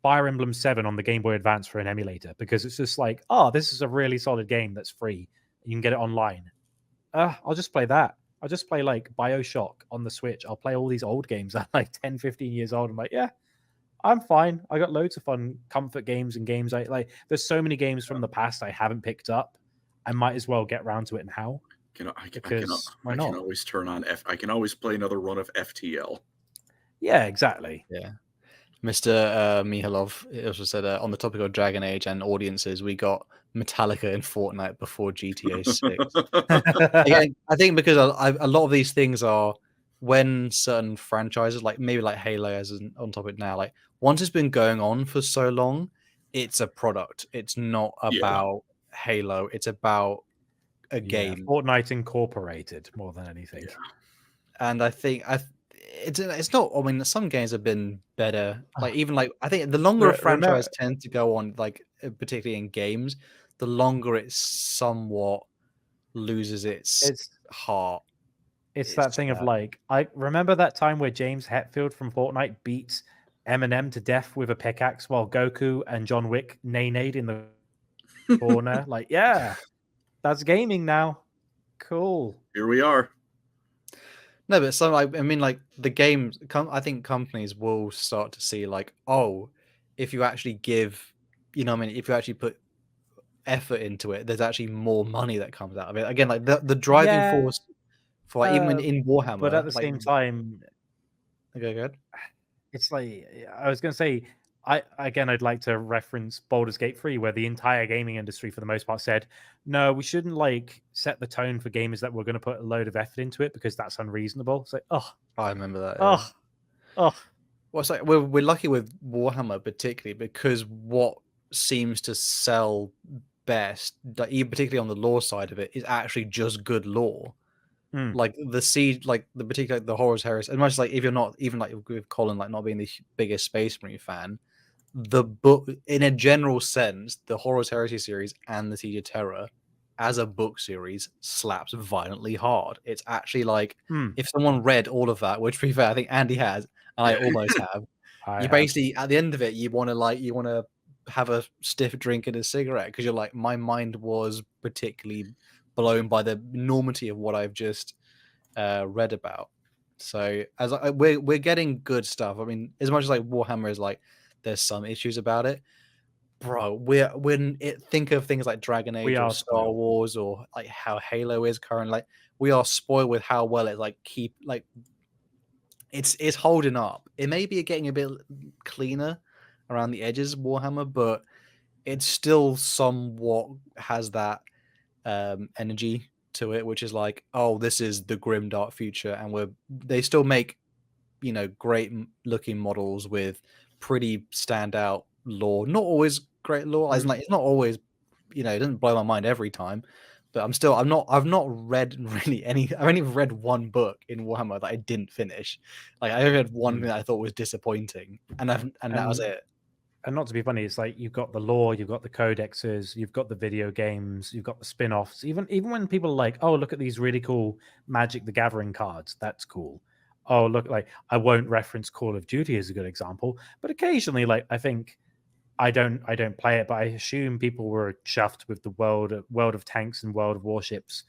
Fire Emblem 7 on the Game Boy Advance for an emulator, because it's just like, oh, this is a really solid game that's free. You can get it online. I'll just play that. I'll just play like BioShock on the Switch. I'll play all these old games that are like 10, 15 years old. I'm like, yeah, I'm fine. I got loads of fun comfort games and games I like. There's so many games from the past I haven't picked up. I might as well get around to it now. I can always turn on I can always play another run of FTL. Yeah, exactly. Yeah. Mr. Mihalov also said on the topic of Dragon Age and audiences, we got Metallica in Fortnite before GTA 6. Again, I think because a lot of these things are when certain franchises, like maybe like Halo as on topic now, like once it's been going on for so long, it's a product. It's not about Halo. It's about a game. Fortnite Incorporated more than anything. Yeah. And I think it's not. I mean, some games have been better. Like even like I think the longer a franchise tends to go on, like particularly in games, the longer it somewhat loses its heart. It's that thing of like, I remember that time where James Hetfield from Fortnite beats Eminem to death with a pickaxe while Goku and John Wick nay-nayed in the corner. Like, yeah, that's gaming now. Cool. Here we are. No, but some I mean, like the games. I think companies will start to see like, oh, if you actually give, you know, what I mean, if you actually put effort into it, there's actually more money that comes out of it. Again, like the driving force for like, even in Warhammer, but at the same time, okay, good. It's like I was going to say. I'd like to reference Baldur's Gate 3, where the entire gaming industry, for the most part, said, no, we shouldn't like set the tone for gamers that we're going to put a load of effort into it because that's unreasonable. It's like, I remember that. Well, it's like we're lucky with Warhammer particularly because what seems to sell best, like, particularly on the lore side of it, is actually just good lore. Like the siege, like the particular the Horus Heresy. As much as like if you're not even like with Colin, like not being the biggest Space Marine fan, the book in a general sense, the Horus Heresy series and the Siege of Terror as a book series slaps violently hard. It's actually like if someone read all of that, which to be fair, I think Andy has, and I almost have. Basically at the end of it, you want to have a stiff drink and a cigarette because you're like, my mind was particularly blown by the enormity of what I've just read about. So as we're getting good stuff. I mean, as much as like Warhammer is like there's some issues about it, bro. Think of things like Dragon Age or Star Wars or like how Halo is currently. Like we are spoiled with how well it like it's holding up. It may be getting a bit cleaner around the edges, Warhammer, but it's still somewhat has that energy to it, which is like, oh, this is the grim dark future, and they still make great looking models with pretty standout lore. Not always great lore, as in, like it's not always it doesn't blow my mind every time. But I've not read really any. I've only read one book in Warhammer that I didn't finish. Like I read one thing that I thought was disappointing, and that was it. And not to be funny, it's like you've got the lore, you've got the codexes, you've got the video games, you've got the spin-offs. Even when people are like, oh, look at these really cool Magic the Gathering cards, that's cool. Oh, look, like I won't reference Call of Duty as a good example, but occasionally, like I think I don't play it, but I assume people were chuffed with the World of Tanks and World of Warships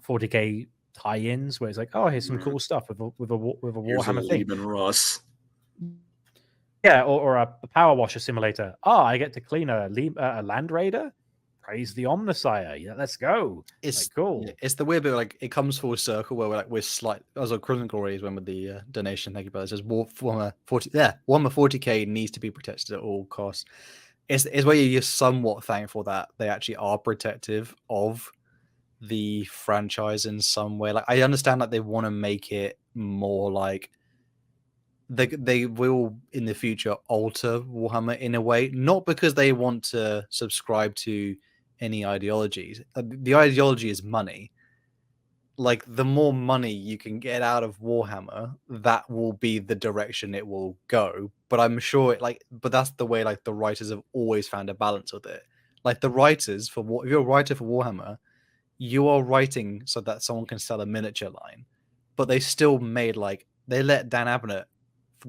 40k tie-ins, where it's like, oh, here's some cool stuff with a Warhammer thing. Russ. Yeah, or a power washer simulator. Oh, I get to clean a Land Raider. Praise the Omnissiah. Yeah, let's go. It's like, cool. It's the weird bit, like it comes full circle where we're slight. As a Crimson Glory went with the donation. Thank you, brother. It says Warhammer 40k needs to be protected at all costs. It's where you're somewhat thankful that they actually are protective of the franchise in some way. Like I understand that they want to make it more like they will in the future alter Warhammer in a way, not because they want to subscribe to any ideologies. The ideology is money. Like the more money you can get out of Warhammer, that will be the direction it will go. But I'm sure but that's the way like the writers have always found a balance with it. Like the writers if you're a writer for Warhammer, you are writing so that someone can sell a miniature line, but they still made they let Dan Abnett,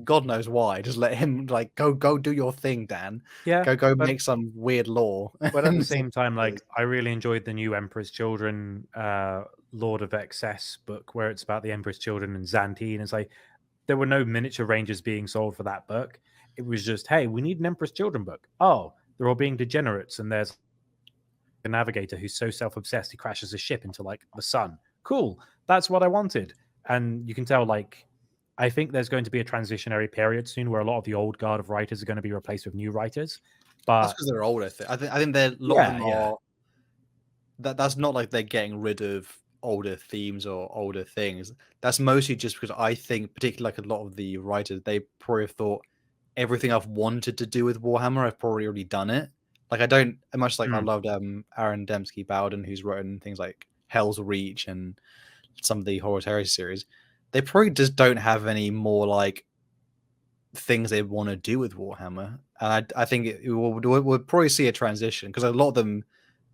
God knows why, just let him go do your thing, Dan. Yeah, go make some weird lore. But at the same time, I really enjoyed the new Emperor's Children Lord of Excess book, where it's about the Emperor's Children and Xantine. It's like there were no miniature rangers being sold for that book. It was just, hey, we need an Emperor's Children book. Oh, they're all being degenerates, and there's a navigator who's so self-obsessed he crashes a ship into the sun. Cool, that's what I wanted. And you can tell I think there's going to be a transitionary period soon where a lot of the old guard of writers are going to be replaced with new writers. But that's because they're older. I think they're a lot of them are. That's not like they're getting rid of older themes or older things. That's mostly just because I think, particularly a lot of the writers, they probably have thought everything I've wanted to do with Warhammer, I've probably already done it. I don't much I loved Aaron Dembski Bowden, who's written things like Hell's Reach and some of the Horus Heresy series. They probably just don't have any more things they want to do with Warhammer, and I think we'll probably see a transition because a lot of them.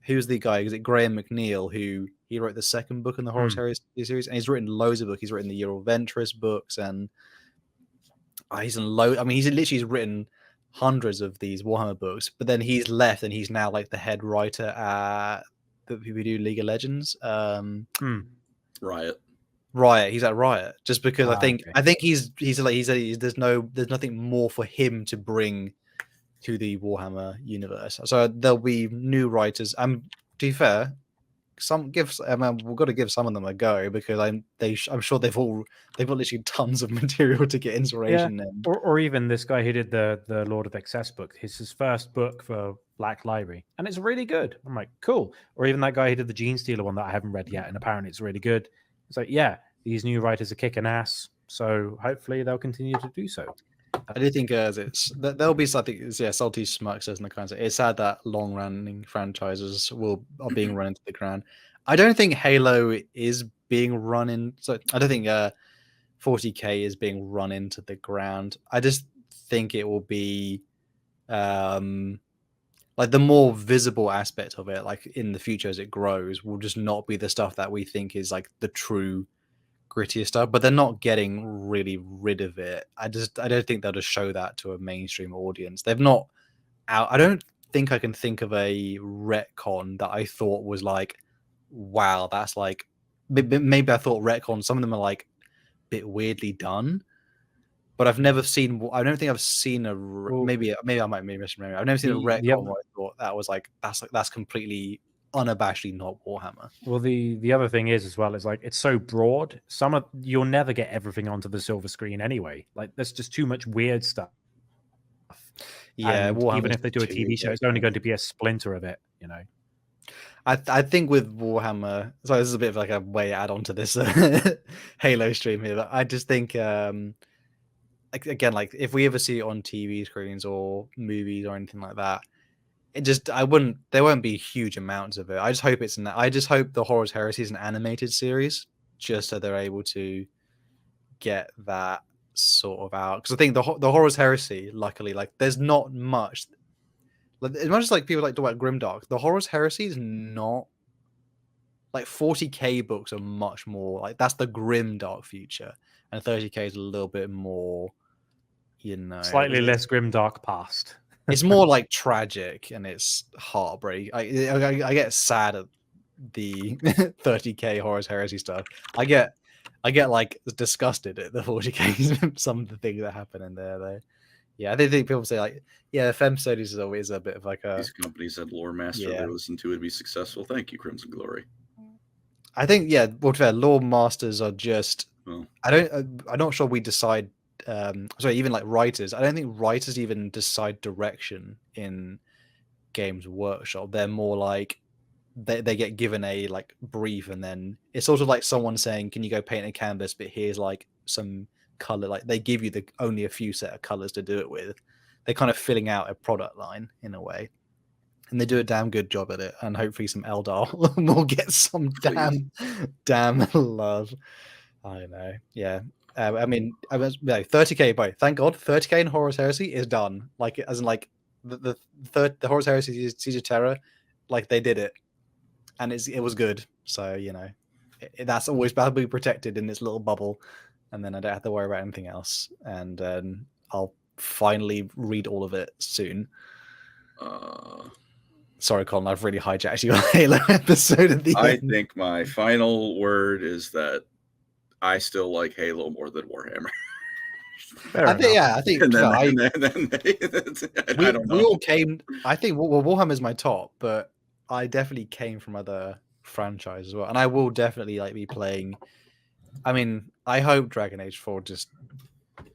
Who's the guy? Is it Graham McNeil who he wrote the second book in the Horus Heresy series, and he's written loads of books. He's written the Year of Ventress books, and he's literally written hundreds of these Warhammer books. But then he's left, and he's now the head writer at the people who do League of Legends. Riot. He's at Riot just because I think he's there's nothing more for him to bring to the Warhammer universe. So there'll be new writers. To be fair, we've got to give some of them a go because I'm sure they've got literally tons of material to get inspiration in. Or even this guy who did the Lord of Excess book. His first book for Black Library, and it's really good. I'm like, cool. Or even that guy who did the Gene Stealer one that I haven't read yet, and apparently it's really good. It's like, yeah, these new writers are kicking ass, so hopefully they'll continue to do so. I do think there'll be something. Salty Smug says in the comments. It's sad that long-running franchises are being run into the ground. I don't think Halo is being run in. So I don't think 40K is being run into the ground. I just think it will be like the more visible aspect of it, like in the future as it grows, will just not be the stuff that we think is like the true grittier stuff. But they're not getting really rid of it. I don't think they'll just show that to a mainstream audience. They've not out. I don't think I can think of a retcon that I thought was like, wow, that's like maybe I thought retcon. Some of them are like a bit weirdly done. But I've never seen. I don't think I've seen a. Maybe I might be misremembering. I've never seen a retcon where I thought that was like that's completely unabashedly not Warhammer. Well, the other thing is as well is like it's so broad. You'll never get everything onto the silver screen anyway. Like there's just too much weird stuff. Yeah, even if they do a TV show, it's only going to be a splinter of it. You know. I think with Warhammer, so this is a bit of like a way add on to this Halo stream here. But I just think. Again, like if we ever see it on TV screens or movies or anything like that, there won't be huge amounts of it. I just hope I just hope the Horus Heresy is an animated series, just so they're able to get that sort of out. Because I think the Horus Heresy, luckily, like there's not much. Like, as much as like people like to talk about Grimdark, the Horus Heresy is not like 40K books are much more like that's the Grimdark future, and 30K is a little bit more. Slightly less grimdark past. It's more like tragic and it's heartbreak. I get sad at the 30K Horus Heresy stuff. I get like disgusted at the 40K some of the things that happen in there though. Yeah, I think people say like, yeah, Fem studies is always a bit of like a. These companies had lore master they listen to be successful. Thank you, Crimson Glory. I think well, to be fair, lore masters are just. Oh. I'm not sure we decide. Sorry, even like writers. I don't think writers even decide direction in Games Workshop. They're more like they get given a like brief, and then it's sort of like someone saying, "Can you go paint a canvas?" But here's like some color. Like they give you only a few set of colors to do it with. They're kind of filling out a product line in a way, and they do a damn good job at it. And hopefully, some Eldar will get some damn love. I don't know. Yeah. I mean, 30K both. Thank God, 30K in Horus Heresy is done. Like, as in, like the Horus Heresy Siege of Terror, like they did it, and it was good. So that's always badly protected in this little bubble, and then I don't have to worry about anything else. And I'll finally read all of it soon. Sorry, Colin, I've really hijacked your Halo episode at the end. I think my final word is that I still like Halo more than Warhammer. I think. I don't know. We all came. I think Warhammer is my top, but I definitely came from other franchises as well, and I will definitely like be playing. I mean, I hope Dragon Age 4 just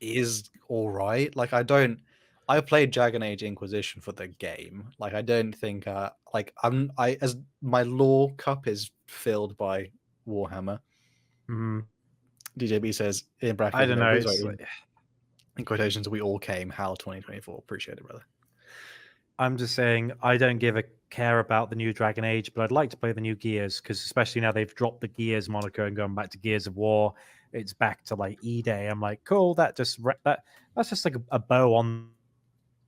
is all right. Like, I played Dragon Age Inquisition for the game. Like, I don't think as my lore cup is filled by Warhammer. Mm-hmm. DJB says in brackets. I don't know. In quotations, we all came. HAL 2024. Appreciate it, brother. I'm just saying I don't give a care about the new Dragon Age, but I'd like to play the new Gears because especially now they've dropped the Gears moniker and going back to Gears of War. It's back to like E-Day. I'm like, cool. That's just like a bow on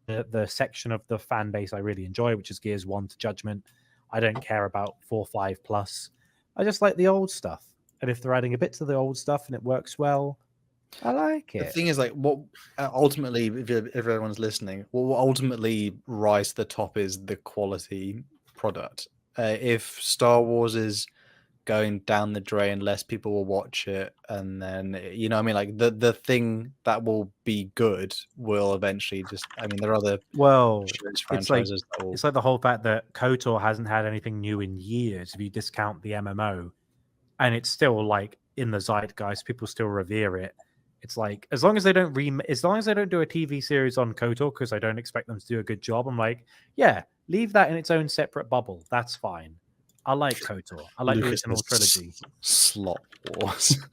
the section of the fan base I really enjoy, which is Gears 1 to Judgment. I don't care about 4, 5 plus. I just like the old stuff. And if they're adding a bit to the old stuff and it works well, I like it. The thing is, like, what ultimately, if everyone's listening, what will ultimately rise to the top is the quality product. If Star Wars is going down the drain, less people will watch it, and then I mean, like the thing that will be good will eventually just. I mean, there are other franchises. It's like the whole fact that KOTOR hasn't had anything new in years. If you discount the MMO. And it's still like in the zeitgeist, people still revere it. It's like as long as they don't do a TV series on KOTOR, because I don't expect them to do a good job. I'm like, yeah, leave that in its own separate bubble. That's fine. I like KOTOR. I like the original trilogy. Slot Wars.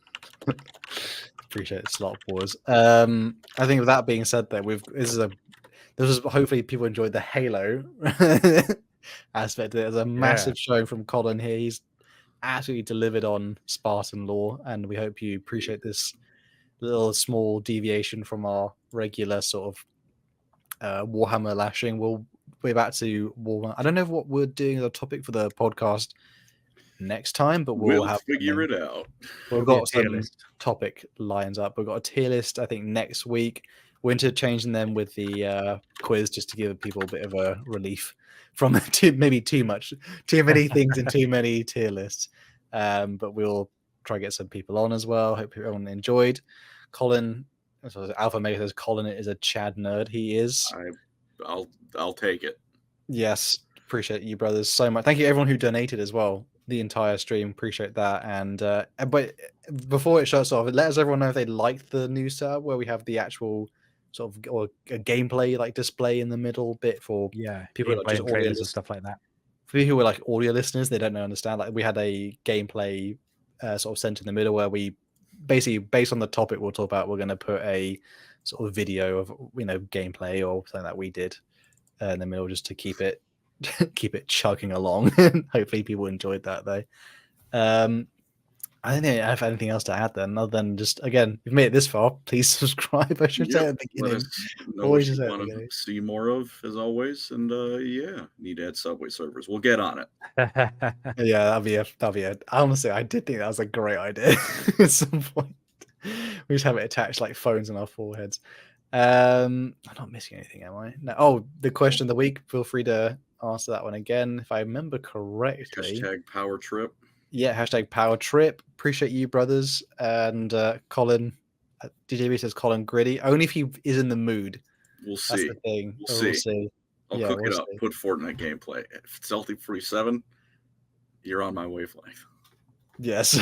Appreciate it, Slot Wars. I think with that being said, though, this is hopefully people enjoyed the Halo aspect of it. There's a massive show from Colin here. He's absolutely delivered on Spartan lore, and we hope you appreciate this little small deviation from our regular sort of Warhammer lashing. We're back to Warhammer. I don't know what we're doing as a topic for the podcast next time, but we'll have figure it out. We've got some topic lines up. We've got a tier list, I think, next week. We're interchanging them with the quiz just to give people a bit of a relief from maybe too many things and too many tier lists. But we'll try to get some people on as well. Hope everyone enjoyed. Colin, Alpha Mega says Colin is a Chad nerd. He is. I'll take it. Yes, appreciate you brothers so much. Thank you everyone who donated as well. The entire stream, appreciate that. And but before it shuts off, let us everyone know if they liked the new setup where we have the actual sort of or a gameplay like display in the middle bit for people who are just trailers and stuff like that. For people who are like audio listeners, they don't understand. Like we had a gameplay sort of center in the middle where we basically, based on the topic we'll talk about, we're going to put a sort of video of gameplay or something that we did in the middle just to keep it chugging along. Hopefully people enjoyed that though. I don't think I have anything else to add then, other than just, again, if you've made it this far, please subscribe. I should say at the beginning. Always just want to see more of, as always. And need to add Subway servers. We'll get on it. Yeah, that'll be a honestly, I did think that was a great idea at some point. We just have it attached like phones on our foreheads. I'm not missing anything, am I? No. Oh, the question of the week. Feel free to answer that one again. If I remember correctly. Hashtag power trip. Yeah, hashtag power trip. Appreciate you, brothers. And Colin, DJB says Colin gritty. Only if he is in the mood. We'll see. That's the thing. We'll see. I'll cook it up. Put Fortnite gameplay. If it's Stealthy 47, you're on my wavelength. Yes.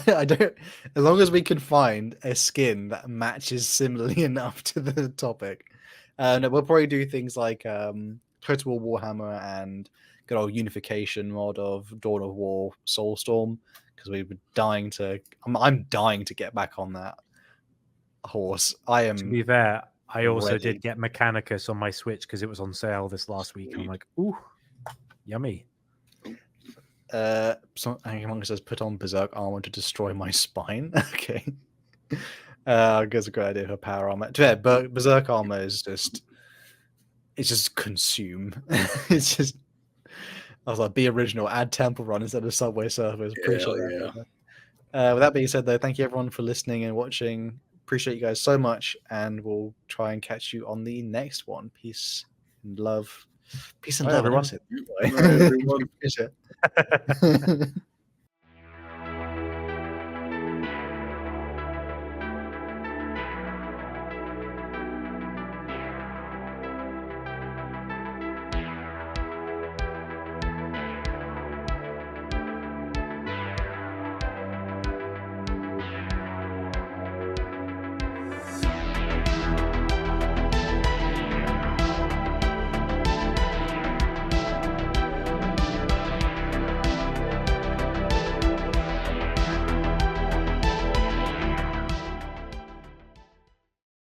I don't. As long as we can find a skin that matches similarly enough to the topic. No, we'll probably do things like Total War Warhammer and good old unification mod of Dawn of War Soulstorm, because we were dying to. I'm dying to get back on that horse. I am. To be fair, I also did get Mechanicus on my Switch because it was on sale this last week, and I'm like, ooh, yummy. Someone says put on Berserk armor to destroy my spine. Okay. That's a great idea for power armor. Berserk armor is just consume. It's just. I was like, be original, add Temple Run instead of Subway servers. Appreciate that. With that being said, though, thank you everyone for listening and watching. Appreciate you guys so much, and we'll try and catch you on the next one. Peace and love. Peace and love, everyone. Bye, everyone.